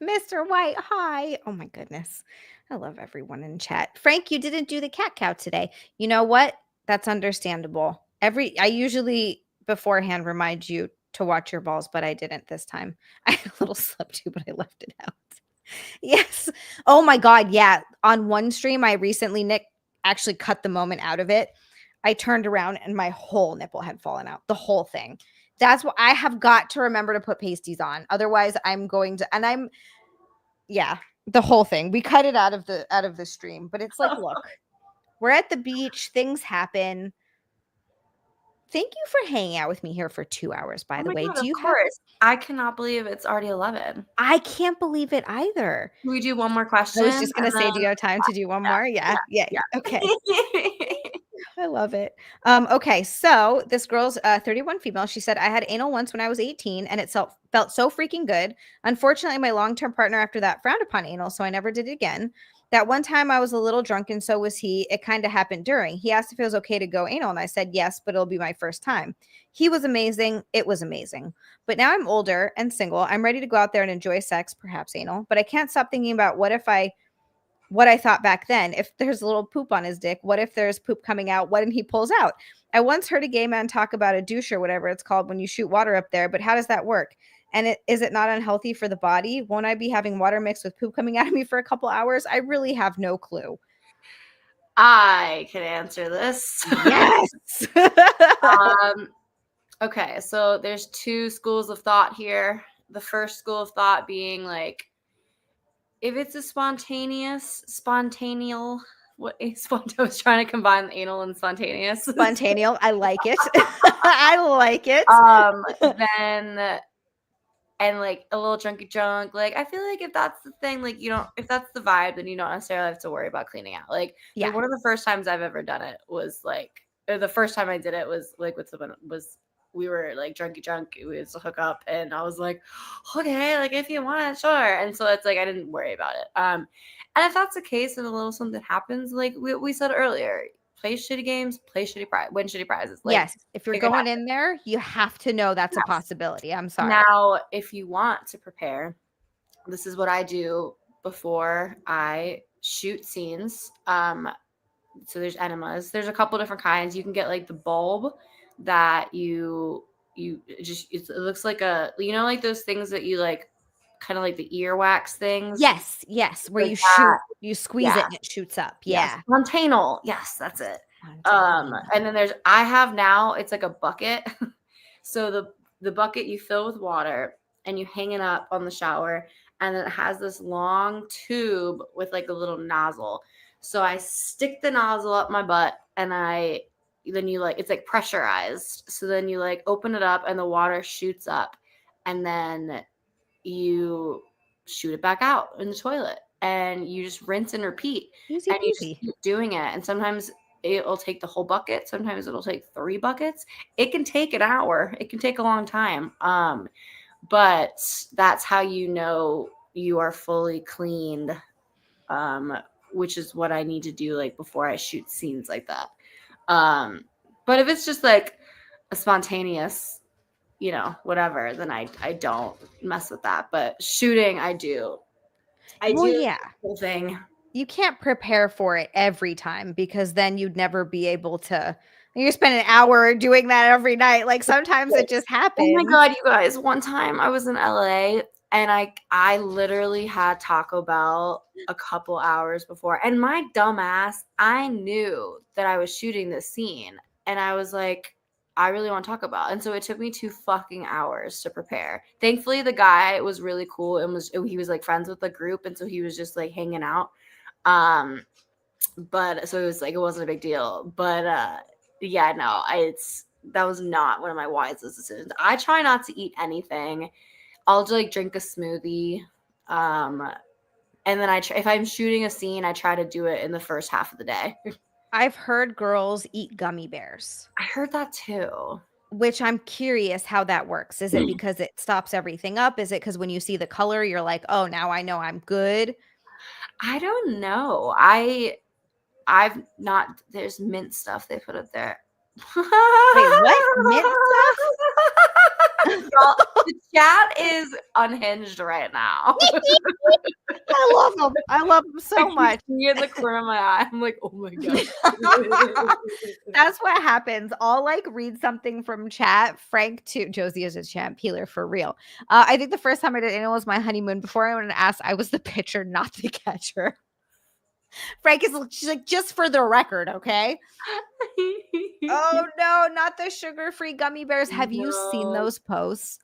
Mr. White, hi. Oh my goodness. I love everyone in chat. Frank, you didn't do the cat cow today. You know what? That's understandable. I usually beforehand remind you to watch your balls, but I didn't this time. I had a little slip too, but I left it out. Yes. Oh my God. Yeah. On one stream, Nick actually cut the moment out of it. I turned around and my whole nipple had fallen out. The whole thing. That's what I have got to remember to put pasties on. Otherwise, I'm going to, the whole thing. We cut it out of the stream, but it's like, look, we're at the beach. Things happen. Thank you for hanging out with me here for 2 hours, by the way. God, of course. I cannot believe it's already 11. I can't believe it either. Can we do one more question? I was just going to say, do you have time to do one more? Yeah. Okay. I love it. Okay, so this girl's 31 female. She said, I had anal once when I was 18 and it felt so freaking good. Unfortunately, my long-term partner after that frowned upon anal, so I never did it again. That one time I was a little drunk and so was he. It kind of happened during. He asked if it was okay to go anal and I said yes, but it'll be my first time. He was amazing. It was amazing. But now I'm older and single. I'm ready to go out there and enjoy sex, perhaps anal, but I can't stop thinking about what I thought back then. If there's a little poop on his dick, what if there's poop coming out? What if he pulls out? I once heard a gay man talk about a douche or whatever it's called when you shoot water up there, but how does that work? And is it not unhealthy for the body? Won't I be having water mixed with poop coming out of me for a couple hours? I really have no clue. I can answer this. Yes. Okay, so there's two schools of thought here. The first school of thought being like, if it's a I was trying to combine anal and spontaneous. Spontaneal, I like it. I like it. Then and like a little chunky chunk. Like I feel like if that's the thing, like if that's the vibe, then you don't necessarily have to worry about cleaning out. Like one of the first times I've ever done it was like, or the first time I did it was like with someone was we were like drunk, we was to hook up, and I was like, okay, like if you want it, sure. And so it's like I didn't worry about it. And if that's the case, and a little something happens, like we said earlier, play shitty games, win shitty prizes. Like, yes, if you're going in there, you have to know that's a possibility. I'm sorry. Now, if you want to prepare, this is what I do before I shoot scenes. So there's enemas. There's a couple different kinds. You can get like the bulb that you just it looks like like those things that you like kind of like the earwax things. Yes, where like you squeeze it and it shoots up. Yeah. Fontanal. Yes, that's it. And then I have now, it's like a bucket. So the bucket you fill with water and you hang it up on the shower, and then it has this long tube with like a little nozzle. So I stick the nozzle up my butt, and then you like, it's like pressurized. So then you like open it up and the water shoots up, and then you shoot it back out in the toilet, and you just rinse and repeat. Easy and peasy. You just keep doing it. And sometimes it'll take the whole bucket. Sometimes it'll take 3 buckets. It can take an hour. It can take a long time. But that's how you know you are fully cleaned, which is what I need to do like before I shoot scenes like that. But if it's just like a spontaneous, whatever, then I don't mess with that. But shooting, I do. Yeah. The whole thing. You can't prepare for it every time, because then you'd never be able to. You spend an hour doing that every night. Like sometimes it just happens. Oh my God, you guys. One time I was in LA, and I literally had Taco Bell a couple hours before. And my dumb ass, I knew that I was shooting this scene. And I was like, I really want Taco Bell. And so it took me 2 fucking hours to prepare. Thankfully, the guy was really cool, and he was like friends with the group. And so he was just like hanging out. But so it was like, it wasn't a big deal. But yeah, no, that was not one of my wisest decisions. I try not to eat anything. I'll just like drink a smoothie. And then if I'm shooting a scene, I try to do it in the first half of the day. I've heard girls eat gummy bears. I heard that too. Which I'm curious how that works. Is it because it stops everything up? Is it because when you see the color, you're like, oh, now I know I'm good? I don't know. I've not, there's mint stuff they put up there. Wait, what? Mint stuff? The chat is unhinged right now. I love them. I love them so much. Me in the corner of my eye, I'm like, oh my God. That's what happens. I'll like read something from chat. Frank too. Josie is a champ healer for real. I think the first time I did it was my honeymoon. Before I went and asked, I was the pitcher, not the catcher. Frank she's like, just for the record, okay? Oh no, not the sugar-free gummy bears. Have you seen those posts?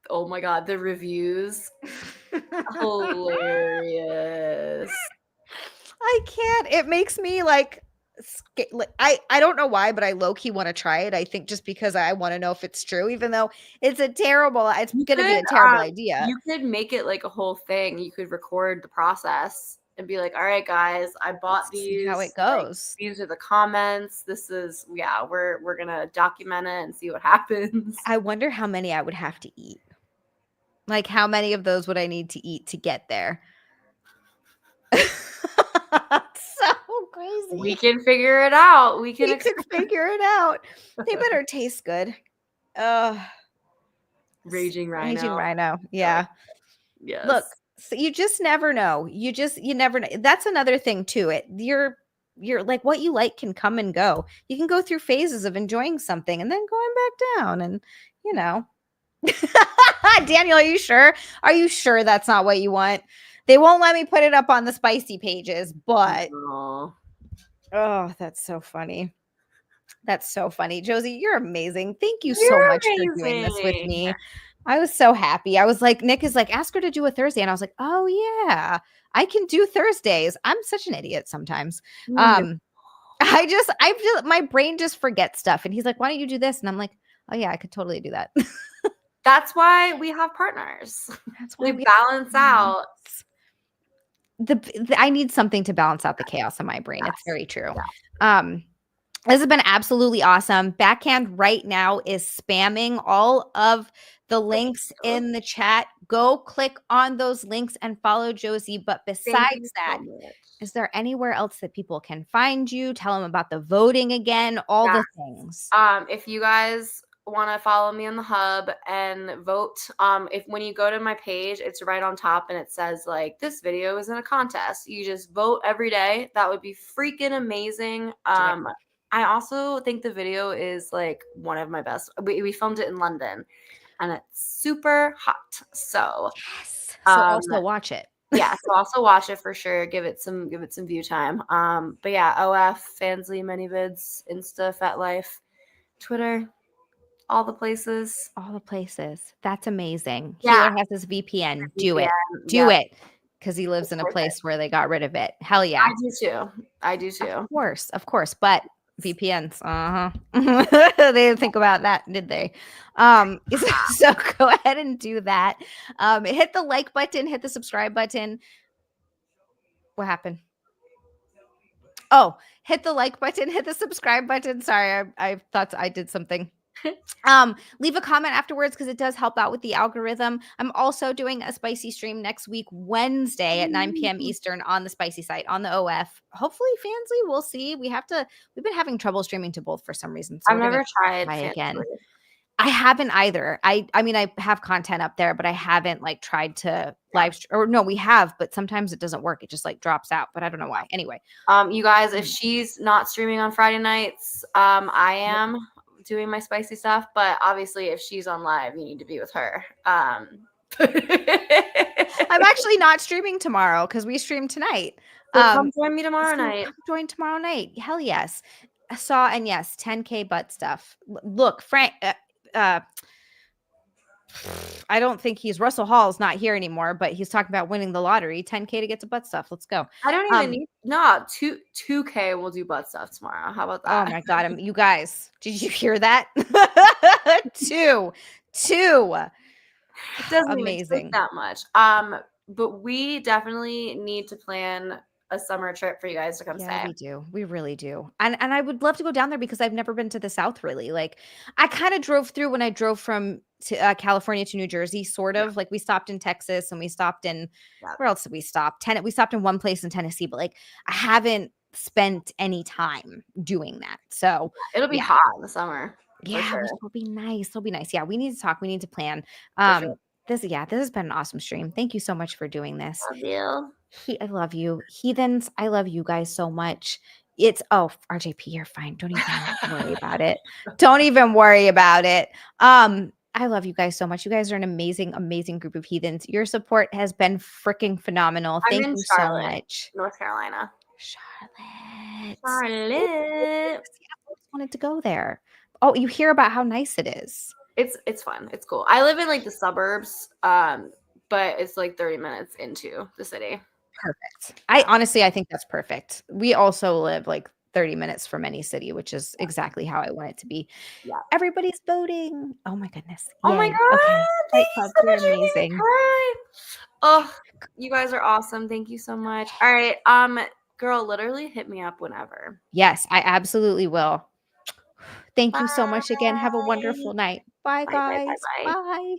Oh my God, the reviews. Hilarious. I can't. It makes me like I don't know why, but I low-key want to try it. I think just because I want to know if it's true, even though it's going to be a terrible idea. You could make it like a whole thing. You could record the process and be like, all right, guys, I bought these. See how it goes. Like, these are the comments. This is, we're going to document it and see what happens. I wonder how many I would have to eat. Like, how many of those would I need to eat to get there? So crazy. We can figure it out. We can figure it out. They better taste good. Raging Rhino. Raging Rhino. Yeah. Yes. Look, so you just never know. You never know. That's another thing too. You're like, what you like can come and go. You can go through phases of enjoying something and then going back down, and Daniel, are you sure? Are you sure that's not what you want? They won't let me put it up on the spicy pages, but oh, that's so funny. That's so funny. Josie, you're amazing. Thank you so much for doing this with me. I was so happy. I was like, Nick is like, ask her to do a Thursday. And I was like, oh yeah, I can do Thursdays. I'm such an idiot sometimes. my brain just forgets stuff. And he's like, why don't you do this? And I'm like, oh yeah, I could totally do that. That's why we have partners. That's why We balance out. I need something to balance out the chaos in my brain. It's very true. Yeah. This has been absolutely awesome. Backhand right now is spamming all of the links in the chat. Go click on those links and follow Josie. But besides that, is there anywhere else that people can find you? Tell them about the voting again, all the things. If you guys want to follow me on the hub and vote, if when you go to my page, it's right on top and it says like this video is in a contest. You just vote every day. That would be freaking amazing. I also think the video is like one of my best. We filmed it in London and it's super hot. So yes. So also watch it. Yeah, so also watch it for sure. Give it some view time. But yeah, OF, Fansly, many vids, Insta, Fat Life, Twitter, all the places. All the places. That's amazing. Yeah. Healer has his VPN. Do it. Do it. Because he lives in a place where they got rid of it. Hell yeah. I do too. Of course. But VPNs, they didn't think about that, did they? So go ahead and do that. Hit the like button, hit the subscribe button. What happened? Oh, hit the like button, hit the subscribe button. Sorry, I thought I did something. Leave a comment afterwards because it does help out with the algorithm. I'm also doing a spicy stream next week, Wednesday at 9 p.m. Eastern on the spicy site on the OF. Hopefully, Fansly, we'll see. We've been having trouble streaming to both for some reason. So I've never tried again. I haven't either. I mean, I have content up there, but I haven't like tried to live stream. Or no, we have, but sometimes it doesn't work. It just like drops out, but I don't know why. Anyway, you guys, if she's not streaming on Friday nights, I am doing my spicy stuff, but obviously if she's on live, you need to be with her. I'm actually not streaming tomorrow because we stream tonight. So come join me tomorrow night. Join tomorrow night. Hell yes. And yes, 10K butt stuff. Look, Frank, I don't think Russell Hall's not here anymore, but he's talking about winning the lottery. 10K to get to butt stuff. Let's go. I don't even need 2K. We'll do butt stuff tomorrow. How about that? Oh my God. You guys, did you hear that? Two. It doesn't even take that much. But we definitely need to plan a summer trip for you guys to come stay. We do. We really do. And I would love to go down there because I've never been to the South really. Like I kind of drove through when I drove from California to New Jersey, sort of like we stopped in Texas and we stopped in, where else did we stop? We stopped in one place in Tennessee, but like I haven't spent any time doing that. So it'll be hot in the summer. Yeah, it'll be nice. It'll be nice. Yeah, we need to talk. We need to plan. This has been an awesome stream. Thank you so much for doing this. Love you. I love you. Heathens, I love you guys so much. RJP, you're fine. Don't even worry about it. Don't even worry about it. I love you guys so much. You guys are an amazing, amazing group of heathens. Your support has been freaking phenomenal. Thank you so much. North Carolina. Charlotte. I wanted to go there. Oh, you hear about how nice it is. It's fun. It's cool. I live in like the suburbs, but it's like 30 minutes into the city. Perfect. I think that's perfect. We also live like 30 minutes from any city, which is exactly how I want it to be. Yeah. Everybody's voting. Oh my goodness. Oh my God. Okay. You're amazing. Oh, you guys are awesome. Thank you so much. All right. Girl, literally hit me up whenever. Yes, I absolutely will. Thank you so much again. Have a wonderful night. Bye, guys. Bye.